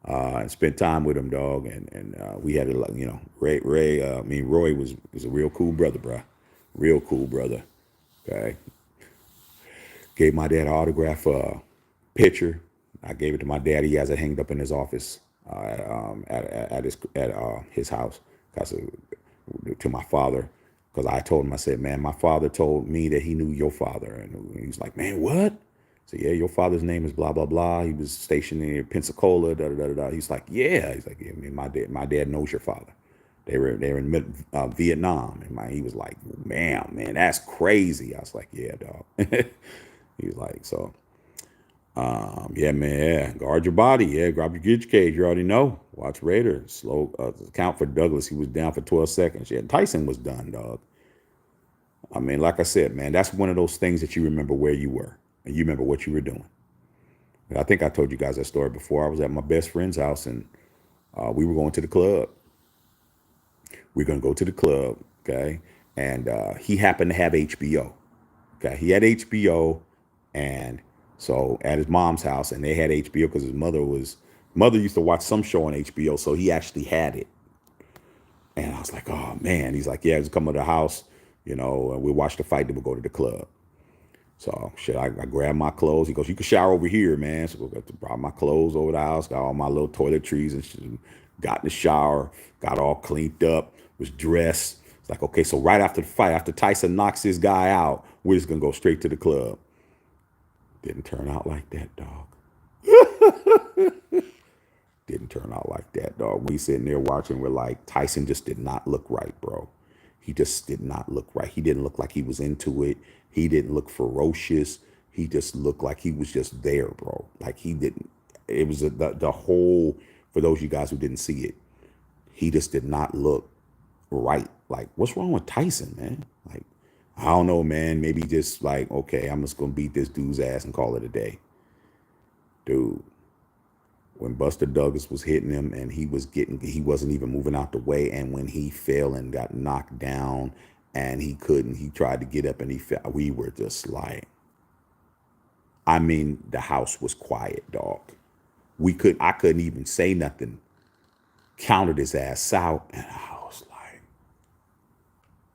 And spent time with him, dog, and we had a, you know, Roy was a real cool brother, bro, real cool brother. Okay, gave my dad an autograph picture. I gave it to my dad. He has it hanged up in his office at his house. To my father. Because I told him, I said, man, my father told me that he knew your father. And he was like, man, what? I said, yeah, your father's name is blah, blah, blah. He was stationed in Pensacola, da, da, da, da. He's like, yeah. He's like, yeah, man, my dad knows your father. They were in Vietnam. And he was like, man, that's crazy. I was like, yeah, dog. He was like, so, yeah, man, yeah. Guard your body. Yeah, grab your gauge cage. You already know. Watch Raider. Slow count for Douglas. He was down for 12 seconds. Yeah, Tyson was done, dog. I mean, like I said, man, that's one of those things that you remember where you were and you remember what you were doing. And I think I told you guys that story before. I was at my best friend's house and we were going to the club. We're going to go to the club, okay? And he happened to have HBO. Okay, he had HBO, and so at his mom's house, and they had HBO because his mother used to watch some show on HBO, so he actually had it. And I was like, oh man. He's like, yeah, just come to the house, you know, and we'll watch the fight, then we'll go to the club. So shit, I grabbed my clothes. He goes, you can shower over here, man. So I brought my clothes over the house, got all my little toiletries and shit, got in the shower, got all cleaned up, was dressed. It's like, okay, so right after the fight, after Tyson knocks this guy out, we're just gonna go straight to the club. Didn't turn out like that, dog. didn't turn out like that, dog. We sitting there watching, we're like, Tyson just did not look right, bro. He just did not look right. He didn't look like he was into it. He didn't look ferocious. He just looked like he was just there, bro. Like he didn't. It was the whole, for those of you guys who didn't see it, he just did not look right. Like, what's wrong with Tyson, man? Like, I don't know, man. Maybe just like, okay, I'm just going to beat this dude's ass and call it a day. Dude, when Buster Douglas was hitting him and he wasn't even moving out the way. And when he fell and got knocked down and he tried to get up and he fell. We were just like, I mean, the house was quiet, dog. I couldn't even say nothing. Counted his ass out. And I was like,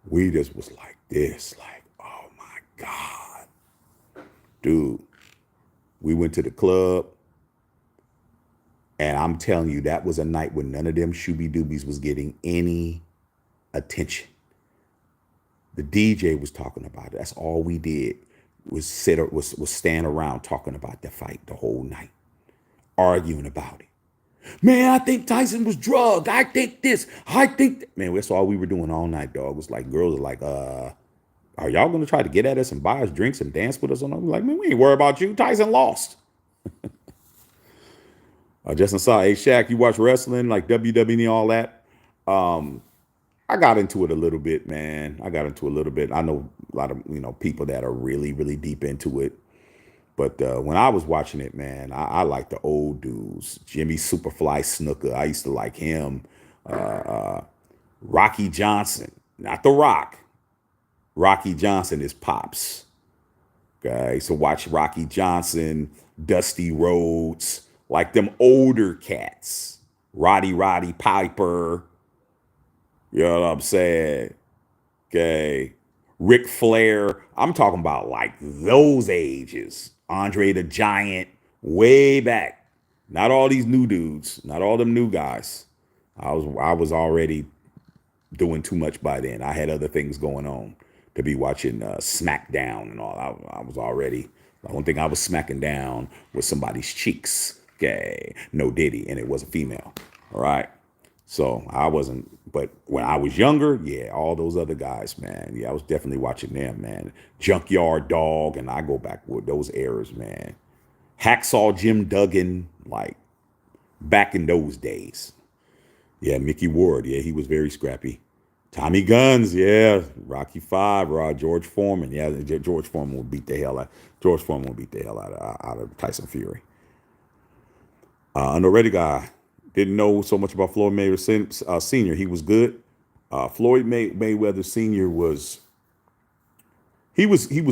we just was like this, like, oh my God. Dude, we went to the club. And I'm telling you, that was a night when none of them shooby doobies was getting any attention. The DJ was talking about it. That's all we did was stand around talking about the fight the whole night, arguing about it. Man, I think Tyson was drugged. I think this. I think that. Man, that's all we were doing all night, dog. It was like girls are like, are y'all gonna try to get at us and buy us drinks and dance with us? And I'm like, man, we ain't worried about you. Tyson lost. Justin saw, hey, Shaq, you watch wrestling, like WWE, all that? I got into it a little bit, man. I know a lot of, people that are really, really deep into it. But when I was watching it, man, I like the old dudes. Jimmy Superfly Snuka. I used to like him. Rocky Johnson. Not The Rock. Rocky Johnson is Pops. Okay, I used to watch Rocky Johnson, Dusty Rhodes, like them older cats. Roddy Piper. You know what I'm saying? Okay. Ric Flair. I'm talking about like those ages. Andre the Giant, way back. Not all these new dudes. Not all them new guys. I was already doing too much by then. I had other things going on to be watching SmackDown and all. I was already, the only thing I was smacking down was somebody's cheeks. Okay. No Diddy, and it was a female. All right. So I wasn't, but when I was younger, yeah, all those other guys, man. Yeah, I was definitely watching them, man. Junkyard Dog, and I go back with those eras, man. Hacksaw Jim Duggan, like back in those days. Yeah, Mickey Ward, yeah, he was very scrappy. Tommy Guns, yeah, Rocky V, George Foreman, yeah, George Foreman would beat the hell out of Tyson Fury. Unalready guy. Didn't know so much about Floyd Mayweather Sr. He was good. Floyd Mayweather Sr. was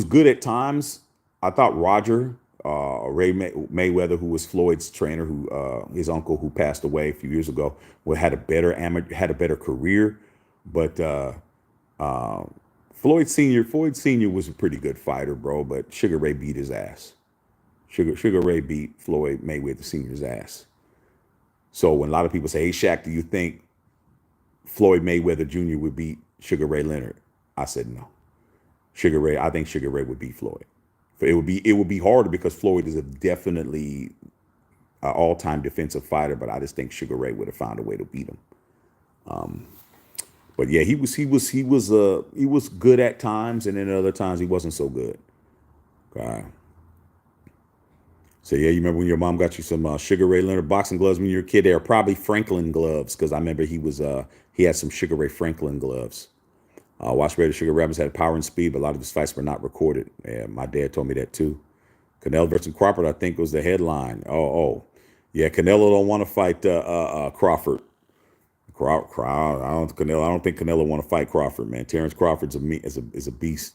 good at times. I thought Roger Ray Mayweather, who was Floyd's trainer, who his uncle who passed away a few years ago, had a better career. But Floyd Sr. was a pretty good fighter, bro. But Sugar Ray beat his ass. Sugar Ray beat Floyd Mayweather Sr.'s ass. So when a lot of people say, hey, Shaq, do you think Floyd Mayweather Jr. would beat Sugar Ray Leonard? I said no. I think Sugar Ray would beat Floyd. It would be harder because Floyd is definitely an all-time defensive fighter, but I just think Sugar Ray would have found a way to beat him. But yeah, he was good at times, and then at other times he wasn't so good. Okay. So yeah, you remember when your mom got you some Sugar Ray Leonard boxing gloves when you were a kid? They were probably Franklin gloves, because I remember he had some Sugar Ray Franklin gloves. Watch Raider Sugar Ray had power and speed, but a lot of his fights were not recorded. Yeah, my dad told me that too. Canelo versus Crawford, I think, was the headline. Yeah, Canelo don't want to fight Crawford. I don't think Canelo want to fight Crawford, man. Terrence Crawford's is a beast.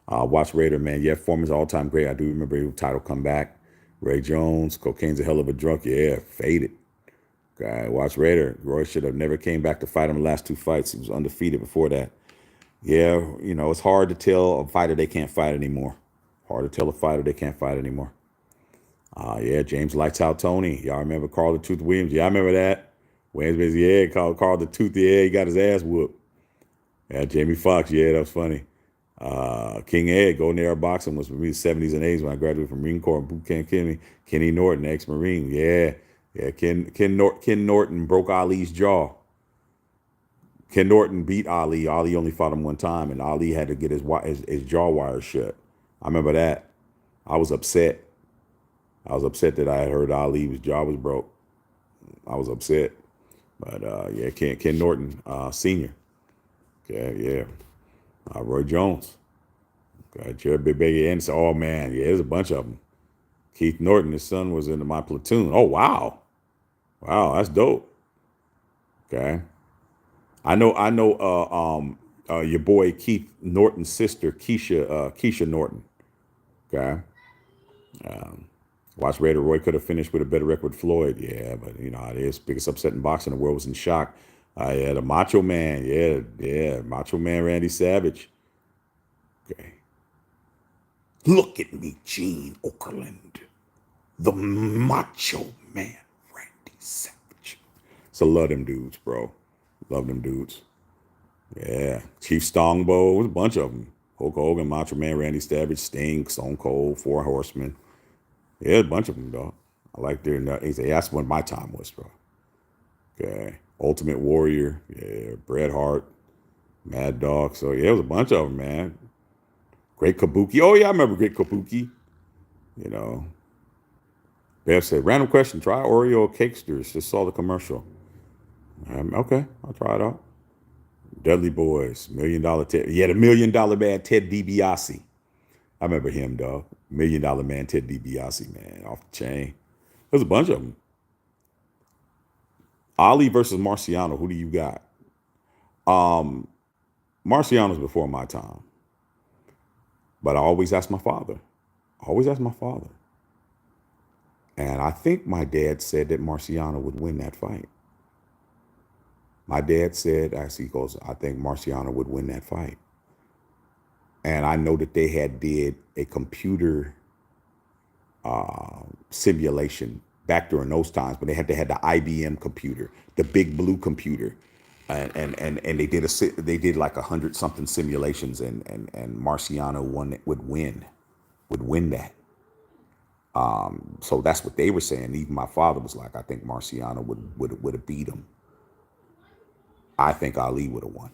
Watch Raider, man. Yeah, Foreman's all-time great. I do remember his title comeback. Ray Jones, cocaine's a hell of a drunk. Yeah, faded. Okay, watch Raider. Roy should have never came back to fight him the last two fights. He was undefeated before that. Yeah, it's hard to tell a fighter they can't fight anymore. Yeah, James Lights Out Tony. Y'all remember Carl the Tooth Williams? Yeah, I remember that. Williams, yeah, Carl the Tooth. Yeah, he got his ass whooped. Yeah, Jamie Foxx. Yeah, that was funny. King Ed, Golden Era Boxing was for me the 70s and 80s when I graduated from Marine Corps and Boot Camp Kenny Norton, ex-Marine. Yeah. Yeah, Ken Norton broke Ali's jaw. Ken Norton beat Ali. Ali only fought him one time, and Ali had to get his jaw wires shut. I remember that. I was upset. I was upset that I had heard Ali's jaw was broke. I was upset. But yeah, Ken Norton, senior. Okay, yeah. Roy Jones. Okay, Jared Big Baby Anderson. Oh man, yeah, there's a bunch of them. Keith Norton, his son was in my platoon. Oh wow, wow, that's dope. Okay, I know. Your boy Keith Norton's sister, Keisha Norton. Okay, watched Raider Roy could have finished with a better record with Floyd. Yeah, but you know how it is. Biggest upset in boxing. The world was in shock. Yeah, the Macho Man. Yeah, yeah, Macho Man Randy Savage. Okay, look at me, Gene Okerlund, the Macho Man Randy Savage. So love them dudes, bro. Love them dudes. Yeah, Chief Strongbow, was a bunch of them. Hulk Hogan, Macho Man, Randy Savage, Sting, Stone Cold, Four Horsemen. Yeah, a bunch of them, dog. I like their. That's when my time was, bro. Okay, Ultimate Warrior, yeah, Bret Hart, Mad Dog. So yeah, it was a bunch of them, man. Great Kabuki. Oh yeah, I remember Great Kabuki. You know, Bev said, random question. Try Oreo Cakesters. Just saw the commercial. Okay, I'll try it out. Dudley Boys, $1 Million Ted. Yeah, the $1 Million Man, Ted DiBiase. I remember him, dog. $1 Million Man, Ted DiBiase, man, off the chain. There's a bunch of them. Ali versus Marciano. Who do you got? Marciano's before my time, but I always ask my father. I always ask my father. And I think my dad said that Marciano would win that fight. My dad said, as he goes, I think Marciano would win that fight. And I know that they had did a computer simulation back during those times, but they had the IBM computer, the big blue computer, and they did like 100 something simulations, and Marciano would win that. So that's what they were saying. Even my father was like, I think Marciano would have beat him. I think Ali would have won.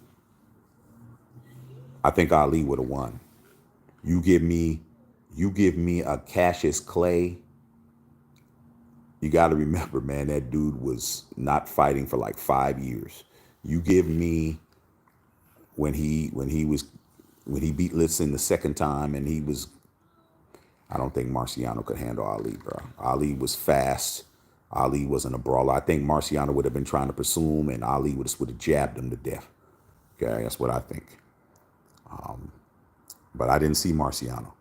I think Ali would have won. You give me a Cassius Clay. You got to remember, man, that dude was not fighting for like 5 years. You give me when he beat Litson the second time, and I don't think Marciano could handle Ali, bro. Ali was fast. Ali wasn't a brawler. I think Marciano would have been trying to pursue him, and Ali would have jabbed him to death. Okay, that's what I think. But I didn't see Marciano.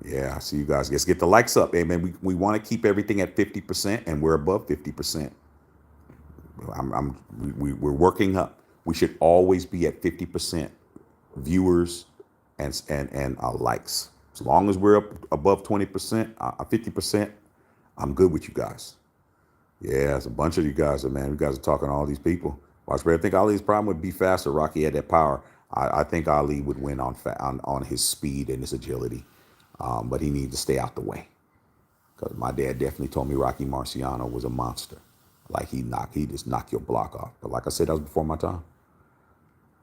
Yeah, I see you guys. Let's get the likes up. Hey, man, we want to keep everything at 50%, and we're above 50%. We're working up. We should always be at 50% viewers and likes. As long as we're up above 20%, 50%, I'm good with you guys. Yeah, it's a bunch of you guys, man. You guys are talking to all these people. Watch, I think Ali's problem would be faster. Rocky had that power. I think Ali would win on his speed and his agility, but he needs to stay out the way. Because my dad definitely told me Rocky Marciano was a monster. Like he just knocked your block off. But like I said, that was before my time.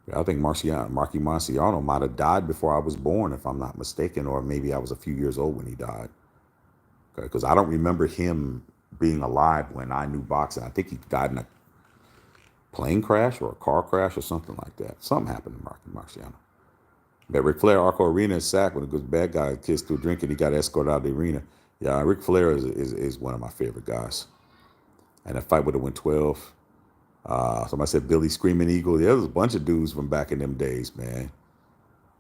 Yeah, I think Rocky Marciano might have died before I was born, if I'm not mistaken, or maybe I was a few years old when he died. Because I don't remember him being alive when I knew boxing. I think he died in a plane crash or a car crash or something like that. Something happened to Rocky Marciano. That Ric Flair Arco Arena is sacked when a good bad guy kissed through a drink and he got escorted out of the arena. Yeah, Ric Flair is one of my favorite guys. And that fight would have went 12. Somebody said Billy Screaming Eagle. Yeah, there's a bunch of dudes from back in them days, man.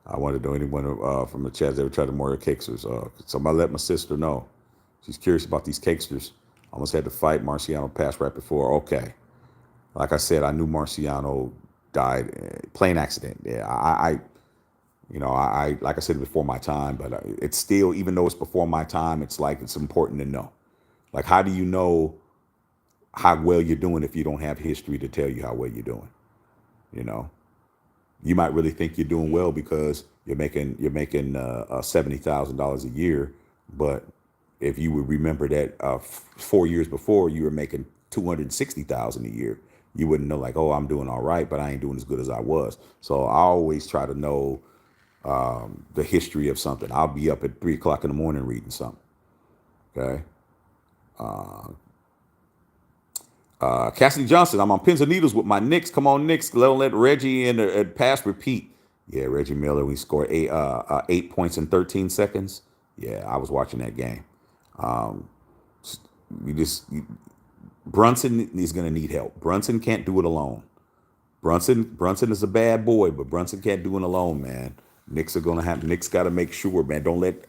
I wanted to know anyone from the chat that ever tried to Mario Cakesters. Somebody let my sister know. She's curious about these Cakesters. Almost had to fight. Marciano passed right before. Okay. Like I said, I knew Marciano died. Plane accident. Yeah, I like I said, before my time, but it's still, even though it's before my time, it's like it's important to know. Like, how do you know how well you're doing if you don't have history to tell you how well you're doing? You know, you might really think you're doing well because you're making $70,000 a year, but if you would remember that 4 years before you were making 260,000 a year, you wouldn't know like, oh, I'm doing all right, but I ain't doing as good as I was. So I always try to know the history of something. I'll be up at 3 o'clock in the morning reading something. Okay. Cassidy Johnson, I'm on pins and needles with my Knicks. Come on, Knicks. Let Reggie and pass repeat. Yeah, Reggie Miller, we scored 8 points in 13 seconds. Yeah, I was watching that game. You just Brunson is going to need help. Brunson can't do it alone. Brunson is a bad boy, but Brunson can't do it alone, man. Knicks got to make sure, man. Don't let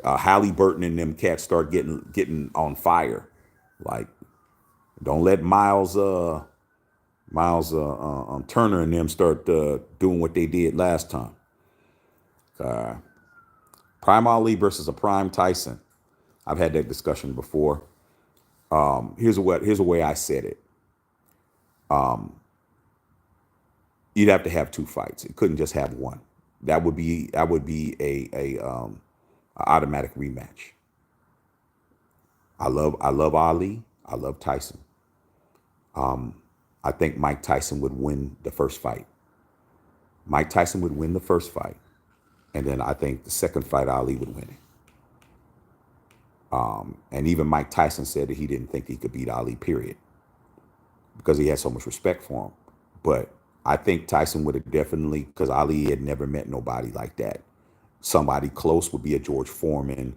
Halliburton and them cats start getting on fire. Like, don't let Miles Turner and them start doing what they did last time. Prime Ali versus a prime Tyson. I've had that discussion before. Here's a way I said it. You'd have to have two fights. It couldn't just have one. That would be a automatic rematch. I love Ali. I love Tyson. I think Mike Tyson would win the first fight. Mike Tyson would win the first fight. And then I think the second fight, Ali would win it. And even Mike Tyson said that he didn't think he could beat Ali, period, because he had so much respect for him. But I think Tyson would have definitely, because Ali had never met nobody like that. Somebody close would be a George Foreman,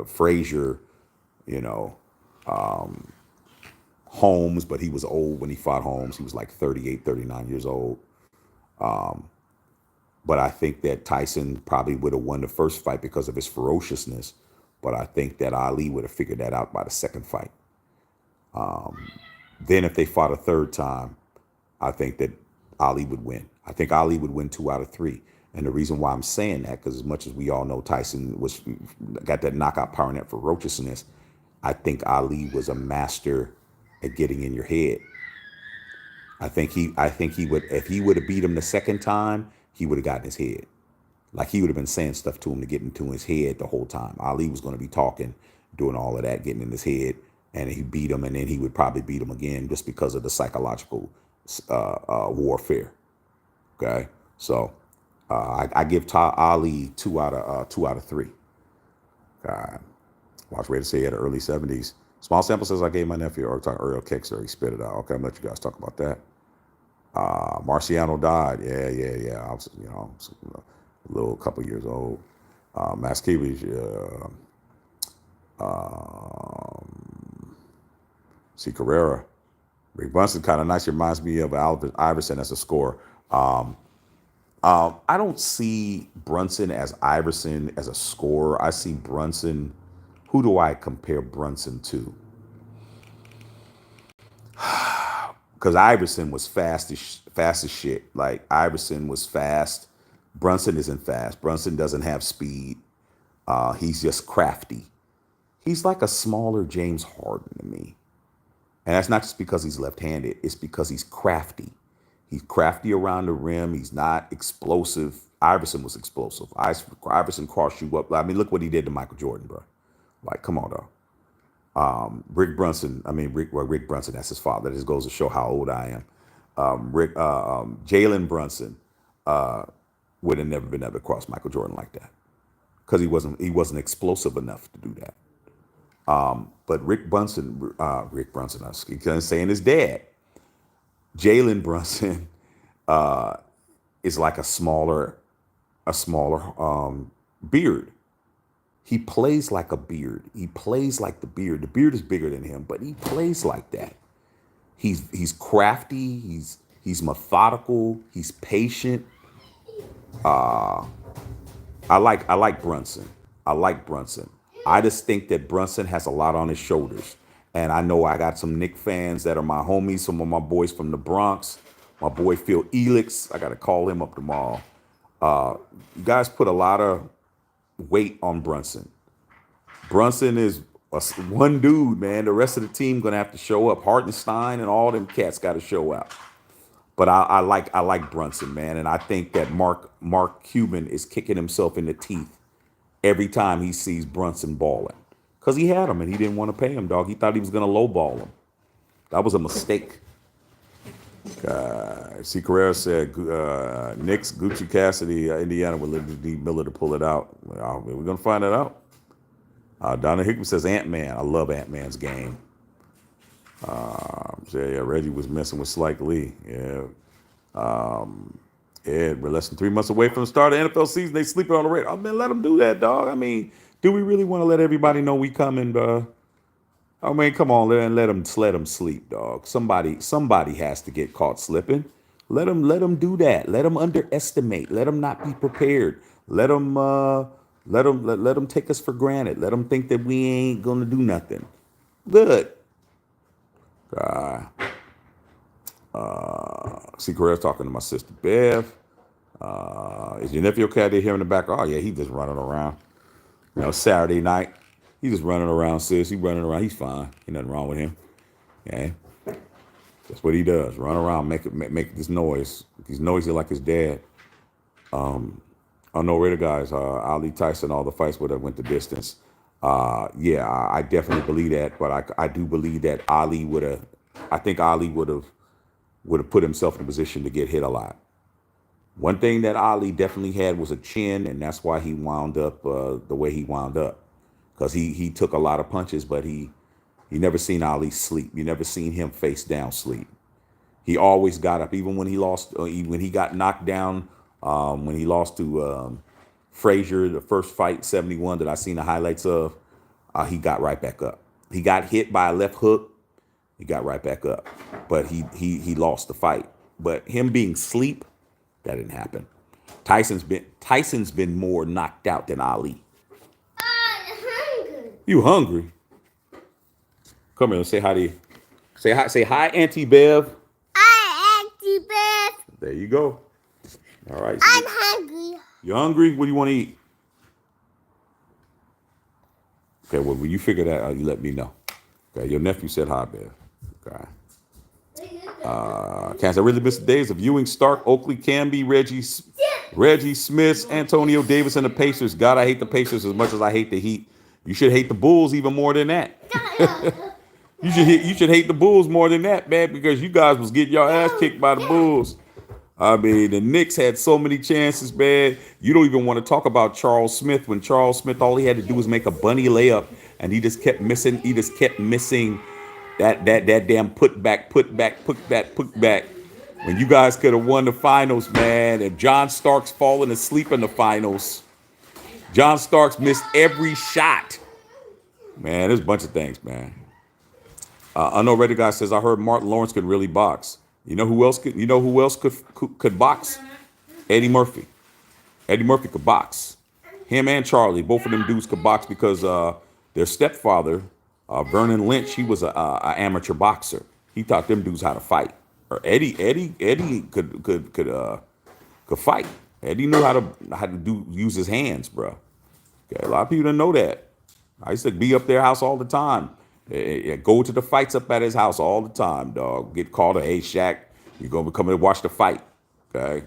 Frazier, Holmes, but he was old when he fought Holmes. He was like 38, 39 years old. But I think that Tyson probably would have won the first fight because of his ferociousness. But I think that Ali would have figured that out by the second fight. Then if they fought a third time, I think that Ali would win. I think Ali would win 2 out of 3. And the reason why I'm saying that, because as much as we all know Tyson got that knockout power and that ferociousness, I think Ali was a master at getting in your head. I think he would, if he would have beat him the second time, he would have gotten his head. Like, he would have been saying stuff to him to get into his head the whole time. Ali was going to be talking, doing all of that, getting in his head, and he beat him, and then he would probably beat him again just because of the psychological warfare. Okay, so I give Ali 2 out of 3. Watch Ready to say at the early 70s. Small sample says I gave my nephew Earl Kicks, or he spit it out. Okay, I'm gonna let you guys talk about that. Marciano died. Yeah. I was, a little couple years old. Max Keevish, see Carrera. Rick Brunson kind of nice. Reminds me of Alvin Iverson as a scorer. I don't see Brunson as Iverson as a scorer. I see Brunson. Who do I compare Brunson to? Because Iverson was fast as shit. Like, Iverson was fast. Brunson isn't fast. Brunson doesn't have speed. He's just crafty. He's like a smaller James Harden to me. And that's not just because he's left-handed. It's because he's crafty. He's crafty around the rim. He's not explosive. Iverson was explosive. Iverson crossed you up. I mean, look what he did to Michael Jordan, bro. Like, come on, though. Rick Brunson, that's his father. That just goes to show how old I am. Jalen Brunson would have never been able to cross Michael Jordan like that, because he wasn't explosive enough to do that. But Rick Brunson, I was saying his dad, Jalen Brunson, is like a smaller beard. He plays like a beard. He plays like the beard. The beard is bigger than him, but he plays like that. He's crafty. He's methodical. He's patient. I like Brunson. I just think that Brunson has a lot on his shoulders. And I know I got some Knick fans that are my homies, some of my boys from the Bronx. My boy Phil Elix. I got to call him up tomorrow. You guys put a lot of weight on Brunson. Brunson is one dude, man. The rest of the team going to have to show up. Hartenstein and all them cats got to show up. But I like Brunson, man. And I think that Mark Cuban is kicking himself in the teeth every time he sees Brunson balling. Because he had him and he didn't want to pay him, dog. He thought he was going to lowball him. That was a mistake. See, Carrera said Knicks, Gucci Cassidy, Indiana would need Miller to pull it out. We're going to find that out. Donna Hickman says Ant-Man. I love Ant-Man's game. Yeah, Reggie was messing with Spike Lee. Yeah. Ed, we're less than 3 months away from the start of the NFL season. They sleeping on the radar. Oh, man, let them do that, dog. I mean, do we really want to let everybody know we coming, I mean, come on, let them sleep, dog. Somebody has to get caught slipping. Let them do that. Let them underestimate. Let them not be prepared. Let them take us for granted. Let them think that we ain't gonna do nothing. Good. See, Carrera's talking to my sister Bev. Is your nephew okay? They hear in the back. Oh yeah, he just running around. Saturday night. He just running around, sis. He running around. He's fine. Ain't nothing wrong with him. Okay. That's what he does. Run around, make this noise. He's noisy like his dad. I know where the guys, Ali Tyson, all the fights would have went the distance. Yeah, I definitely believe that, but I do believe that Ali would have. I think Ali would have put himself in a position to get hit a lot. One thing that Ali definitely had was a chin, and that's why he wound up the way he wound up. Because he took a lot of punches, but you never seen Ali sleep. You never seen him face down sleep. He always got up, even when he lost, when he got knocked down, when he lost to Frazier, the first fight, 71, that I seen the highlights of, he got right back up. He got hit by a left hook. He got right back up. But he lost the fight. But him being sleep, that didn't happen. Tyson's been more knocked out than Ali. I'm hungry. You hungry? Come here and say hi to you. Say hi, Auntie Bev. Hi, Auntie Beth. There you go. All right. I'm hungry. You hungry? What do you want to eat? Okay, well, when you figure that out, you let me know. Okay, your nephew said hi, Bev. Okay. Cass, I really miss the days of viewing Stark, Oakley, Camby, Reggie Smith, Antonio Davis, and the Pacers. God, I hate the Pacers as much as I hate the Heat. You should hate the Bulls even more than that. You should hate the Bulls more than that, man, because you guys was getting your ass kicked by the Bulls. I mean, the Knicks had so many chances, man. You don't even want to talk about Charles Smith. When Charles Smith, all he had to do was make a bunny layup, and he just kept missing. He just kept missing that damn put back. When you guys could have won the finals, man. If John Starks falling asleep in the finals, John Starks missed every shot. Man, there's a bunch of things, man. I know Reddit guy says I heard Martin Lawrence could really box. You know who else could box? Eddie Murphy. Eddie Murphy could box. Him and Charlie, both of them dudes could box because their stepfather, Vernon Lynch, he was a amateur boxer. He taught them dudes how to fight. Or Eddie could fight. Eddie knew how to use his hands, bro. Okay, a lot of people didn't know that. I used to be up their house all the time. Go to the fights up at his house all the time, dog. Get called a hey Shaq, you're gonna come and watch the fight. Okay,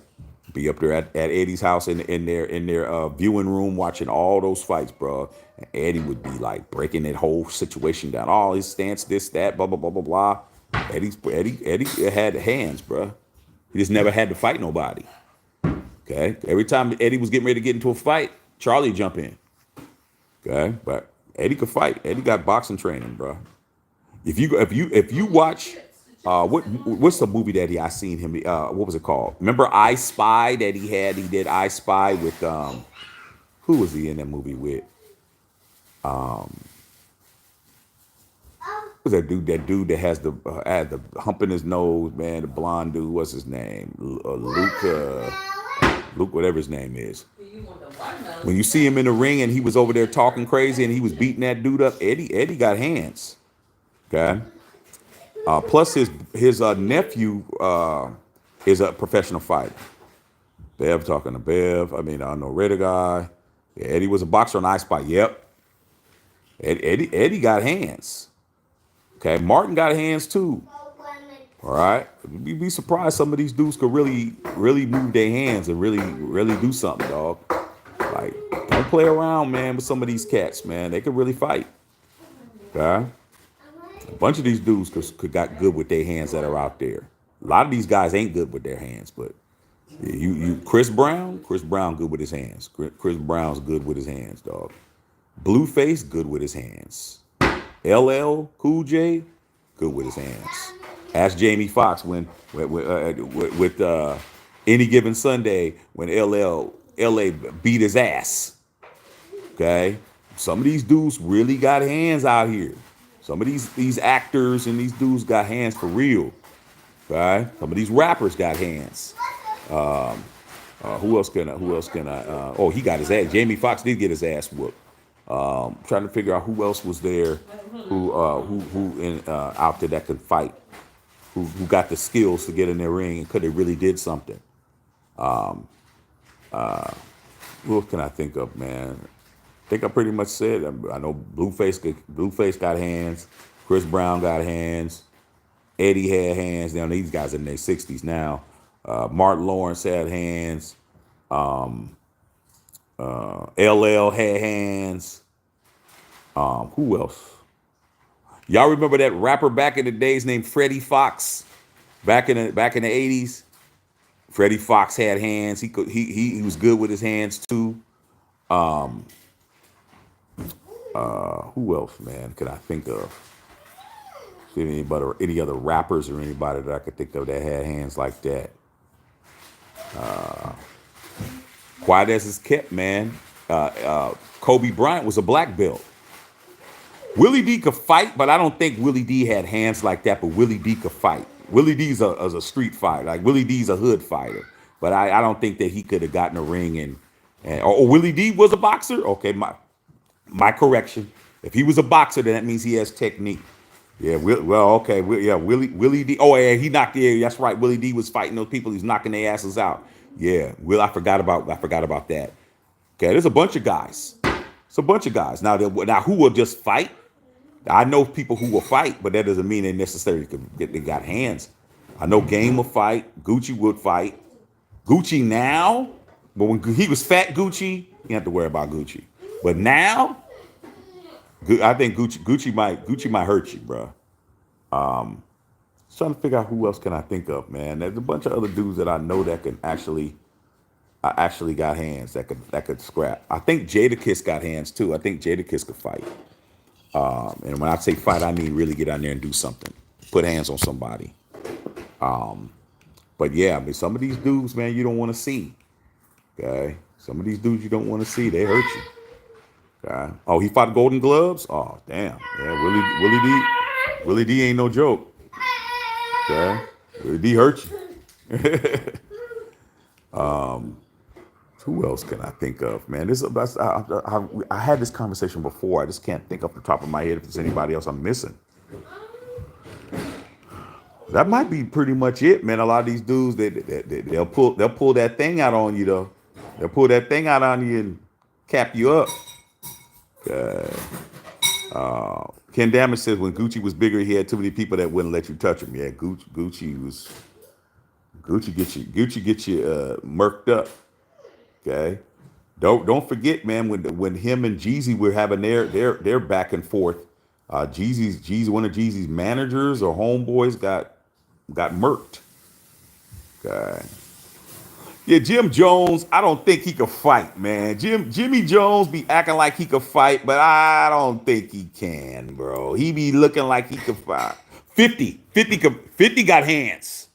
be up there at Eddie's house in their viewing room watching all those fights, bro. And Eddie would be like breaking that whole situation down. All his stance, this, that, blah blah blah blah blah. Eddie had hands, bro. He just never had to fight nobody. Okay, every time Eddie was getting ready to get into a fight, Charlie jump in. Okay, but Eddie could fight. Eddie got boxing training, bro. If you watch, what's the movie that I seen him? What was it called? Remember I Spy that he had? He did I Spy with who was he in that movie with? Who's that dude? That dude that has had the hump in his nose, man. The blonde dude. What's his name? Luke, whatever his name is. When you see him in the ring and he was over there talking crazy and he was beating that dude up, Eddie got hands. Okay. Plus his nephew is a professional fighter. Bev talking to Bev. I mean, I know Redder guy. Yeah, Eddie was a boxer on I Spy. Yep. Eddie got hands. Okay. Martin got hands too. All right. You'd be surprised some of these dudes could really move their hands and really do something, dog. Like, don't play around, man, with some of these cats, man. They could really fight. Okay? A bunch of these dudes could got good with their hands that are out there. A lot of these guys ain't good with their hands, but Chris Brown good with his hands. Chris Brown's good with his hands, dog. Blueface good with his hands. LL Cool J good with his hands. Ask Jamie Foxx with Any Given Sunday when LA beat his ass. Okay, some of these dudes really got hands out here. Some of these actors and these dudes got hands for real. Okay, some of these rappers got hands. Who else can I? Oh, he got his ass. Jamie Foxx did get his ass whooped. Trying to figure out who else was there, out there that could fight, who got the skills to get in their ring and could have really did something. Who else can I think of, man? I think I pretty much said. I know Blueface got hands. Chris Brown got hands. Eddie had hands. Now these guys are in their 60s now. Martin Lawrence had hands. LL had hands. Who else? Y'all remember that rapper back in the days named Freddie Fox? Back in the 80s, Freddie Fox had hands. He was good with his hands too. Who else, man, could I think of? Any other rappers or anybody that I could think of that had hands like that? Quiet as it's kept, man. Kobe Bryant was a black belt. Willie D could fight, but I don't think Willie D had hands like that. But Willie D could fight. Willie D's a street fighter. Like Willie D's a hood fighter. But I don't think that he could have gotten a ring or Willie D was a boxer. Okay, my correction. If he was a boxer, then that means he has technique. Yeah, okay. Willie D. Oh, yeah, he knocked the. That's right. Willie D was fighting those people. He's knocking their asses out. Yeah, I forgot about that. Okay, there's a bunch of guys. It's a bunch of guys. Now who will just fight? I know people who will fight, but that doesn't mean they necessarily they got hands. I know Game will fight. Gucci would fight. Gucci now, but when he was fat Gucci, you didn't have to worry about Gucci. But now, I think Gucci might hurt you, bro. Just trying to figure out who else can I think of, man. There's a bunch of other dudes that I know that can actually got hands that could scrap. I think Jadakiss got hands too. I think Jadakiss could fight. And when I say fight, I mean really get out there and do something. Put hands on somebody. But yeah, I mean, some of these dudes, man, you don't want to see. Okay? Some of these dudes you don't want to see. They hurt you. Okay? Oh, he fought Golden Gloves? Oh, damn. Yeah, Willie D ain't no joke. Okay? Willie D hurt you. Who else can I think of, man? I had this conversation before. I just can't think off the top of my head if there's anybody else I'm missing. That might be pretty much it, man. A lot of these dudes, they'll pull that thing out on you, though. They'll pull that thing out on you and cap you up. Ken Damage says when Gucci was bigger, he had too many people that wouldn't let you touch him. Yeah, Gucci get you murked up. Okay, don't forget, man. When him and Jeezy were having their back and forth, one of Jeezy's managers or homeboys got murked. Okay. Yeah, Jim Jones, I don't think he could fight, man. Jimmy Jones be acting like he could fight, but I don't think he can, bro. He be looking like he could fight. 50 got hands.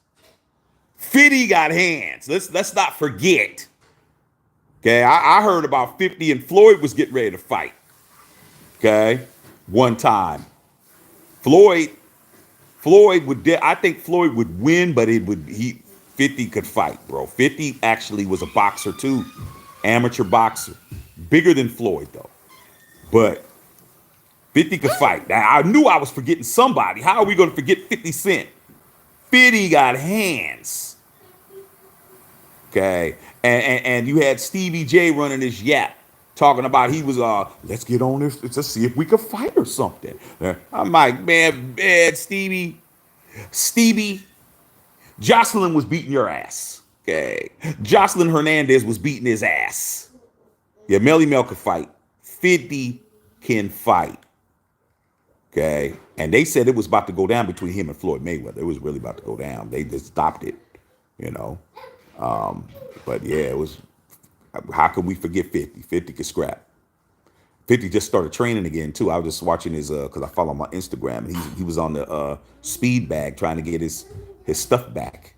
50 got hands. Let's not forget. Okay, I heard about 50 and Floyd was getting ready to fight. Okay, one time. I think Floyd would win, but 50 could fight, bro. 50 actually was a boxer too. Amateur boxer. Bigger than Floyd though. But 50 could fight. Now, I knew I was forgetting somebody. How are we going to forget 50 Cent? 50 got hands. Okay. And you had Stevie J running this yap, talking about he was let's get on this to see if we could fight or something. I'm like, man, Stevie, Jocelyn was beating your ass. Okay. Jocelyn Hernandez was beating his ass. Yeah, Melly Mel can fight. 50 can fight. Okay. And they said it was about to go down between him and Floyd Mayweather. It was really about to go down. They just stopped it, you know. But yeah, it was. How can we forget 50? 50 could scrap. 50 just started training again too. I was just watching his because I follow him on Instagram, and he was on the speed bag trying to get his stuff back.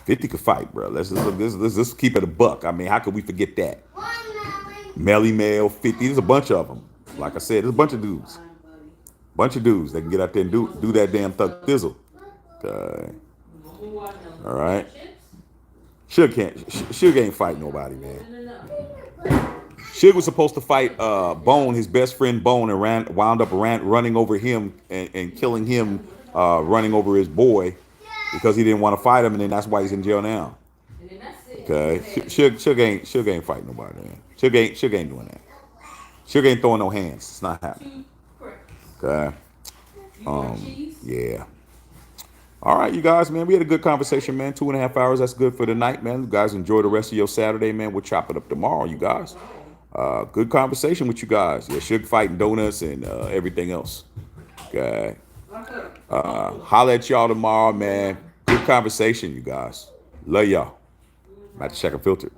50 could fight, bro. Let's keep it a buck. I mean, how could we forget that? Melly Mel, 50. There's a bunch of them. Like I said, there's a bunch of dudes. Bunch of dudes that can get out there and do that damn thug thizzle. Okay. All right. Suge ain't fight nobody, man. Suge was supposed to fight Bone, his best friend Bone, and wound up running over him and killing him, running over his boy because he didn't want to fight him, and then that's why he's in jail now. Okay, Suge ain't fighting nobody, man. Suge ain't doing that. Suge ain't throwing no hands. It's not happening. Okay. Yeah. All right, you guys, man. We had a good conversation, man. 2.5 hours. That's good for the night, man. You guys enjoy the rest of your Saturday, man. We'll chop it up tomorrow, you guys. Good conversation with you guys. Yeah, Suge fighting donuts and everything else. Okay. Holla at y'all tomorrow, man. Good conversation, you guys. Love y'all. Matthew Shack Unfiltered.